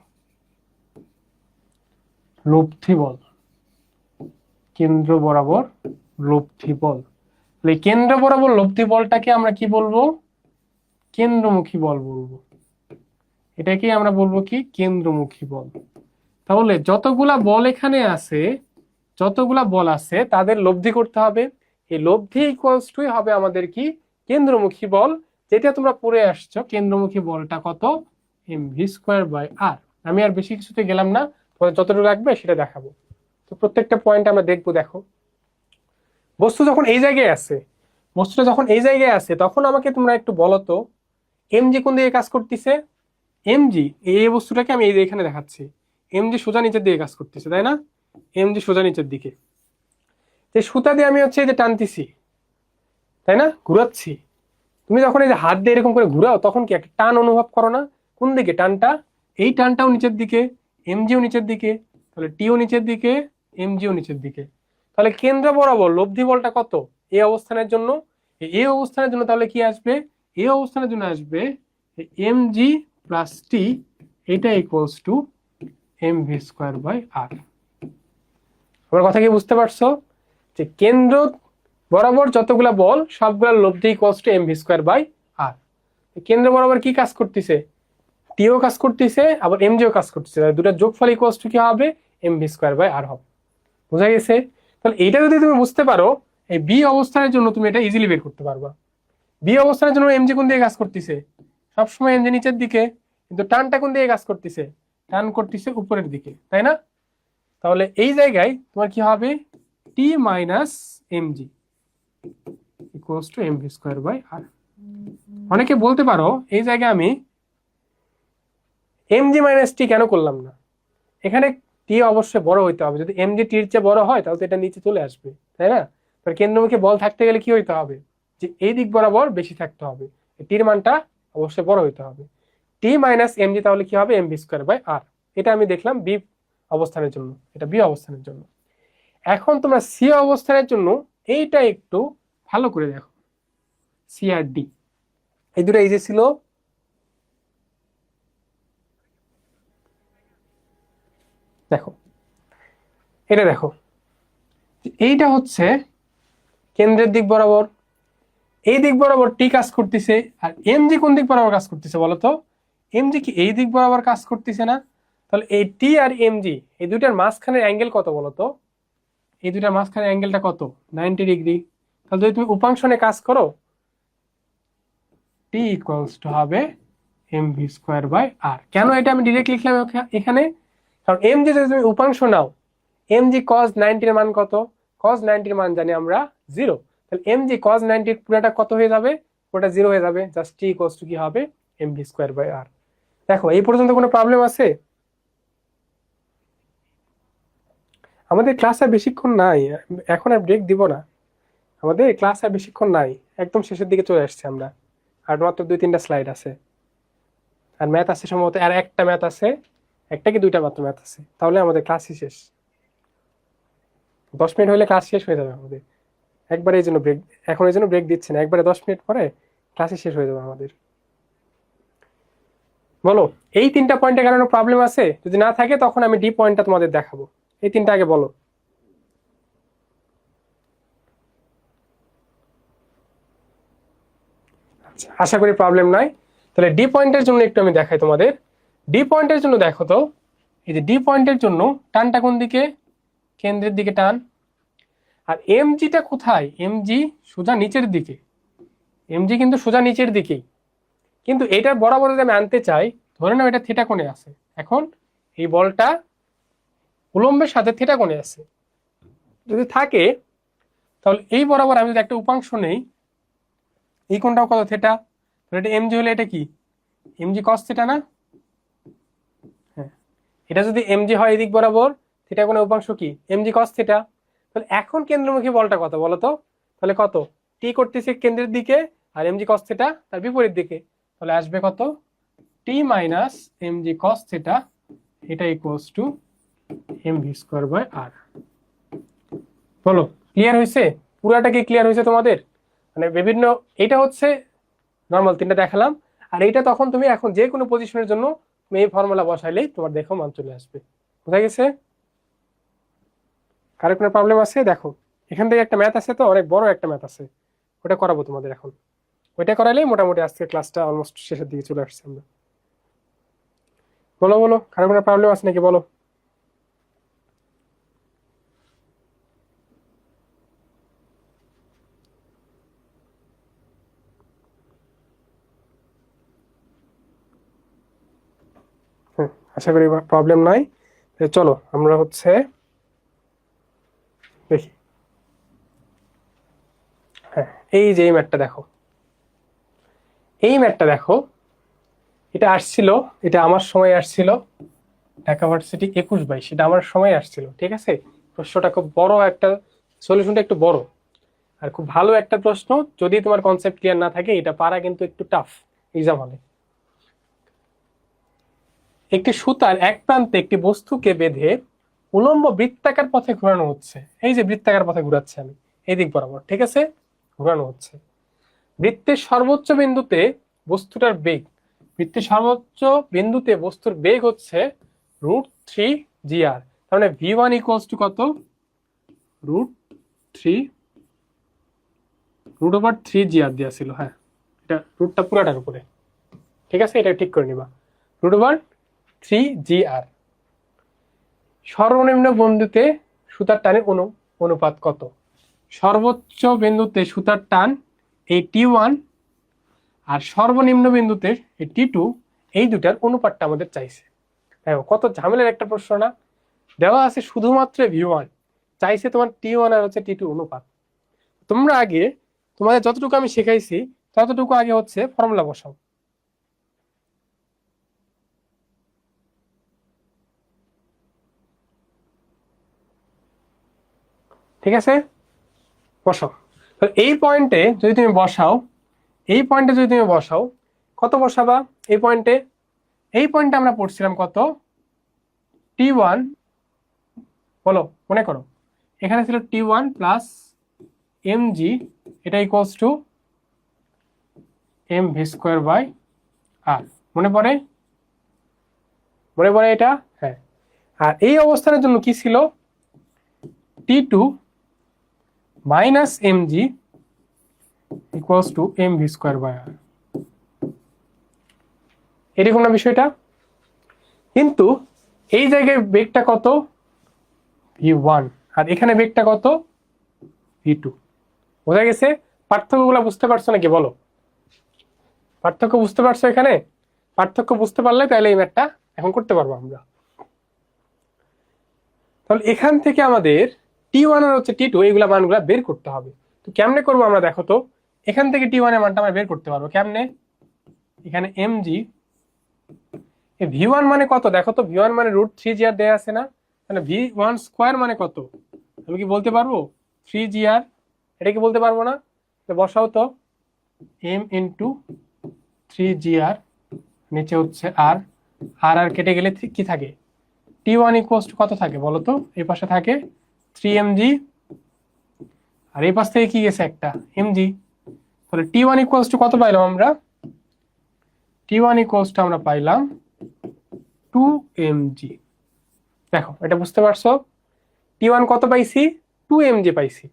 লব্ধি বল, কেন্দ্র বরাবর লব্ধি বল। তাহলে কেন্দ্র বরাবর লব্ধি বলটাকে আমরা কি বলবো? কেন্দ্রমুখী বল বলবো। এটাকে আমরা বলবো কি? কেন্দ্রমুখী বল। তাহলে যতগুলা বল এখানে আছে, যতগুলা বল আছে তাদের লব্ধি করতে হবে। এই লব্ধি ইকুয়ালস টু হবে আমাদের কি? কেন্দ্রমুখী বল। যেটা তোমরা পড়ে আসছো, কেন্দ্রমুখী বলটা কত? mv²/r। আমি আর বেশি কিছুতে গেলাম না, তোমাদের যতটুকু লাগবে সেটা দেখাবো। তো প্রত্যেকটা পয়েন্ট আমরা দেখবো। দেখো, বস্তু যখন এই জায়গায় আছে, বস্তুটা যখন এই জায়গায় আছে, তখন আমাকে তোমরা একটু বলো তো, এমজি কোন দিকে কাজ করতেছে? এমজি, এই বস্তুটাকে আমি এই যে এখানে দেখাচ্ছি, এমজি সোজা নিচের দিকে কাজ করতেছে, তাই না? এমজি সোজা নিচের দিকে। যে সুতা দিয়ে আমি হচ্ছে এই যে টানতেছি, তাই না, ঘুরাচ্ছি। তুমি যখন এই যে হাত দিয়ে এরকম করে ঘুরাও, তখন কি একটা টান অনুভব করো না? কোন দিকে টানটা? এই টানটাও নিচের দিকে, এমজিও নিচের দিকে, তাহলে টিও নিচের দিকে, এমজিও নিচের দিকে। তাহলে কেন্দ্র বরাবর লব্ধি বলটা কত এই অবস্থানের জন্য? এই অবস্থানের জন্য তাহলে কি আসবে? এই অবস্থানের জন্য আসবে এমজি প্লাস টি, এটা ইকুয়ালস টু mv²/r। আমার কথা কি বুঝতে পারছো? যে কেন্দ্র বরাবর যতগুলা বল সবগুলা লব্ধি ইকুয়ালস টু mv²/r। কেন্দ্র বরাবর কি কাজ করতেছে? টিও কাজ করতেছে, আবার এমজিও কাজ করতেছে, দুটা যোগফল ইকুয়ালস টু কি হবে? mv²/r হবে। বুঝা গেছে? তাহলে এইটা যদি তুমি বুঝতে পারো, এই বি অবস্থানের জন্য তুমি এটা ইজিলি বের করতে পারবা। বি অবস্থানের জন্য এমজি কোন দিকে কাজ করতেছে? সবসময় এমজি নিচের দিকে, কিন্তু টানটা কোন দিকে কাজ করতেছে? টান করতেছে উপরের দিকে, তাই না? তাহলে এই জায়গায় তোমার কি হবে? T minus MG equals to mv²/r। অনেকে বলতে পারো এই জায়গায় আমি এমজি মাইনাস টি কেন করলাম না? এখানে টি অবশ্যই বড় হইতে হবে। যদি এমজি টির চেয়ে বড় হয় তাহলে এটা নিচে চলে আসবে, তাই না? কেন্দ্রমুখী বল থাকতে গেলে কি হইতে হবে? যে এই দিক বরাবর বেশি থাকতে হবে, টির মানটা অবশ্যই বড় হইতে হবে। টি মাইনাস এমজি তাহলে কি হবে? mv²/r। এটা আমি দেখলাম বি অবস্থানের জন্য, এটা বি অবস্থানের জন্য। এখন তোমরা সি অবস্থানের জন্য এইটা একটু ভালো করে দেখো, সি আর ডি এই দুটো এই যে ছিল, দেখো এটা দেখো, এইটা হচ্ছে কেন্দ্রের দিক বরাবর, এই দিক বরাবর টি কাজ করতেছে, আর এমজি কোন দিক বরাবর কাজ করতেছে বলতো? এমজি কি এই দিক বরাবর কাজ করতেছে না? তাহলে এই টি আর এমজি এই দুইটার মাঝখানের অ্যাঙ্গেল কত বলতো? এই দুইটার মাঝখানের অ্যাঙ্গেলটা কত? 90 ডিগ্রি। তাহলে যদি তুমি উপাংশ নিয়ে কাজ করো, টি ইকুয়ালস টু হবে এম ভি স্কোয়ার বাই আর। কেন এটা আমি ডিরেক্ট লিখলাম এখানে? কারণ এমজি যদি তুমি উপাংশ নাও, এমজি কজ 90 এর মান কত? কজ 90 এর মান জানি আমরা 0। তাহলে এমজি কজ 90 পুরোটা কত হয়ে যাবে? পুরোটা 0 হয়ে যাবে। জাস্ট টি ইকুয়ালস টু কি হবে? M V square by R. দেখো এই পর্যন্ত কোনো প্রবলেম আছে? আমাদের ক্লাস আর বেশিক্ষণ নাই, এখন আর ব্রেক দিব না। আমাদের ক্লাস আর বেশিক্ষণ নাই, একদম শেষের দিকে চলে আসছে আমরা। আর মাত্র 2-3টা স্লাইড আছে, আর ম্যাথ আছে সম্ভবত, আর একটা ম্যাথ আছে, একটা কি দুইটা মাত্র ম্যাথ আছে, তাহলে আমাদের ক্লাসই শেষ। 10 মিনিট হলে ক্লাস শেষ হয়ে যাবে আমাদের। একবারে এই জন্য ব্রেক, এখন এই জন্য ব্রেক দিচ্ছে না, একবারে 10 মিনিট পরে ক্লাসই শেষ হয়ে যাবে আমাদের। বলো এই 3টা পয়েন্টের কারণে প্রবলেম আছে? যদি না থাকে তখন আমি ডি পয়েন্টটা তোমাদের দেখাবো। এই 3টা আগে বলো। আচ্ছা, আশা করি প্রবলেম নাই। তাহলে ডি পয়েন্টের জন্য একটু আমি দেখাই তোমাদের। ডি পয়েন্টের জন্য দেখো তো, এই যে ডি পয়েন্টের জন্য টানটা কোন দিকে? কেন্দ্রের দিকে টান। আর এমজিটা কোথায়? এমজি সোজা নিচের দিকে, এমজি কিন্তু সোজা নিচের দিকেই। কিন্তু এটা বরাবর যদি আমি আনতে চাই, ধরে নাও এটা থিটা কোণে আছে, এখন এই বলটা উলম্বের সাথে থিটা কোণে আছে যদি থাকে, তাহলে এই বরাবর আমি যদি একটা উপাংশ নেই, এই কোণটাও কত? থিটা। তাহলে এটা এমজি হলে এটা কি? এমজি কস থিটা না? হ্যাঁ, এটা যদি এমজি হয় এদিক বরাবর, থিটা কোণের উপাংশ কি? MG cos theta. তাহলে এখন কেন্দ্রমুখী বলটা কত বলতো? তাহলে কত? টি করতেছে কেন্দ্রের দিকে, আর এমজি কস থিটা তার বিপরীত দিকে, তাহলে আসবে কত? T minus MG cos theta, এটা equals to M V square by R. বলো ক্লিয়ার হয়েছে? পুরাটা কি ক্লিয়ার হয়েছে তোমাদের? মানে বিভিন্ন, এটা হচ্ছে নর্মাল 3টা দেখালাম, আর এইটা তখন তুমি এখন যে কোনো পজিশনের জন্য তুমি এই ফর্মুলা বসাইলেই তোমার দেখো মান চলে আসবে। বুঝা গেছে? কারো কোনো প্রবলেম আছে? দেখো এখান থেকে একটা ম্যাথ আছে, তো অনেক বড় একটা ম্যাথ আছে, ওটা করাবো তোমাদের এখন। ওইটা করাইলেই মোটামুটি আজকে ক্লাসটা অলমোস্ট শেষের দিকে চলে আসছে আমরা। বলো বলো, কারো কোনো প্রবলেম আছে নাকি বলো। হ্যাঁ, আশা করি প্রবলেম নাই। চলো আমরা হচ্ছে দেখি। হ্যাঁ, এই যে এই ম্যাথটা দেখো, এই ম্যাথটা দেখো, এটা আসছিল, এটা আমার সময় আসছিল ঢাকা ভার্সিটি 21-22, এটা আমার সময় আসছিল, ঠিক আছে? প্রশ্নটা খুব বড় একটা, সলিউশনটা একটু বড়, আর খুব ভালো একটা প্রশ্ন। যদি তোমার কনসেপ্ট ক্লিয়ার না থাকে, এটা পারা কিন্তু একটু টাফ এক্সাম হলে। একটি সুতার এক প্রান্তে একটি বস্তুকে বেঁধে উলম্ব বৃত্তাকার পথে ঘোরানো হচ্ছে। এই যে বৃত্তাকার পথে ঘুরাচ্ছে আমি এই দিক বরাবর, ঠিক আছে? ঘোরানো হচ্ছে। বৃত্তের সর্বোচ্চ বিন্দুতে বস্তুটার বেগ, বৃত্তের সর্বোচ্চ বিন্দুতে বস্তুর বেগ হচ্ছে √3 GR। তার মানে V1 ইকুয়ালস টু কত? √3 দেওয়া ছিল। হ্যাঁ, এটা রুটটা পুরাটার উপরে, ঠিক আছে? এটা ঠিক করে নিবা, √3 GR। সর্বনিম্ন বিন্দুতে সুতার টানের অনুপাত কত? সর্বোচ্চ বিন্দুতে সুতার টান এই T1, আর সর্বনিম্ন বিন্দুতে এই T2, এই দুটার অনুপাতটা আমাদের চাইছে। দেখো কত ঝামেলার একটা প্রশ্ন না? দেওয়া আছে শুধুমাত্র V1, চাইছে তোমার T1 আর হচ্ছে T2 অনুপাত। তোমরা আগে, তোমাদের যতটুকু আমি শেখাইছি ততটুকু আগে হচ্ছে ফর্মুলা বসাও, ঠিক আছে? বসাও। তো এই পয়েন্টে যদি তুমি বসাও, এই পয়েন্টে যদি তুমি বসাও, কত বসাবা এই পয়েন্টে? এই পয়েন্টে আমরা পড়ছিলাম কত? T1, বলো মনে করো, এখানে ছিল T1 প্লাস mg, এটা equals to mv square by R. মনে পড়ে? মনে পড়ে এটা? হ্যাঁ। আর এই অবস্থানের জন্য কি ছিল? T2 minus mg equals to mv square by R. এরকম না বিষয়টা? কিন্তু এই জায়গায় বেগটা কত? v1, আর এখানে বেগটা কত? v2। বোঝা গেছে? পার্থক্যগুলো বুঝতে পারছো নাকি বলো? পার্থক্য বুঝতে পারছো? এখানে পার্থক্য বুঝতে পারলে তাহলে এই ম্যাথটা এখন করতে পারবো আমরা। তাহলে এখান থেকে আমাদের T1 আর হচ্ছে T2 এইগুলা মানগুলা বের করতে হবে। তো কেমনে করবো আমরা দেখো তো। এখান থেকে T1 এর মানটা আমরা বের করতে পারবো কেমনে? এখানে mg, v1 মানে কত দেখো তো। v1 মানে √3gr দেয়া আছে না? মানে v1 স্কয়ার মানে কত? আমি কি বলতে পারবো? 3gr। এটা কি বলতে পারবো না? তো বসাও তো, m ইন্টু 3gr, নিচে হচ্ছে আর, আর আর কেটে গেলে কি থাকে? T1 ইকুয়ালস টু কত থাকে বলো তো? এই পাশে থাকে 3mg, আর এই পাশ থেকে কি গেছে? একটা mg। তাহলে T1 ইকুয়ালস টু কত পাইলাম আমরা? T1 ইকুয়ালস টু আমরা পাইলাম 2mg। দেখো এটা বুঝতে পারছো? T1 কত পাইছি? 2mg পাইছি।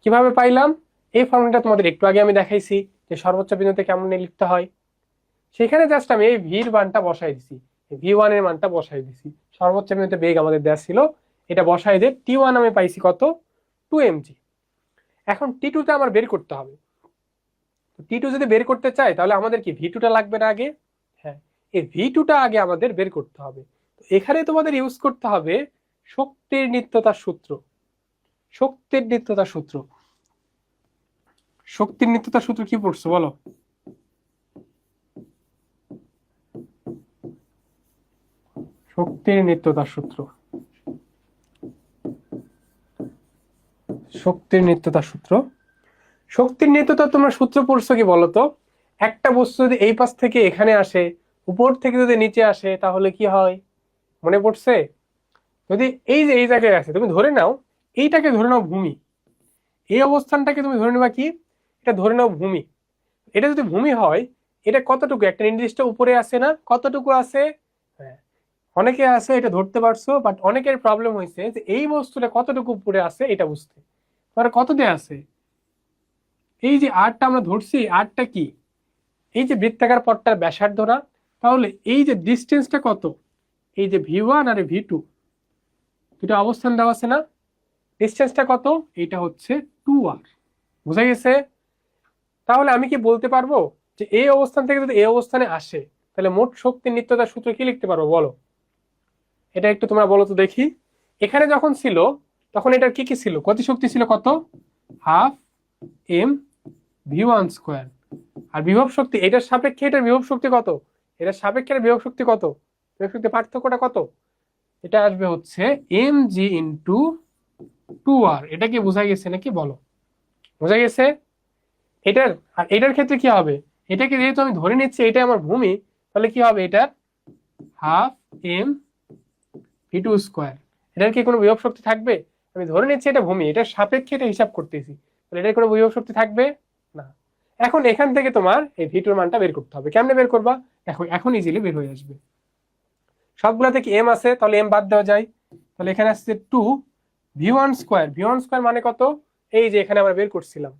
কিভাবে পাইলাম? এই ফর্মুলাটা তোমাদের একটু আগে আমি দেখাইছি যে সর্বোচ্চ বিন্দুতে কেমন লিখতে হয়। সেখানে জাস্ট আমি এই ভির মানটা বসাই দিছি, v1 এর মানটা বসাই দিছি। সর্বোচ্চ বিন্দুতে বেগ আমাদের দেওয়া ছিল, এটা বসাই দিয়ে T1 আমি পাইছি কত? 2mg। এখন T2 তে আমার বের করতে হবে। T2 যদি বের করতে চাই তাহলে আমাদের কি v2টা লাগবে না আগে? হ্যাঁ, এই v2টা আগে আমাদের বের করতে হবে। এখানে তোমাদের ইউজ করতে হবে শক্তির নিত্যতার সূত্র। শক্তির নিত্যতার সূত্র, শক্তির নিত্যতার সূত্র কি পড়ছো বলো? শক্তির নিত্যতার সূত্র, শক্তির নিত্যতার সূত্র। শক্তির নিত্যতা তোমরা সূত্র পড়ছো কি বলতো? একটা বস্তু যদি এই পাশ থেকে এখানে আসে, উপর থেকে যদি নিচে আসে, তাহলে কি হয়? মনে পড়ছে? যদি এই যে এই জায়গায় আছে, তুমি ধরে নাও এইটাকে ধরে নাও ভূমি, এই অবস্থানটাকে তুমি ধরে নেবা কি? এটা ধরে নাও ভূমি। এটা যদি ভূমি হয়, এটা কতটুকু? একটা নির্দিষ্ট উপরে আছে না? কতটুকু আছে? হ্যাঁ, অনেকে আছে এটা ধরতে পারছো, বাট অনেকের প্রবলেম হয়েছে যে এই বস্তুটা কতটুকু উপরে আছে এটা বুঝতে। তোমার কত দেয়া আছে? এই যে আরটা আমরা ধরছি, আরটা কি? এই যে বৃত্তাকার পথটার ব্যাসার্ধ না? তাহলে এই যে ডিস্টেন্সটা কত? এই যে v1 আর v2 দুটো অবস্থান দেওয়া আছে না? ডিস্টেন্সটা কত? এটা হচ্ছে 2r। বুঝা গেছে? তাহলে আমি কি বলতে পারবো যে এই অবস্থান থেকে যদি এই অবস্থানে আসে, তাহলে মোট শক্তির নিত্যতার সূত্র কি লিখতে পারবো বলো? এটা একটু তোমরা বলো তো দেখি। এখানে যখন ছিল তখন এটার কি কি ছিল? গতিশক্তি ছিল কত? Half m v1 square. আর বিভব শক্তি এটার সাপেক্ষে এটার বিভব শক্তি কত? এটার সাপেক্ষে বিভব শক্তি কত? বিভব শক্তি পার্থক্যটা কত? এটা আসবে হচ্ছে mg ইন্টু 2r। এটা কি বোঝা গেছে নাকি বলো? বোঝা গেছে? এটার আর এটার ক্ষেত্রে কি হবে? এটাকে যেহেতু আমি ধরে নিচ্ছি এটা আমার ভূমি, তাহলে কি হবে? এটার হাফ m v2 স্কয়ার। এটার কি কোনো বিভব শক্তি থাকবে? আমি ধরে নিচ্ছি এটা ভূমি, এটার সাপেক্ষে এটা হিসাব করতেছি, তাহলে এটার কোনো বিভব শক্তি থাকবে না। এখন এখান থেকে তোমার এই v2 মানটা বের করতে হবে। কেমনে বের করবা? দেখো এখন ইজিলি বের হয়ে আসবে। সবগুলা থেকে m আছে, তাহলে m বাদ দেওয়া যায়। তাহলে এখানে আসছে 2 v1 স্কয়ার। v1 স্কয়ার মানে কত? এই যে এখানে আমরা বের করছিলাম,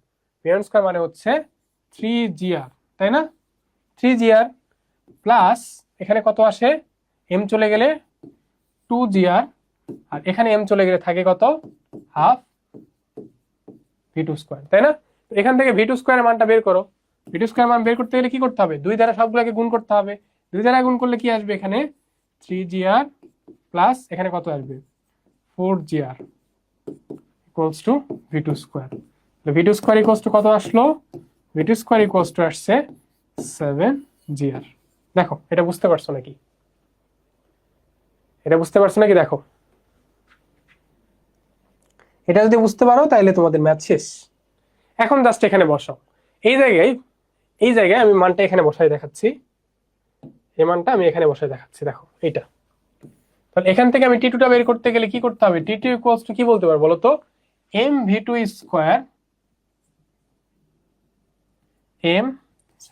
v1 স্কয়ার মানে হচ্ছে 3gr, তাই না? 3gr প্লাস এখানে কত আসে? m চলে গেলে 2gr, আর এখানে m চলে গেলে থাকে কত? হাফ v2 স্কয়ার, তাই না? তো এখান থেকে v2 স্কয়ারের মানটা বের করো। v2 স্কয়ার মান বের করতে গেলে কি করতে হবে? 2 দ্বারা সবগুলোকে গুণ করতে হবে। 2 দ্বারা গুণ করলে কি আসবে? এখানে 3gr প্লাস এখানে কত আসবে? 4gr equals to v2 square. v2 square equals to কত আসলো? v2 স্কয়ার ইকুয়ালস টু আসছে 7gr। দেখো এটা বুঝতে পারছো নাকি? এটা বুঝতে পারছো নাকি? দেখো এটা যদি বুঝতে পারো তাহলে তোমাদের ম্যাথ শেষ। এখন জাস্ট এখানে বসাও। এই জায়গায় আমি মানটা এখানে বসাই দেখাচ্ছি। এই মানটা আমি এখানে বসাই দেখাচ্ছি, দেখো এইটা। তাহলে এখান থেকে আমি T2টা বের করতে গেলে কি করতে হবে? T2 ইকুয়ালস টু কি বলতে পারবো বলো তো? M V two square M,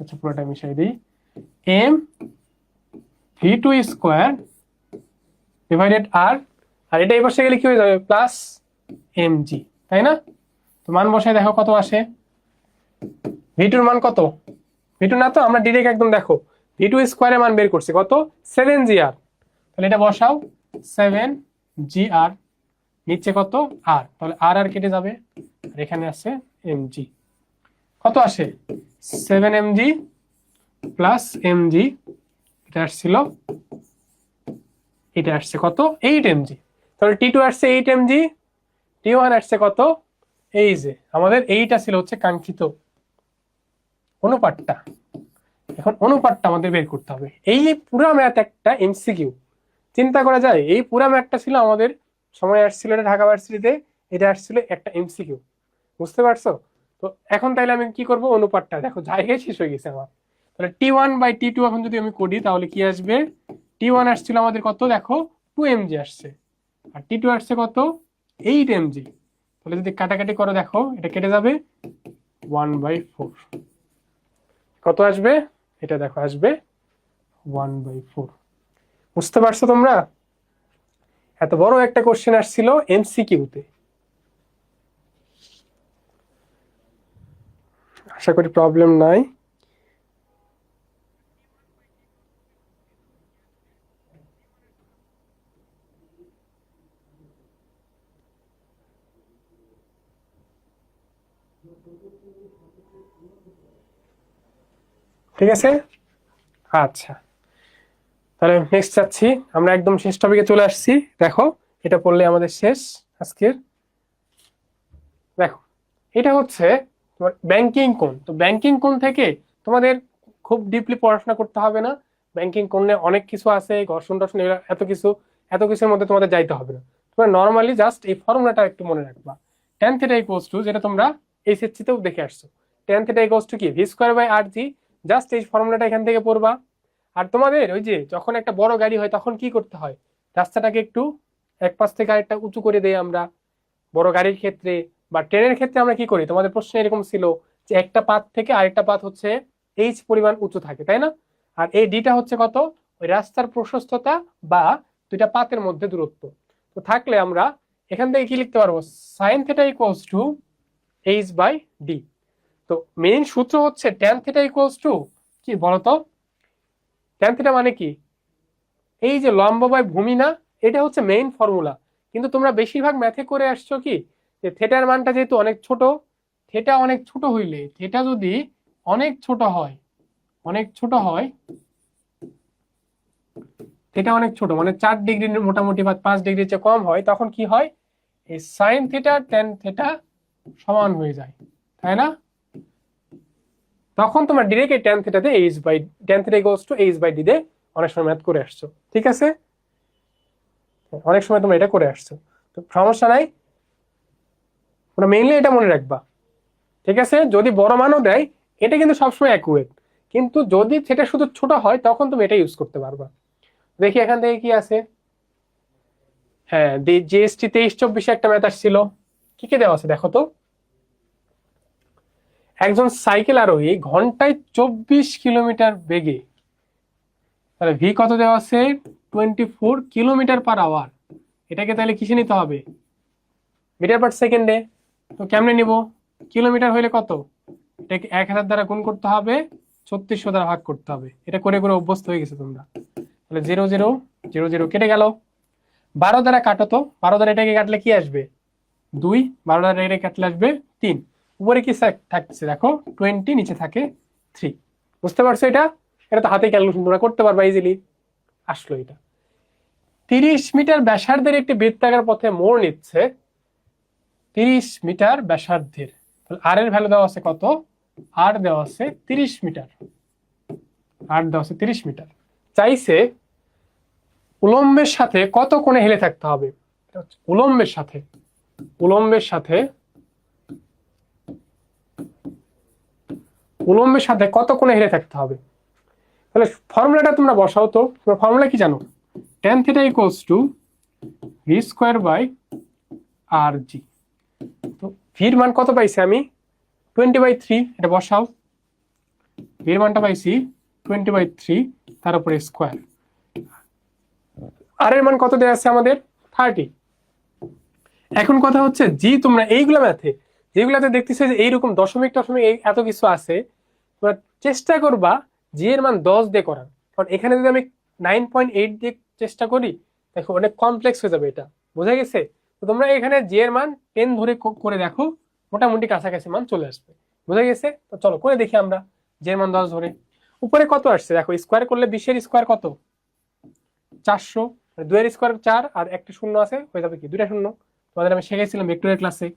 আচ্ছা পুরোটা মিশাই দিই, M V two square divided R, আর এটা এই পাশে গেলে কি হয়ে যাবে প্লাস এম জি, তাই না? তো মান বসায় দেখো কত আসে, ভি টুর মান কত, ভি টু না তো আমরা ডিরেক্ট একদম দেখো ভি টু স্কোয়ারের মান বের করছি কত 7 GR, তাহলে এটা বসাও 7 GR, নিচে কত আর, তাহলে আর আর কেটে যাবে, আর এখানে আছে mg, কত আসে 7 mg প্লাস mg, এটা আসছিল, এটা আসছে কত 8 mg, তাহলে টি টু আসছে 8 mg, টি ওয়ান আসছে কত, এই যে আমাদের এইটা ছিল হচ্ছে কাঙ্ক্ষিত অনুপাতটা। এখন অনুপাতটা আমাদের বের করতে হবে। এই পুরো ম্যাথ একটা এমসিকিউ, চিন্তা করা যায় এই পুরো ম্যাথটা ছিল আমাদের সময় আসছিল এটা ঢাকা ভার্সিটিতে, এটা আসছিল একটা এমসিকিউ, বুঝতে পারছো? তো এখন তাইলে আমি কি করব, অনুপাতটা দেখো জায়গায় শেষ হয়ে গেছে আমার, তাহলে T one by T two এখন যদি আমি করি তাহলে কি আসবে, টি ওয়ান আসছিল আমাদের কত দেখো 2 mg আসছে, আর টি টু আসছে কত 8 mg, তাহলে যদি কাটাকাটি করো দেখো এটা কেটে যাবে 1/4, কত আসবে এটা দেখো আসবে 1/4, বুঝতে পারছো তোমরা? এত বড় একটা কোশ্চেন আসছিল এমসিকিউতে, আশা করি প্রবলেম নাই। ঠিক আছে, আচ্ছা তাহলে নেক্সট যাচ্ছি, আমরা একদম শেষ টপিকে চলে আসছি। দেখো এটা পড়লে আমাদের শেষ আজকের। দেখো এটা হচ্ছে তোমার ব্যাংকিং কোণ, তো ব্যাংকিং কোণ থেকে তোমাদের খুব ডিপলি পড়াশোনা করতে হবে না, ব্যাংকিং কোণে অনেক কিছু আছে, ঘর্ষণ টর্ষণ এত কিছুর মধ্যে তোমাদের যাইতে হবে না, তোমরা নর্মালি জাস্ট এই ফর্মুলাটা একটু মনে রাখবা, tan থিটা ইকুয়ালস টু, যেটা তোমরা এইচএসসি তেও দেখে আসছো, tan থিটা ইকুয়ালস টু কি V square by R G, just এই ফর্মুলাটা এখান থেকে পড়বা। আর তোমাদের ওই যে যখন একটা বড় গাড়ি হয় তখন কি করতে হয়, রাস্তাটাকে একটু এক পাশ থেকে আরেকটা উঁচু করে দেই আমরা, বড় গাড়ির ক্ষেত্রে বা ট্রেনের ক্ষেত্রে আমরা কি করি, তোমাদের প্রশ্ন এরকম ছিল যে একটা পাত থেকে আরেকটা পাত হচ্ছে এইচ পরিমাণ উঁচু থাকে, তাই না? আর এই ডিটা হচ্ছে কত, ওই রাস্তার প্রশস্ততা বা দুইটা পাতের মধ্যে দূরত্ব। তো থাকলে আমরা এখান থেকে কি লিখতে পারবো, sine theta equals to H by D. তো মেইন সূত্র হচ্ছে ট্যান থিটা ইকুয়ালস টু কি বলতো, ট্যান থিটা মানে কি, এই যে লম্ব বাই ভূমি না, এটা হচ্ছে মেইন ফর্মুলা, কিন্তু তোমরা বেশিরভাগ ম্যাথে করে আসছো কি যে থেটার মানটা যেহেতু অনেক ছোট, থেটা অনেক ছোট হইলে, থেটা যদি অনেক ছোট হয়, অনেক ছোট হয়, থেটা অনেক ছোট মানে 4 ডিগ্রি মোটামুটি বা 5 ডিগ্রির চেয়ে কম হয়, তখন কি হয় এই সাইন থেটা ট্যান থেটা সমান হয়ে যায়, তাই না? তখন তোমার ডিরেক্ট ট্যান থেটাতে H by tan theta equals to H by D তে অনেক সময় ম্যাথ করে আসছো, ঠিক আছে? অনেক সময় তোমরা এটা করে আসছো, তো সমস্যা নাই, তোমরা মেইনলি এটা মনে রাখবা, ঠিক আছে? যদি বড় মানও দেয় এটা কিন্তু সবসময় অ্যাকুরেট, কিন্তু যদি সেটা শুধু ছোট হয় তখন তুমি এটা ইউজ করতে পারবা। দেখি এখান থেকে কি আছে, হ্যাঁ জিএসটি 23-24 একটা ম্যাথ আসছিল, কি কি দেওয়া আছে দেখো তো, একজন সাইকেল আরোহী ঘন্টায় 24 কিলোমিটার বেগে, তাহলে ভি কত দেওয়া আছে 24 কিলোমিটার/আওয়ার, এটাকে তাহলে কিসে নিতে হবে, মিটার পার সেকেন্ডে। তো কেমনে নিব, কিলোমিটার হইলে কত, এটাকে 1000 দ্বারা গুণ করতে হবে, 3600 দ্বারা ভাগ করতে হবে, এটা করে করে অভ্যস্ত হয়ে গেছে তোমরা। তাহলে 0 0 0 0 কেটে গেল, 12 দ্বারা কাটো তো, 12 দ্বারা এটাকে কাটলে কি আসবে 2, 12 দ্বারা এটাকে কাটলে আসবে 3, উপরে কি থাকছে দেখো 20, নিচে থাকে 3, বুঝতে পারছো? এটা এটা তো হাতে ক্যালকুলেশন তোমরা করতে পারবা ইজিলি। আসলো এটা 30 মিটার ব্যাসার্ধের একটি বৃত্তাকার পথে মোড় নিচ্ছে, 30 মিটার ব্যাসার্ধের, আর এর ভ্যালু দেওয়া আছে কত, আর দেওয়া আছে 30 মিটার, আর দেওয়া আছে 30 মিটার, চাইছে উলম্বের সাথে কত কোণে হেলে থাকতে হবে, উলম্বের সাথে, উলম্বের সাথে, উলম্বের সাথে কত কোণে হেলে থাকতে হবে। তাহলে ফর্মুলাটা তোমরা বসাও তো, তোমরা ফর্মুলা কি জানো, tan theta equals to V square by R G, ভির মান কত পাইছি আমি 20/3, এটা বসাও। ভির মানটা পাইছি 20/3, তার উপরে স্কোয়ার। আর এর মান কত দেওয়া আছে আমাদের 30। এখন কথা হচ্ছে জি তোমরা এইগুলা ম্যাথে যেগুলাতে দেখতেছো যে এইরকম দশমিক টশমিক এত কিছু আছে, তোমরা চেষ্টা করবা জি এর মান 10 দিয়ে করার। কারণ এখানে যদি আমি 9.8 দিয়ে চেষ্টা করি, দেখো অনেক কমপ্লেক্স হয়ে যাবে এটা, বোঝা গেছে? তো তোমরা এখানে জি এর মান 10 ধরে করে দেখো, মোটামুটি কাছাকাছি মান চলে আসবে, বোঝা গেছে? তো চলো করে দেখি আমরা জি এর মান 10 ধরে। উপরে কত আসছে দেখো, স্কোয়ার করলে 20 এর স্কোয়ার কত 400, 2 এর স্কোয়ার 4, আর একটা শূন্য আছে হয়ে যাবে কি 2টা শূন্য। তোমাদের আমি শিখেছিলাম ভেক্টরের ক্লাসে।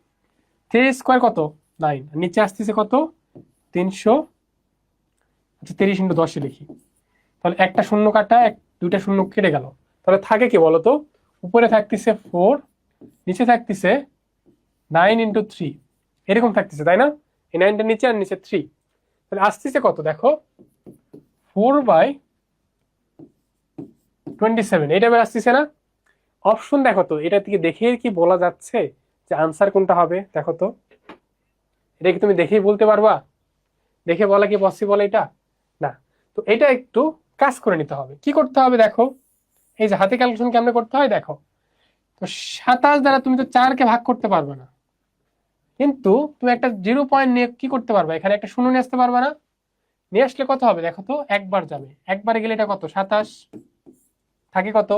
3 স্কোয়ার কত 9, নিচে আসতেছে কত 300। আচ্ছা 30 × 10 লিখি, তাহলে একটা শূন্য কাটা 2টা শূন্য কেটে গেল, তাহলে থাকে কি বলতো, উপরে থাকতেছে 4, নিচে থাকতেছে 9 × 3, এরকম থাকতেছে তাই না? এই 9টা নিচে আর নিচে 3, তাহলে আসতেছে কত দেখো 4/27, এটা বের আসতেছে না? অপশন দেখো তো, এটা থেকে দেখে কি বলা যাচ্ছে যে আনসার কোনটা হবে? দেখো তো, এটা কি তুমি দেখেই বলতে পারবা? দেখে বলা কি পসিবল এটা? না। তো এটা একটু কাজ করে নিতে হবে। কি করতে হবে দেখো, এই যে হাতে ক্যালকুলেশন কেমনে করতে হয় দেখো। তো 27 দ্বারা তুমি তো 4কে ভাগ করতে পারবে না, কিন্তু তুমি একটা 0 পয়েন্ট নিয়ে কি করতে পারবে, এখানে একটা শূন্য নিয়ে আসতে পারবে না? নিয়ে আসলে কত হবে দেখো তো, একবার যাবে, একবারে গেলে এটা কত 27, থাকে কত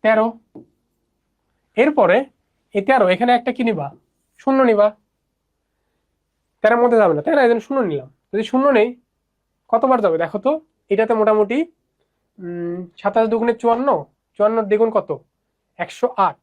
13। এরপরে এই 13 এখানে একটা কি নিবা, শূন্য নিবা, 13 মধ্যে যাবে না তাই না, এই জন্য শূন্য নিলাম। যদি শূন্য নেই কতবার যাবে দেখো তো, এটাতে মোটামুটি 27 দুগুণে 54, 54 দ্বিগুণ কত 108,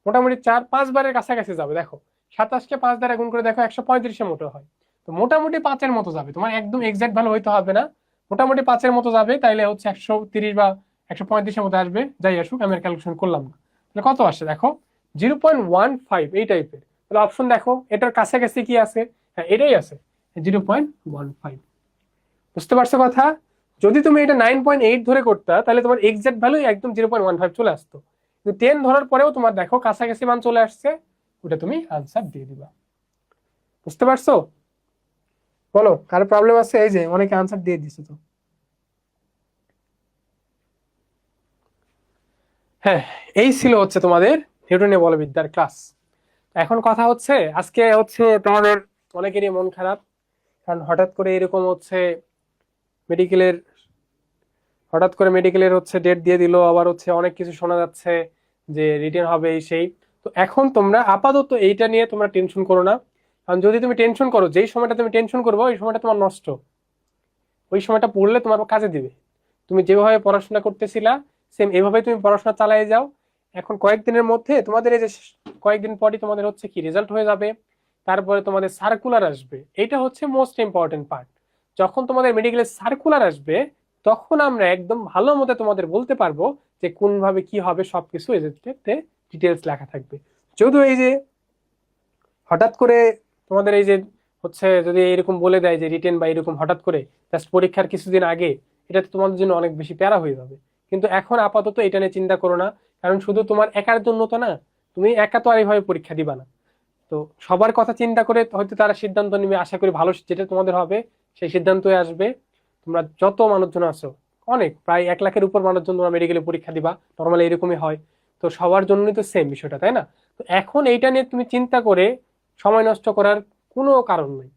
মোটামুটি 4-5 বারের কাছাকাছি যাবে। দেখো 27কে 5 দ্বারা গুণ করে দেখো 135-এর মতো হয়। তো মোটামুটি 5-এর মতো যাবে, তোমার একদম এক্সাক্ট ভালো হইতে হবে না, মোটামুটি 5-এর মতো যাবে, তাইলে হচ্ছে 130 বা 135-এর মতো আসবে। যাই আসুক, আমি ক্যালকুলেশন করলাম না। তাহলে কত আসে দেখো 0.15, এই টাইপের। তাহলে অপশন দেখো এটার কাছাকাছি কি আছে, হ্যাঁ এটাই আছে 0.15। বুঝতে পারছো কথা? যদি তুমি এটা 9.8 ধরে করতা, তাহলে তোমার এক্সাক্ট ভ্যালু একদম 0.15 চলে আসতো, কিন্তু 10 ধরার পরেও তোমার দেখো কাছাকাছি মান চলে আসছে, ওটা তুমি আনসার দিয়ে দিবা। বুঝতে পারছো? বলো কার প্রবলেম আছে? এই যে অনেকে আনসার দিয়ে দিছে তো। হ্যাঁ, এই ছিল হচ্ছে তোমাদের নিউটনীয় বলবিদ্যার ক্লাস। এখন কথা হচ্ছে আজকে হচ্ছে তোমাদের অনেকেরই মন খারাপ, কারণ হঠাৎ করে এরকম হচ্ছে মেডিকেলের হচ্ছে ডেট দিয়ে দিল, আবার হচ্ছে অনেক কিছু শোনা যাচ্ছে যে রিটেন হবে এই সেই। তো এখন তোমরা আপাতত এইটা নিয়ে তোমরা টেনশন করো না, কারণ যদি তুমি টেনশন করো, যেই সময়টা তুমি টেনশন করবো ওই সময়টা তোমার নষ্ট, ওই সময়টা পড়লে তোমার কাজে দিবে। তুমি যেভাবে পড়াশোনা করতেছিলা সেম এভাবে তুমি পড়াশোনা চালিয়ে যাও। এখন কয়েকদিনের মধ্যে তোমাদের এই যে কয়েকদিন পরই তোমাদের হচ্ছে কি রেজাল্ট হয়ে যাবে, তারপরে তোমাদের সার্কুলার আসবে, এটা হচ্ছে মোস্ট ইম্পর্টেন্ট পার্ট। যখন তোমাদের মেডিকেলের সার্কুলার আসবে, তখন আমরা একদম ভালো মতো তোমাদের বলতে পারবো যে কোন ভাবে কি হবে, সবকিছু এতে ডিটেলস লেখা থাকবে। যদিও এই যে হঠাৎ করে তোমাদের এই যে হচ্ছে যদি এরকম বলে দেয় যে রিটেন বা এরকম হঠাৎ করে জাস্ট পরীক্ষার কিছুদিন আগে, এটা তো তোমাদের জন্য অনেক বেশি প্যারা হয়ে যাবে। কিন্তু এখন আপাতত এটা নিয়ে চিন্তা করো না, কারণ শুধু তোমার একার জন্য তো না, তুমি একা তো আর এইভাবে পরীক্ষা দিবা না। তো সবার কথা চিন্তা করে হয়তো তারা সিদ্ধান্ত নিবে, আশা করি ভালো যেটা তোমাদের হবে সেই সিদ্ধান্তই আসবে। তোমরা যত মানুষজন আছো, অনেক প্রায় 1 লাখের উপর মানুষজন তোমরা মেডিকেলে পরীক্ষা দিবা, নর্মালি এরকমই হয়। তো সবার জন্যই তো সেম বিষয়টা তাই না? তো এখন এইটা নিয়ে তুমি চিন্তা করে সময় নষ্ট করার কোনো কারণ নেই।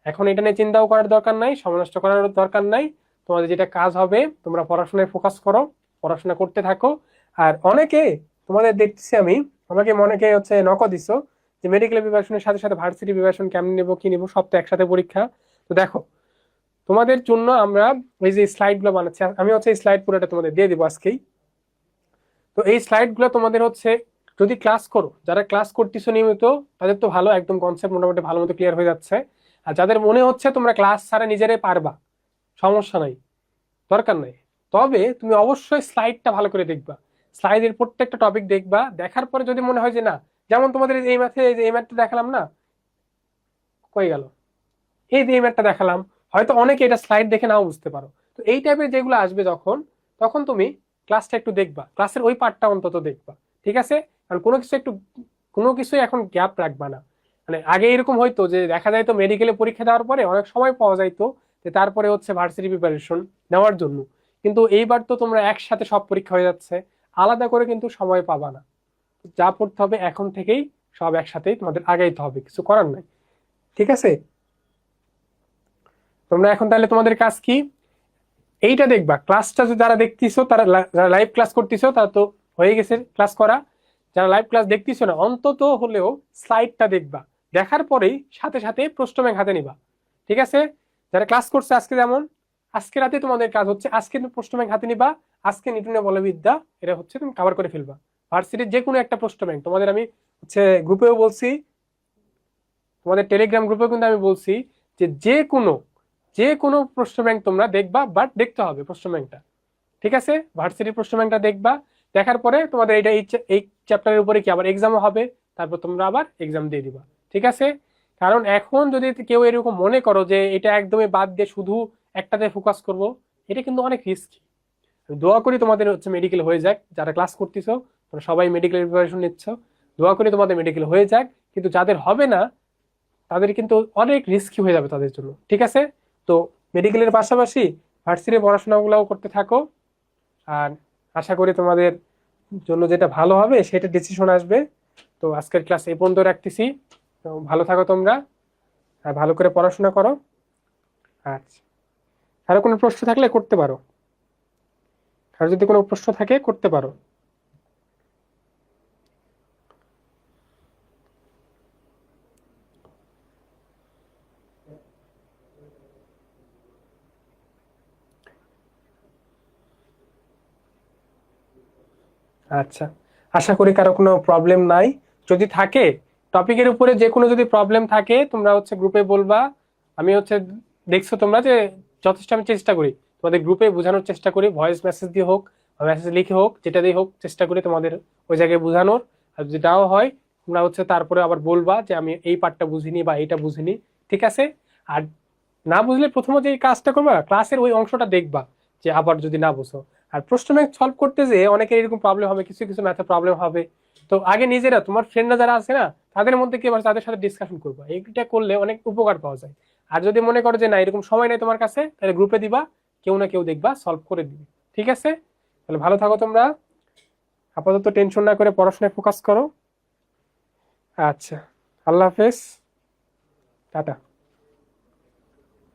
এখন এটা নিয়ে চিন্তাও করার দরকার নাই, সময় নষ্ট করার দরকার নাই। তোমাদের যেটা কাজ হবে, তোমরা পড়াশোনায় ফোকাস করো, পড়াশোনা করতে থাকো। আর অনেকে তোমাদের দেখতেছি আমি, আমাকে অনেকে হচ্ছে নকও দিছো যে মেডিকেল প্রিপারেশনের সাথে সাথে ভার্সিটি প্রিপারেশন কেমন নেবো কি নেবো, সব তো একসাথে পরীক্ষা। তো দেখো তোমাদের জন্য আমরা এই যে স্লাইড গুলো বানাচ্ছি, আমি হচ্ছে এই স্লাইড পুরোটা তোমাদের দিয়ে দিবো আজকেই। তো এই স্লাইড গুলো তোমাদের হচ্ছে যদি ক্লাস করো, যারা ক্লাস করতেছো নিয়মিত তাদের তো ভালো, একদম কনসেপ্ট মোটামুটি ভালো মতো ক্লিয়ার হয়ে যাচ্ছে। আর যাদের মনে হচ্ছে তোমরা ক্লাস ছাড়া নিজেরাই পারবা, সমস্যা নাই, দরকার নাই, তবে তুমি অবশ্যই স্লাইডটা ভালো করে দেখবা, স্লাইডের প্রত্যেকটা টপিক দেখবা। দেখার পরে যদি মনে হয় যে না, যেমন তোমাদের এই ম্যাথে এই ম্যাথটা দেখালাম না, কই গেল, এই যে এই ম্যাথটা দেখালাম, হয়তো অনেকে এটা স্লাইড দেখে নাও বুঝতে পারো। তো এই টাইপের যেগুলো আসবে যখন, তখন তুমি ক্লাসটা একটু দেখবা, ক্লাসের ওই পার্টটা অন্তত দেখবা, ঠিক আছে? কারণ কোনো কিছুই এখন গ্যাপ রাখবা না। মানে আগে এরকম হয়তো যে দেখা যায় তো মেডিকেলে পরীক্ষা দেওয়ার পরে অনেক সময় পাওয়া যাইতো যে তারপরে হচ্ছে ভার্সিটি প্রিপারেশন নেওয়ার জন্য, কিন্তু এইবার তো তোমরা একসাথে সব পরীক্ষা হয়ে যাচ্ছে, আলাদা করে কিন্তু সময় পাবা না। যা পড়তে হবে এখন থেকেই সব একসাথেই তোমাদের আগাইতে হবে, কিছু করার নাই। ঠিক আছে, তোমরা এখন তাহলে তোমাদের কাজ কি, এইটা দেখবা ক্লাসটা যারা দেখতেছো তারা, যারা লাইভ ক্লাস করতেছো তারা তো হয়ে গেছে ক্লাস করা, যারা লাইভ ক্লাস দেখতেছো না অন্তত হলেও স্লাইডটা দেখবা, দেখার পরেই সাথে সাথে প্রশ্ন ব্যাংক হাতে নিবা। ঠিক আছে, যারা ক্লাস করছে আজকে, যেমন আজকে রাতে তোমাদের কাজ হচ্ছে আজকে প্রশ্ন ব্যাংক হাতে নিবা, আজকে নিউটনের বলবিদ্যা এটা হচ্ছে তুমি কভার করে ফেলবা। ভার্সিটির যে কোনো একটা প্রশ্ন ব্যাংক তোমাদের আমি হচ্ছে গ্রুপেও বলছি, তোমাদের টেলিগ্রাম গ্রুপেও কিন্তু আমি বলছি যে যে কোনো প্রশ্ন ব্যাংক তোমরা দেখবা, বাট দেখতে হবে প্রশ্ন ব্যাংকটা। ঠিক আছে, ভার্সিটির প্রশ্ন ব্যাংকটা দেখবা, দেখার পরে তোমাদের এটা এই চ্যাপ্টারের উপরে কি আবার এক্সামও হবে, তারপর তোমরা আবার এক্সাম দিয়ে দিবা। ঠিক আছে, কারণ এখন যদি কেউ এরকম মনে করো যে এটা একদমই বাদ দিয়ে শুধু একটাতে ফোকাস করব, এটা কিন্তু অনেক রিস্কি। দোয়া করি তোমাদের হচ্ছে মেডিকেল হয়ে যাক, যারা ক্লাস করতেছো তোমরা সবাই মেডিকেল প্রিপারেশন নিচ্ছ, দোয়া করি তোমাদের মেডিকেল হয়ে যাক, কিন্তু যাদের হবে না তাদের কিন্তু অনেক রিস্কি হয়ে যাবে তাদের জন্য। ঠিক আছে, তো মেডিকেলের পাশাপাশি ভার্সিটির পড়াশোনাগুলোও করতে থাকো, আর আশা করি তোমাদের জন্য যেটা ভালো হবে সেটা ডিসিশন আসবে। তো আজকের ক্লাস এই পর্যন্ত রাখতেছি, তো ভালো থাকো তোমরা, আর ভালো করে পড়াশোনা করো। আচ্ছা, আরো কোনো প্রশ্ন থাকলে করতে পারো, আর যদি কোনো প্রশ্ন থাকে করতে পারো। আচ্ছা, আশা করি কারো কোনো প্রবলেম নাই। যদি থাকে টপিকের উপরে যে কোনো যদি প্রবলেম থাকে তোমরা হচ্ছে গ্রুপে বলবা। আমি হচ্ছে দেখছো তোমরা যে যথেষ্ট আমি চেষ্টা করি তোমাদের গ্রুপে বোঝানোর চেষ্টা করি, ভয়েস মেসেজ দিয়ে হোক বা মেসেজ লিখে হোক, যেটা দিয়ে হোক চেষ্টা করি তোমাদের ওই জায়গায় বোঝানোর। আর যদি নাও হয় তোমরা হচ্ছে তারপরে আবার বলবা যে আমি এই পার্টটা বুঝিনি বা এইটা বুঝিনি। ঠিক আছে, আর না বুঝলে প্রথমত এই কাজটা করবা, ক্লাসের ওই অংশটা দেখবা যে আবার যদি না বুঝো। আর প্রশ্ন ব্যাংক সলভ করতে যে অনেকের এরকম প্রবলেম হবে, কিছু কিছু ম্যাথে প্রবলেম হবে, তো আগে নিজেরা তোমার ফ্রেন্ডরা যারা আছে না তাদের মধ্যে কি আবার তাদের সাথে ডিসকাশন করবা, এইটা করলে অনেক উপকার পাওয়া যায়। আর যদি মনে করো যে না এরকম সময় নেই তোমার কাছে, তাহলে গ্রুপে দিবা, কেউ না কেউ দেখবা সলভ করে দিবে। ঠিক আছে, তাহলে ভালো থাকো তোমরা, আপাতত টেনশন না করে পড়াশোনায় ফোকাস করো। আচ্ছা, আল্লাহ হাফেজ, টাটা।